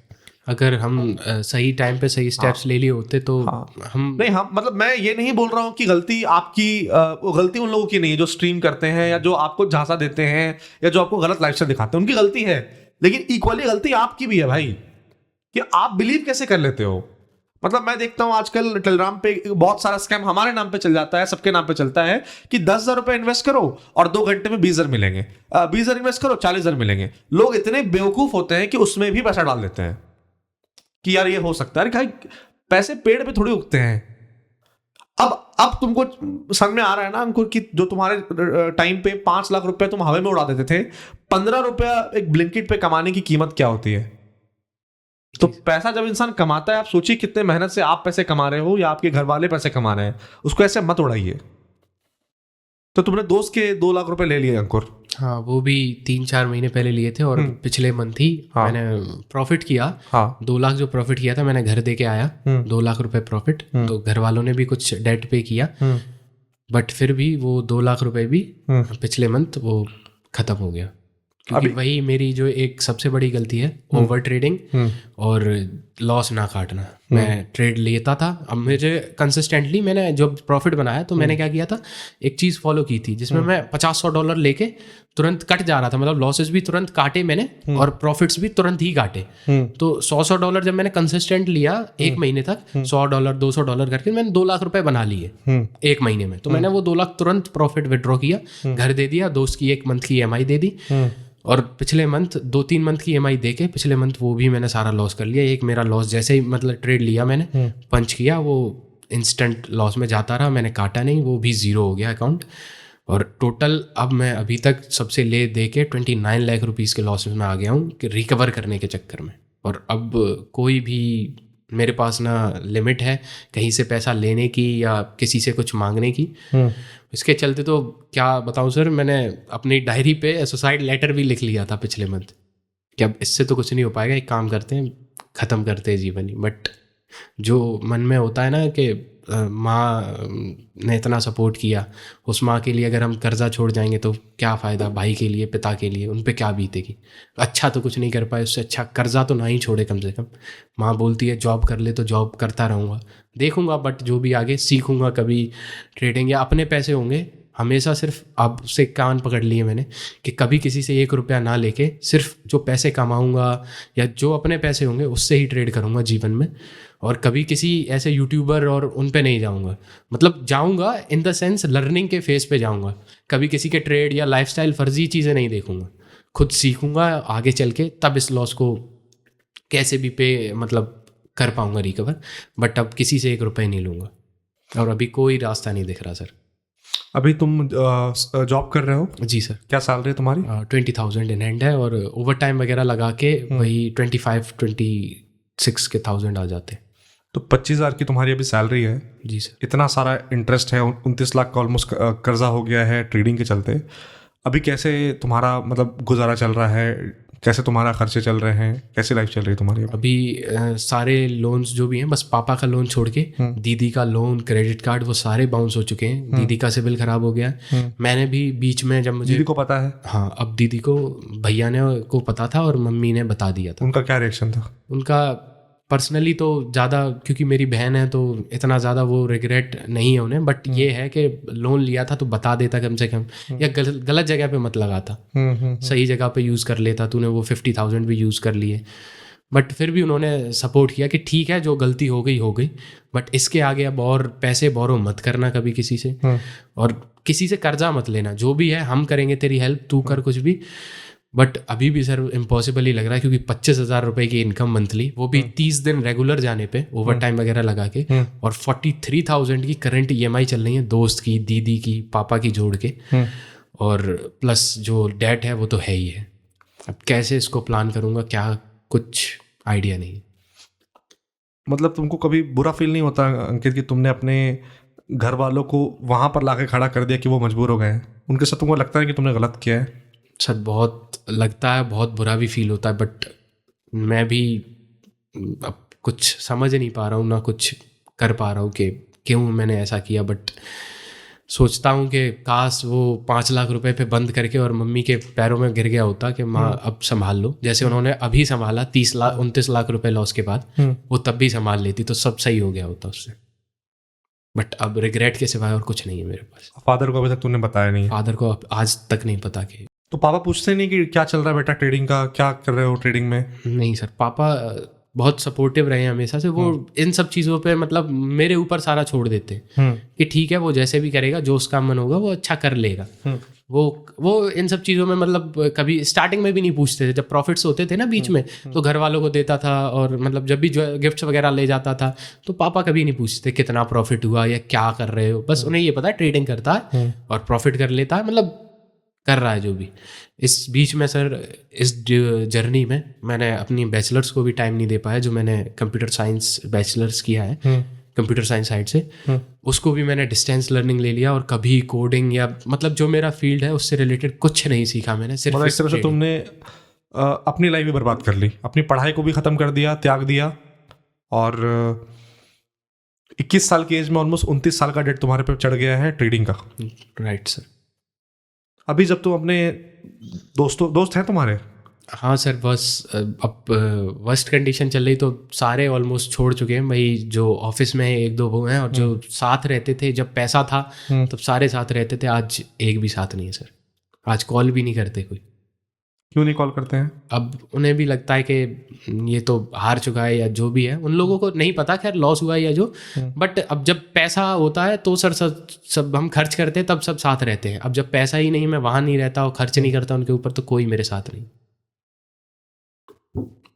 अगर हम सही टाइम पे सही स्टेप्स ले लिए होते तो हम नहीं, हम मतलब मैं ये नहीं बोल रहा हूँ कि गलती आपकी, वो गलती उन लोगों की नहीं है जो स्ट्रीम करते हैं या जो आपको झांसा देते हैं या जो आपको गलत लाइफस्टाइल दिखाते हैं, उनकी गलती है। लेकिन इक्वली गलती आपकी भी है भाई, कि आप बिलीव कैसे कर लेते हो। मतलब मैं देखता हूं आजकल टेलीग्राम पे बहुत सारा स्कैम हमारे नाम पे चल जाता है, सबके नाम पे चलता है कि 10,000 रुपए इन्वेस्ट करो और 2 घंटे में 20,000 मिलेंगे, 20,000 इन्वेस्ट करो 40,000 मिलेंगे। लोग इतने बेवकूफ होते हैं कि उसमें भी पैसा डाल देते हैं कि यार ये हो सकता है। भाई पैसे पेड़ पे थोड़ी उगते हैं। अब तुमको समझ में आ रहा है ना अंकुर, कि जो तुम्हारे टाइम पे 5 लाख रुपए तुम हवा में उड़ा देते थे, 15 रुपया एक ब्लिंकिट पे कमाने की कीमत क्या होती है। तो पैसा जब इंसान कमाता है, आप सोचिए कितने मेहनत से आप पैसे कमा रहे हो या आपके घर वाले पैसे कमा रहे हैं, उसको ऐसे मत उड़ाइए। तो तुमने दोस्त के 2 लाख रुपए ले लिए अंकुर? हाँ, वो भी 3-4 महीने पहले लिए थे, और पिछले मंथ ही मैंने प्रॉफिट किया। 2 लाख जो प्रॉफिट किया था मैंने घर दे के आया, 2 लाख रुपए प्रॉफिट। तो घर वालों ने भी कुछ डेट पे किया, बट फिर भी वो 2 लाख रुपए भी पिछले मंथ वो खत्म हो गया। क्योंकि वही मेरी जो एक सबसे बड़ी गलती है, ओवर ट्रेडिंग और लॉस ना काटना। मैं ट्रेड लेता था, अब मुझे कंसिस्टेंटली मैंने जो प्रॉफिट बनाया, तो मैंने क्या किया था, एक चीज़ फॉलो की थी जिसमें मैं $50-100 लेके तुरंत कट जा रहा था। मतलब लॉसेस भी तुरंत काटे मैंने और प्रॉफिट्स भी तुरंत ही काटे। तो $100 जब मैंने कंसिस्टेंट लिया 1 महीने तक, $100 $200 करके मैंने 2 लाख रुपए बना लिए 1 महीने में। तो मैंने वो 2 लाख तुरंत प्रॉफिट विड्रॉ किया, घर दे दिया, दोस्त की 1 मंथ की EMI दे दी, और पिछले मंथ 2-3 मंथ की EMI दे के पिछले मंथ वो भी मैंने सारा लॉस कर लिया। एक मेरा लॉस जैसे ही मतलब ट्रेड लिया मैंने, पंच किया, वो इंस्टेंट लॉस में जाता रहा, मैंने काटा नहीं, वो भी ज़ीरो हो गया अकाउंट। और टोटल अब मैं अभी तक सबसे ले दे के 29 लाख रुपीज़ के लॉस में आ गया हूँ कि रिकवर करने के चक्कर में। और अब कोई भी मेरे पास ना लिमिट है कहीं से पैसा लेने की या किसी से कुछ मांगने की। इसके चलते तो क्या बताऊं सर, मैंने अपनी डायरी पे सुसाइड लेटर भी लिख लिया था पिछले मंथ कि अब इससे तो कुछ नहीं हो पाएगा, एक काम करते हैं, ख़त्म करते हैं जीवन ही। बट जो मन में होता है ना कि माँ ने इतना सपोर्ट किया, उस माँ के लिए अगर हम कर्जा छोड़ जाएंगे तो क्या फ़ायदा, भाई के लिए, पिता के लिए, उन पे क्या बीतेगी। अच्छा तो कुछ नहीं कर पाए, उससे अच्छा कर्जा तो ना ही छोड़े कम से कम। माँ बोलती है जॉब कर ले, तो जॉब करता रहूँगा, देखूँगा, बट जो भी आगे सीखूँगा, कभी ट्रेडिंग या अपने पैसे होंगे, हमेशा सिर्फ अब से कान पकड़ लिए मैंने कि कभी किसी से 1 रुपया ना लेके सिर्फ जो पैसे कमाऊँगा या जो अपने पैसे होंगे उससे ही ट्रेड करूँगा जीवन में। और कभी किसी ऐसे यूट्यूबर और उन पे नहीं जाऊँगा, मतलब जाऊँगा इन द सेंस लर्निंग के फेस पे जाऊँगा। कभी किसी के ट्रेड या लाइफस्टाइल फर्जी चीज़ें नहीं देखूँगा, खुद सीखूँगा आगे चल के, तब इस लॉस को कैसे भी पे मतलब कर पाऊँगा रिकवर। बट अब किसी से 1 रुपये नहीं लूँगा, और अभी कोई रास्ता नहीं दिख रहा सर। अभी तुम जॉब कर रहे हो? जी सर। क्या सैलरी तुम्हारी? 20,000 इन हैंड है, और ओवर टाइम वगैरह लगा के वही 25-26 के 1000 आ जाते। तो 25,000 की तुम्हारी अभी सैलरी है? जी सर। इतना सारा इंटरेस्ट है, 29 लाख का ऑलमोस्ट कर्जा हो गया है ट्रेडिंग के चलते। अभी कैसे तुम्हारा मतलब गुजारा चल रहा है? कैसे तुम्हारा खर्चे चल रहे हैं, कैसी लाइफ चल रही है तुम्हारी? अभी सारे लोन्स जो भी हैं, बस पापा का लोन छोड़ के दीदी का लोन, क्रेडिट कार्ड, वो सारे बाउंस हो चुके हैं। दीदी का सिविल खराब हो गया। मैंने भी बीच में जब मुझे दीदी को पता है? हाँ, अब दीदी को भैया ने को पता था और मम्मी ने बता दिया था। उनका क्या रिएक्शन था? उनका पर्सनली तो ज़्यादा, क्योंकि मेरी बहन है तो इतना ज़्यादा वो रिग्रेट नहीं है उन्हें, बट ये है कि लोन लिया था तो बता देता कम से कम, या गलत जगह पे मत लगाता, सही जगह पे यूज़ कर लेता। तूने वो 50,000 भी यूज़ कर लिए, बट फिर भी उन्होंने सपोर्ट किया कि ठीक है, जो गलती हो गई, बट इसके आगे अब और पैसे बोरो मत करना कभी किसी से, और किसी से कर्जा मत लेना। जो भी है हम करेंगे तेरी हेल्प, तू कर कुछ भी। बट अभी भी सर इम्पॉसिबल ही लग रहा है, क्योंकि 25,000 रुपए की इनकम मंथली, वो भी 30 दिन रेगुलर जाने पे, ओवर टाइम वगैरह लगा के, और 43,000 की करंट EMI चल रही है, दोस्त की, दीदी की, पापा की जोड़ के, और प्लस जो डेट है वो तो है ही है। अब कैसे इसको प्लान करूँगा, क्या, कुछ आइडिया नहीं। मतलब तुमको कभी बुरा फील नहीं होता अंकित कि तुमने अपने घर वालों को वहाँ पर लाके खड़ा कर दिया कि वो मजबूर हो गए हैं? उनके साथ तुमको लगता है कि तुमने गलत किया है? सर बहुत लगता है, बहुत बुरा भी फील होता है, बट मैं भी अब कुछ समझ नहीं पा रहा हूँ, ना कुछ कर पा रहा हूँ कि क्यों मैंने ऐसा किया। बट सोचता हूँ कि काश वो 5 लाख रुपए पे बंद करके और मम्मी के पैरों में गिर गया होता कि माँ अब संभाल लो, जैसे उन्होंने अभी संभाला 29 लाख रुपए लॉस के बाद, वो तब भी संभाल लेती तो सब सही हो गया होता उससे। बट अब रिग्रेट के सिवाय और कुछ नहीं है मेरे पास। फादर को अभी तक तूने बताया नहीं? फादर को आज तक नहीं पता कि। तो पापा पूछते नहीं कि क्या चल रहा है बेटा ट्रेडिंग का, क्या कर रहे हो ट्रेडिंग में? नहीं सर, पापा बहुत सपोर्टिव रहे हैं हमेशा से। वो इन सब चीज़ों पे मतलब मेरे ऊपर सारा छोड़ देते हैं कि ठीक है, वो जैसे भी करेगा, जो उसका मन होगा वो अच्छा कर लेगा। वो इन सब चीज़ों में मतलब कभी स्टार्टिंग में भी नहीं पूछते थे। जब प्रॉफिट्स होते थे ना बीच में, तो घर वालों को देता था, और मतलब जब भी जो गिफ्ट्स वगैरह ले जाता था तो पापा कभी नहीं पूछते कितना प्रॉफिट हुआ या क्या कर रहे हो। बस उन्हें ये पता है ट्रेडिंग करता है और प्रॉफिट कर लेता है, मतलब कर रहा है जो भी। इस बीच में सर, इस जर्नी में मैंने अपनी बैचलर्स को भी टाइम नहीं दे पाया, जो मैंने कंप्यूटर साइंस बैचलर्स किया है कंप्यूटर साइंस साइड से, उसको भी मैंने डिस्टेंस लर्निंग ले लिया, और कभी कोडिंग या मतलब जो मेरा फील्ड है उससे रिलेटेड कुछ नहीं सीखा मैंने। सिर्फ इस तरह से तुमने अपनी लाइफ भी बर्बाद कर ली, अपनी पढ़ाई को भी ख़त्म कर दिया, त्याग दिया, और 21 साल की एज में ऑलमोस्ट 29 साल का डेट तुम्हारे पे चढ़ गया है ट्रेडिंग का। Right sir. अभी जब तुम अपने दोस्त हैं तुम्हारे? हाँ सर, बस अब वर्स्ट कंडीशन चल रही तो सारे ऑलमोस्ट छोड़ चुके हैं भाई। जो ऑफिस में 1-2 वो हैं, और जो साथ रहते थे जब पैसा था तब सारे साथ रहते थे, आज एक भी साथ नहीं है सर। आज कॉल भी नहीं करते कोई। क्यों नहीं कॉल करते हैं? अब उन्हें भी लगता है कि ये तो हार चुका है या जो भी है, उन लोगों को नहीं पता खैर लॉस हुआ है या जो, बट अब जब पैसा होता है तो सर सब हम खर्च करते हैं, तब सब साथ रहते हैं। अब जब पैसा ही नहीं, मैं वहाँ नहीं रहता और खर्च नहीं करता उनके ऊपर, तो कोई मेरे साथ नहीं।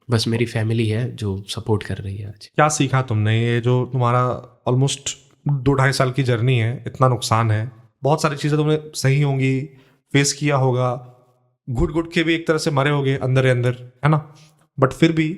बस मेरी फैमिली है जो सपोर्ट कर रही है। आज क्या सीखा तुमने? ये जो तुम्हारा ऑलमोस्ट 2-2.5 साल की जर्नी है, इतना नुकसान है, बहुत सारी चीज़ें तुमने सही होंगी, फेस किया होगा, घुट के भी एक तरह से मरे होगे अंदर ही अंदर, है ना? बट फिर भी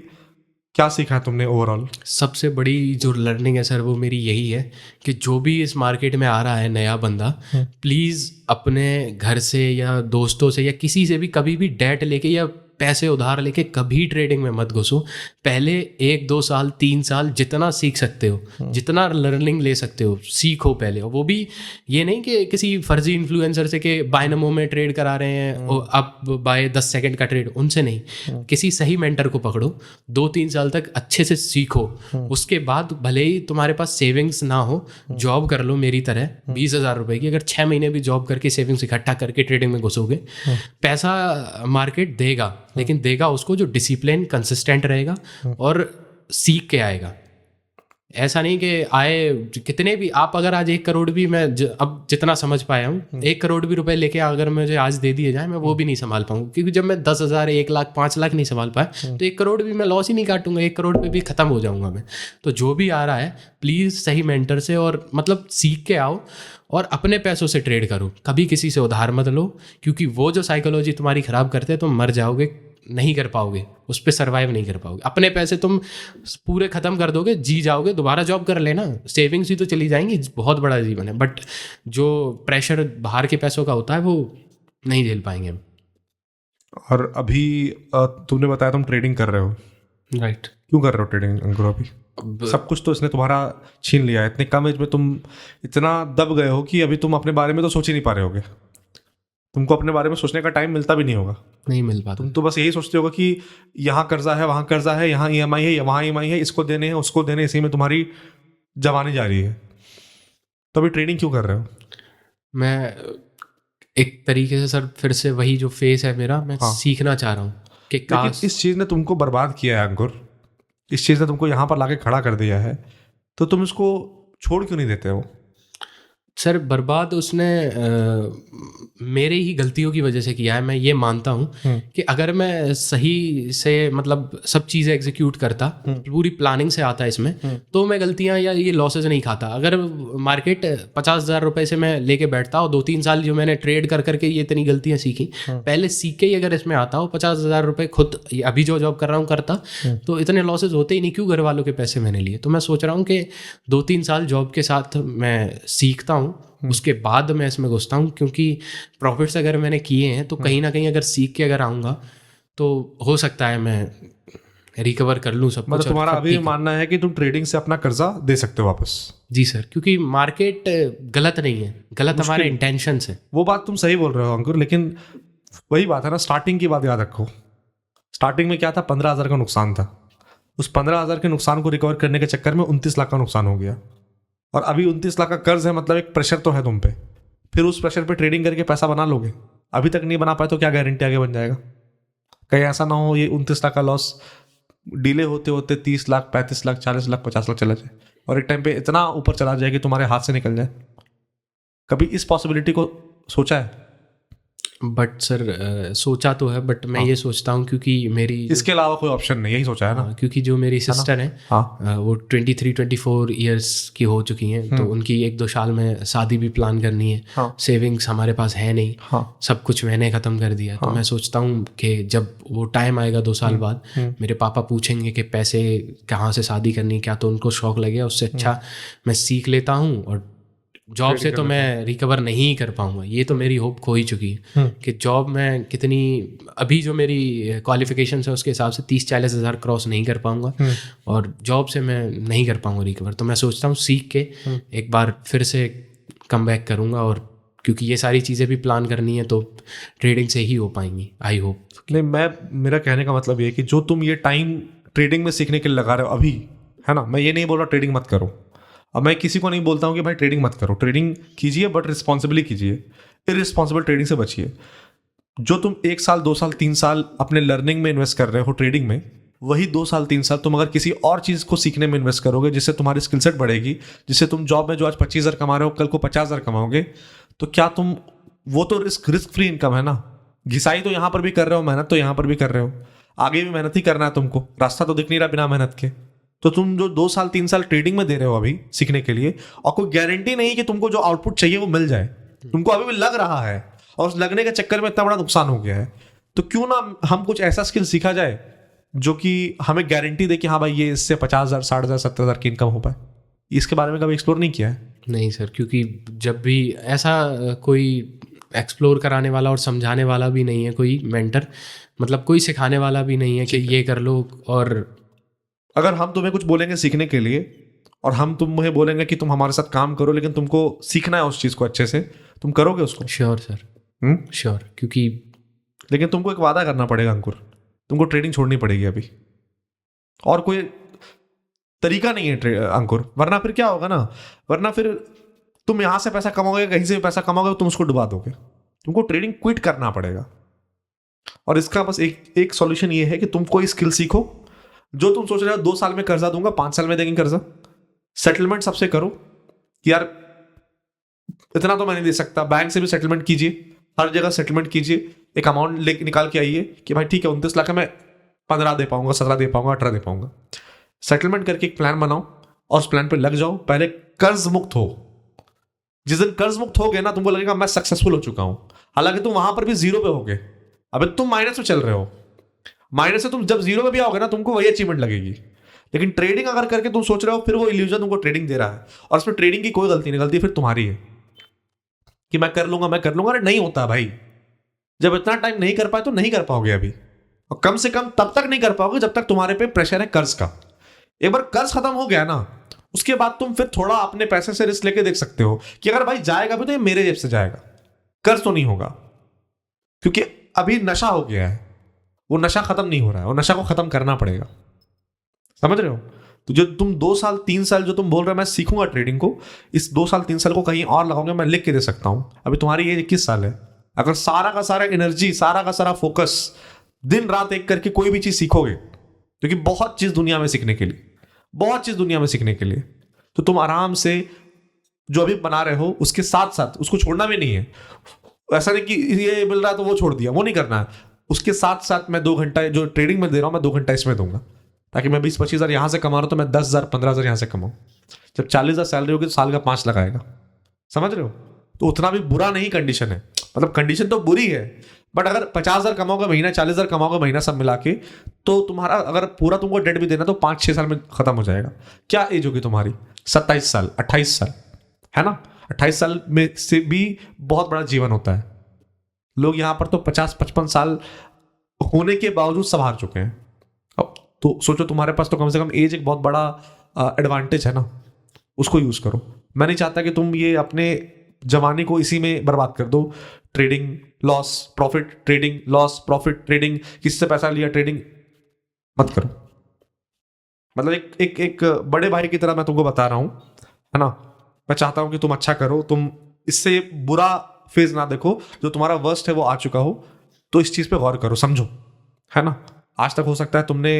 क्या सीखा है तुमने ओवरऑल? सबसे बड़ी जो लर्निंग है सर वो मेरी यही है कि जो भी इस मार्केट में आ रहा है नया बंदा, प्लीज़ अपने घर से या दोस्तों से या किसी से भी कभी भी डेट लेके या पैसे उधार लेके कभी ट्रेडिंग में मत घुसो। पहले 1-2 साल 3 साल जितना सीख सकते हो, जितना लर्निंग ले सकते हो, सीखो पहले। और वो भी ये नहीं कि किसी फर्जी इन्फ्लुएंसर से कि बायनमो में ट्रेड करा रहे हैं और अब बाय 10 सेकंड का ट्रेड, उनसे नहीं। किसी सही मेंटर को पकड़ो, 2-3 साल तक अच्छे से सीखो। उसके बाद भले ही तुम्हारे पास सेविंग्स ना हो, जॉब कर लो मेरी तरह 20,000 रुपए की। अगर 6 महीने भी जॉब करके सेविंग्स इकट्ठा करके ट्रेडिंग में घुसोगे, पैसा मार्केट देगा, लेकिन देगा उसको जो डिसिप्लिन कंसिस्टेंट रहेगा और सीख के आएगा। ऐसा नहीं कि आए कितने भी आप, अगर आज 1 करोड़ भी मैं अब जितना समझ पाया हूँ, 1 करोड़ भी रुपए लेके अगर मुझे आज दे दिए जाए, मैं वो भी नहीं संभाल पाऊंगा। क्योंकि जब मैं 10,000, 1 लाख, 5 लाख नहीं संभाल पाया तो 1 करोड़ भी मैं लॉस ही नहीं काटूंगा, 1 करोड़ पे भी खत्म हो जाऊंगा मैं। तो जो भी आ रहा है प्लीज़ सही मेंटर से और मतलब सीख के आओ और अपने पैसों से ट्रेड करो। कभी किसी से उधार मत लो, क्योंकि वो जो साइकोलॉजी तुम्हारी ख़राब करते हैं, तुम मर जाओगे, नहीं कर पाओगे, उस पर सर्वाइव नहीं कर पाओगे। अपने पैसे तुम पूरे ख़त्म कर दोगे, जी जाओगे, दोबारा जॉब कर लेना, सेविंग्स ही तो चली जाएंगी, बहुत बड़ा जीवन है। बट जो प्रेशर बाहर के पैसों का होता है वो नहीं झेल पाएंगे हम। और अभी तुमने बताया तुम ट्रेडिंग कर रहे हो, राइट। क्यों कर रहे हो ट्रेडिंग अंकुर? अभी सब कुछ तो इसने तुम्हारा छीन लिया है, इतने कम एज में तुम इतना दब गए हो कि अभी तुम अपने बारे में तो सोच ही नहीं पा रहे होगे। तुमको अपने बारे में सोचने का टाइम मिलता भी नहीं होगा, नहीं मिल पाता। तुम तो बस यही सोचते होगा कि यहाँ कर्जा है, वहाँ कर्जा है, यहाँ ईएमआई है, वहाँ ईएमआई है, इसको देने हैं, उसको देने, इसी में तुम्हारी जवानी जा रही है। तो अभी ट्रेडिंग क्यों कर रहे हो? मैं एक तरीके से सर फिर से वही जो फेस है मेरा, मैं हाँ। सीखना चाह रहा हूँ कि लेकिन काश इस चीज़ ने तुमको बर्बाद किया है अंकुर, इस चीज़ ने तुमको यहाँ पर लाके खड़ा कर दिया है, तो तुम इसको छोड़ क्यों नहीं देते हो? सर बर्बाद उसने मेरे ही गलतियों की वजह से किया है। मैं ये मानता हूँ कि अगर मैं सही से मतलब सब चीज़ें एग्जीक्यूट करता, पूरी प्लानिंग से आता इसमें, तो मैं गलतियाँ या ये लॉसेज नहीं खाता। अगर मार्केट 50,000 रुपये से मैं लेके बैठता और 2-3 साल जो मैंने ट्रेड कर करके ये इतनी गलतियाँ सीखी, पहले सीख के ही अगर इसमें आता हो 50,000 रुपये खुद अभी जो जॉब कर रहा हूँ करता, तो इतने लॉसेज होते ही नहीं। क्यों घर वालों के पैसे मैंने लिए? तो मैं सोच रहा हूँ कि 2-3 साल जॉब के साथ मैं सीखता हूँ, उसके बाद मैं इसमें घुसता हूँ, क्योंकि प्रॉफिट्स अगर मैंने किए हैं तो कहीं ना कहीं अगर सीख के अगर आऊँगा तो हो सकता है मैं रिकवर कर लूँ सब कुछ। मतलब तुम्हारा अभी मानना है कि तुम ट्रेडिंग से अपना कर्जा दे सकते हो वापस? जी सर, क्योंकि मार्केट गलत नहीं है, गलत हमारे इंटेंशंस है। वो बात तुम सही बोल रहे हो अंकुर, लेकिन वही बात है ना, स्टार्टिंग की बात याद रखो। स्टार्टिंग में क्या था, 15,000 का नुकसान था। उस 15,000 के नुकसान को रिकवर करने के चक्कर में 29 लाख का नुकसान हो गया, और अभी 29 लाख का कर्ज है। मतलब एक प्रेशर तो है तुम पे, फिर उस प्रेशर पे ट्रेडिंग करके पैसा बना लोगे। अभी तक नहीं बना पाए तो क्या गारंटी आगे बन जाएगा? कहीं ऐसा ना हो ये 29 लाख का लॉस डिले होते होते 30 लाख, 35 लाख, 40 लाख, 50 लाख चला जाए, और एक टाइम पे इतना ऊपर चला जाए कि तुम्हारे हाथ से निकल जाए। कभी इस पॉसिबिलिटी को सोचा है? बट सर सोचा तो है, बट मैं ये सोचता हूँ क्योंकि मेरी इसके अलावा कोई ऑप्शन नहीं, यही सोचा है ना? क्योंकि जो मेरी सिस्टर है वो 23-24 ईयर्स की हो चुकी हैं, तो उनकी 1-2 साल में शादी भी प्लान करनी है। सेविंग्स हमारे पास है नहीं, सब कुछ मैंने ख़त्म कर दिया। तो मैं सोचता हूँ कि जब वो टाइम आएगा 2 साल बाद, मेरे पापा पूछेंगे कि पैसे कहाँ से शादी करनी, क्या तो उनको शौक लगे, उससे अच्छा मैं सीख लेता हूँ, और जॉब से तो मैं रिकवर नहीं कर पाऊंगा। ये तो मेरी होप खो ही चुकी है कि जॉब में कितनी, अभी जो मेरी क्वालिफिकेशन है उसके हिसाब से 30-40 हज़ार क्रॉस नहीं कर पाऊंगा, और जॉब से मैं नहीं कर पाऊंगा रिकवर। तो मैं सोचता हूँ सीख के एक बार फिर से कम बैक करूँगा, और क्योंकि ये सारी चीज़ें भी प्लान करनी है तो ट्रेडिंग से ही हो पाएंगी, आई होप। नहीं, मेरा कहने का मतलब ये है कि जो तुम ये टाइम ट्रेडिंग में सीखने के लिए लगा रहे हो अभी, है ना, मैं ये नहीं बोल रहा ट्रेडिंग मत करो। अब मैं किसी को नहीं बोलता हूँ कि भाई ट्रेडिंग मत करो, ट्रेडिंग कीजिए, बट रिस्पॉन्सिबली कीजिए, इररिस्पॉन्सिबल ट्रेडिंग से बचिए। जो तुम 1 साल, 2 साल, 3 साल अपने लर्निंग में इन्वेस्ट कर रहे हो ट्रेडिंग में, वही 2 साल, 3 साल तुम अगर किसी और चीज़ को सीखने में इन्वेस्ट करोगे, जिससे तुम्हारी स्किल सेट बढ़ेगी, जिससे तुम जॉब में जो आज 25,000 कमा रहे हो कल को 50,000 कमाओगे, तो क्या तुम, वो तो रिस्क फ्री इनकम है ना। घिसाई तो यहाँ पर भी कर रहे हो, मेहनत तो यहाँ पर भी कर रहे हो, आगे भी मेहनत ही करना है तुमको, रास्ता तो दिख नहीं रहा बिना मेहनत के। तो तुम जो 2 साल 3 साल ट्रेडिंग में दे रहे हो अभी सीखने के लिए, और कोई गारंटी नहीं कि तुमको जो आउटपुट चाहिए वो मिल जाए, तुमको अभी भी लग रहा है, और उस लगने के चक्कर में इतना बड़ा नुकसान हो गया है। तो क्यों ना हम कुछ ऐसा स्किल सीखा जाए जो कि हमें गारंटी दे कि हाँ भाई ये इससे 50,000, 60,000, 70,000 की इनकम हो पाए। इसके बारे में कभी एक्सप्लोर नहीं किया है? नहीं सर, क्योंकि जब भी ऐसा कोई एक्सप्लोर कराने वाला और समझाने वाला भी नहीं है, कोई मेंटर, मतलब कोई सिखाने वाला भी नहीं है कि ये कर लो। और अगर हम तुम्हें कुछ बोलेंगे सीखने के लिए, और हम तुम्हें बोलेंगे कि तुम हमारे साथ काम करो, लेकिन तुमको सीखना है उस चीज़ को अच्छे से, तुम करोगे उसको? Sure sir, sure. क्योंकि लेकिन तुमको एक वादा करना पड़ेगा अंकुर, तुमको ट्रेडिंग छोड़नी पड़ेगी अभी, और कोई तरीका नहीं है अंकुर। वरना फिर क्या होगा ना, वरना फिर तुम यहाँ से पैसा कमाओगे, कहीं से भी पैसा कमाओगे, तुम उसको डुबा दोगे। तुमको ट्रेडिंग क्विट करना पड़ेगा, और इसका बस एक सॉल्यूशन ये है कि तुम कोई स्किल सीखो। जो तुम सोच रहे हो 2 साल में कर्जा दूंगा, 5 साल में देंगे कर्जा, सेटलमेंट सबसे करो कि यार इतना तो मैं नहीं दे सकता, बैंक से भी सेटलमेंट कीजिए, हर जगह सेटलमेंट कीजिए, एक अमाउंट लेके निकाल के आइए कि भाई ठीक है 29 लाख है, मैं 15 दे पाऊंगा, 17 दे पाऊंगा, 18 दे पाऊंगा। सेटलमेंट करके एक प्लान बनाओ और उस प्लान पे लग जाओ। पहले कर्ज मुक्त हो। जिस दिन कर्ज मुक्त हो गए ना, तुमको लगेगा मैं सक्सेसफुल हो चुका हूं, हालांकि तुम वहां पर भी जीरो पे हो गए, अबे तुम माइनस में चल रहे हो। माइनस से तुम जब जीरो पे भी आओगे ना, तुमको वही अचीवमेंट लगेगी। लेकिन ट्रेडिंग अगर करके तुम सोच रहे हो, फिर वो इल्यूजन तुमको ट्रेडिंग दे रहा है, और उसमें ट्रेडिंग की कोई गलती नहीं, गलती फिर तुम्हारी है कि मैं कर लूंगा, मैं कर लूंगा। अरे नहीं होता भाई, जब इतना टाइम नहीं कर पाए तो नहीं कर पाओगे अभी, और कम से कम तब तक नहीं कर पाओगे जब तक तुम्हारे पे प्रेशर है कर्ज का। एक बार कर्ज खत्म हो गया ना, उसके बाद तुम फिर थोड़ा अपने पैसे से रिस्क लेके देख सकते हो कि अगर भाई जाएगा भी तो ये मेरे जेब से जाएगा, कर्ज तो नहीं होगा। क्योंकि अभी नशा हो गया है, वो नशा खत्म नहीं हो रहा है, वो नशा को खत्म करना पड़ेगा, समझ रहे हो? तो जो तुम 2 साल 3 साल जो तुम बोल रहे हो मैं सीखूंगा ट्रेडिंग को, इस 2 साल 3 साल को कहीं और लगाऊंगा, मैं लिख के दे सकता हूं। अभी तुम्हारी एज 21 साल है, अगर सारा का सारा एनर्जी, सारा का सारा फोकस दिन रात एक करके कोई भी चीज सीखोगे, क्योंकि बहुत चीज दुनिया में सीखने के लिए, बहुत चीज दुनिया में सीखने के लिए, तो तुम आराम से जो अभी बना रहे हो उसके साथ साथ उसको छोड़ना भी नहीं है। ऐसा नहीं कि ये मिल रहा है तो वो छोड़ दिया, वो नहीं करना है। उसके साथ साथ मैं 2 घंटा जो ट्रेडिंग में दे रहा हूं, मैं 2 घंटा इसमें दूंगा, ताकि मैं 20-25 हज़ार यहां से कमा रहा हूं तो मैं 10,000 15,000 यहां से कमाऊं। जब 40,000 सैलरी होगी तो साल का 5 लाख आएगा, समझ रहे हो? तो उतना भी बुरा नहीं कंडीशन है, मतलब कंडीशन तो बुरी है, बट अगर 50,000 कमाओगे महीना, 40,000 कमाओगे महीना, सब मिला के, तो तुम्हारा अगर पूरा तुमको डेट भी देना तो 5-6 साल में खत्म हो जाएगा। क्या एज होगी तुम्हारी? 27 साल, 28 साल, है ना? 28 साल में से भी बहुत बड़ा जीवन होता है। लोग यहाँ पर तो 50-55 साल होने के बावजूद सब हार चुके हैं। अब तो सोचो, तुम्हारे पास तो कम से कम एज एक बहुत बड़ा एडवांटेज है ना, उसको यूज करो। मैं नहीं चाहता कि तुम ये अपने जवानी को इसी में बर्बाद कर दो, trading loss profit, trading loss profit, trading, किसी से पैसा लिया, ट्रेडिंग मत करो। मतलब एक बड़े भाई की तरह मैं तुमको बता रहा हूं, है ना? मैं चाहता हूं कि तुम अच्छा करो, तुम इससे बुरा फेज ना देखो। जो तुम्हारा वर्स्ट है वो आ चुका हो, तो इस चीज पे गौर करो, समझो, है ना? आज तक हो सकता है तुमने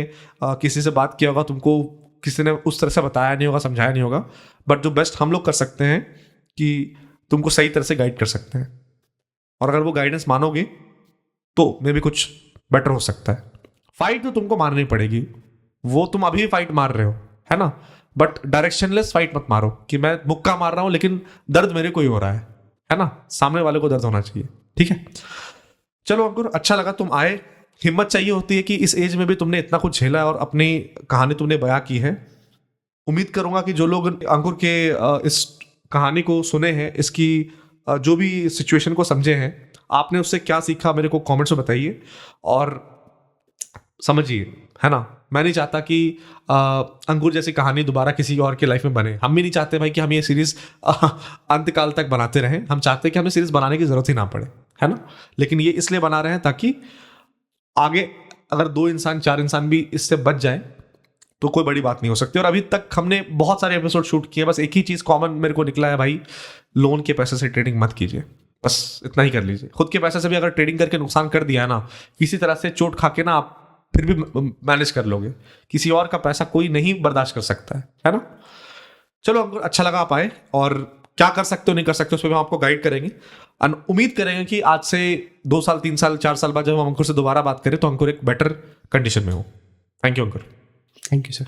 किसी से बात किया होगा, तुमको किसी ने उस तरह से बताया नहीं होगा, समझाया नहीं होगा, बट जो बेस्ट हम लोग कर सकते हैं कि तुमको सही तरह से गाइड कर सकते हैं, और अगर वो गाइडेंस मानोगे तो मे भी कुछ बेटर हो सकता है। फाइट तो तुमको मारनी पड़ेगी, वो तुम अभी फाइट मार रहे हो, है ना? बट डायरेक्शनलेस फाइट मत मारो कि मैं मुक्का मार रहा हूं लेकिन दर्द मेरे को ही हो रहा है ना? सामने वाले को दर्द होना चाहिए, ठीक है? चलो अंकुर, अच्छा लगा तुम आए। हिम्मत चाहिए होती है कि इस एज में भी तुमने इतना कुछ झेला है और अपनी कहानी तुमने बयां की है। उम्मीद करूंगा कि जो लोग अंकुर के इस कहानी को सुने हैं, इसकी जो भी सिचुएशन को समझे हैं, आपने उससे क्या सीखा मेरे को कमेंट्स में बताइए और समझिए, है ना? मैं नहीं चाहता कि अंकुर जैसी कहानी दोबारा किसी और के लाइफ में बने। हम भी नहीं चाहते भाई कि हम ये सीरीज अंतकाल तक बनाते रहें। हम चाहते हैं कि हमें सीरीज बनाने की जरूरत ही ना पड़े, है ना? लेकिन ये इसलिए बना रहे हैं ताकि आगे अगर 2 इंसान 4 इंसान भी इससे बच जाए तो कोई बड़ी बात नहीं हो सकती। और अभी तक हमने बहुत सारे एपिसोड शूट किए, बस एक ही चीज कॉमन मेरे को निकला है भाई, लोन के पैसे से ट्रेडिंग मत कीजिए, बस इतना ही कर लीजिए। खुद के पैसे से भी अगर ट्रेडिंग करके नुकसान कर दिया है ना, किसी तरह से चोट खा के ना, आप फिर भी मैनेज कर लोगे। किसी और का पैसा कोई नहीं बर्दाश्त कर सकता है ना? चलो अंकुर, अच्छा लगा आप आए, और क्या कर सकते हो नहीं कर सकते उस पर हम आपको गाइड करेंगे। उम्मीद करेंगे कि आज से 2 साल 3 साल 4 साल बाद जब हम अंकुर से दोबारा बात करें तो अंकुर एक बेटर कंडीशन में हो। Thank you Ankur. Thank you sir.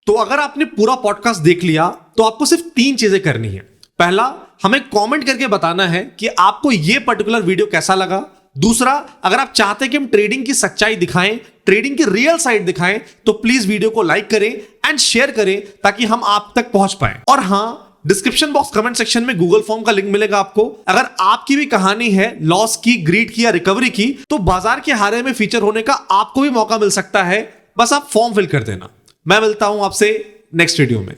तो अगर आपने पूरा पॉडकास्ट देख लिया तो आपको सिर्फ 3 चीजें करनी है। पहला, हमें कमेंट करके बताना है कि आपको यह पर्टिकुलर वीडियो कैसा लगा। दूसरा, अगर आप चाहते हैं कि हम ट्रेडिंग की सच्चाई दिखाएं, ट्रेडिंग की रियल साइड दिखाएं, तो प्लीज वीडियो को लाइक करें एंड शेयर करें ताकि हम आप तक पहुंच पाए। और हां, डिस्क्रिप्शन बॉक्स कमेंट सेक्शन में गूगल फॉर्म का लिंक मिलेगा आपको। अगर आपकी भी कहानी है लॉस की, ग्रीड की या रिकवरी की, तो बाजार के हारे में फीचर होने का आपको भी मौका मिल सकता है। बस आप फॉर्म फिल कर देना। मैं मिलता हूं आपसे नेक्स्ट वीडियो में।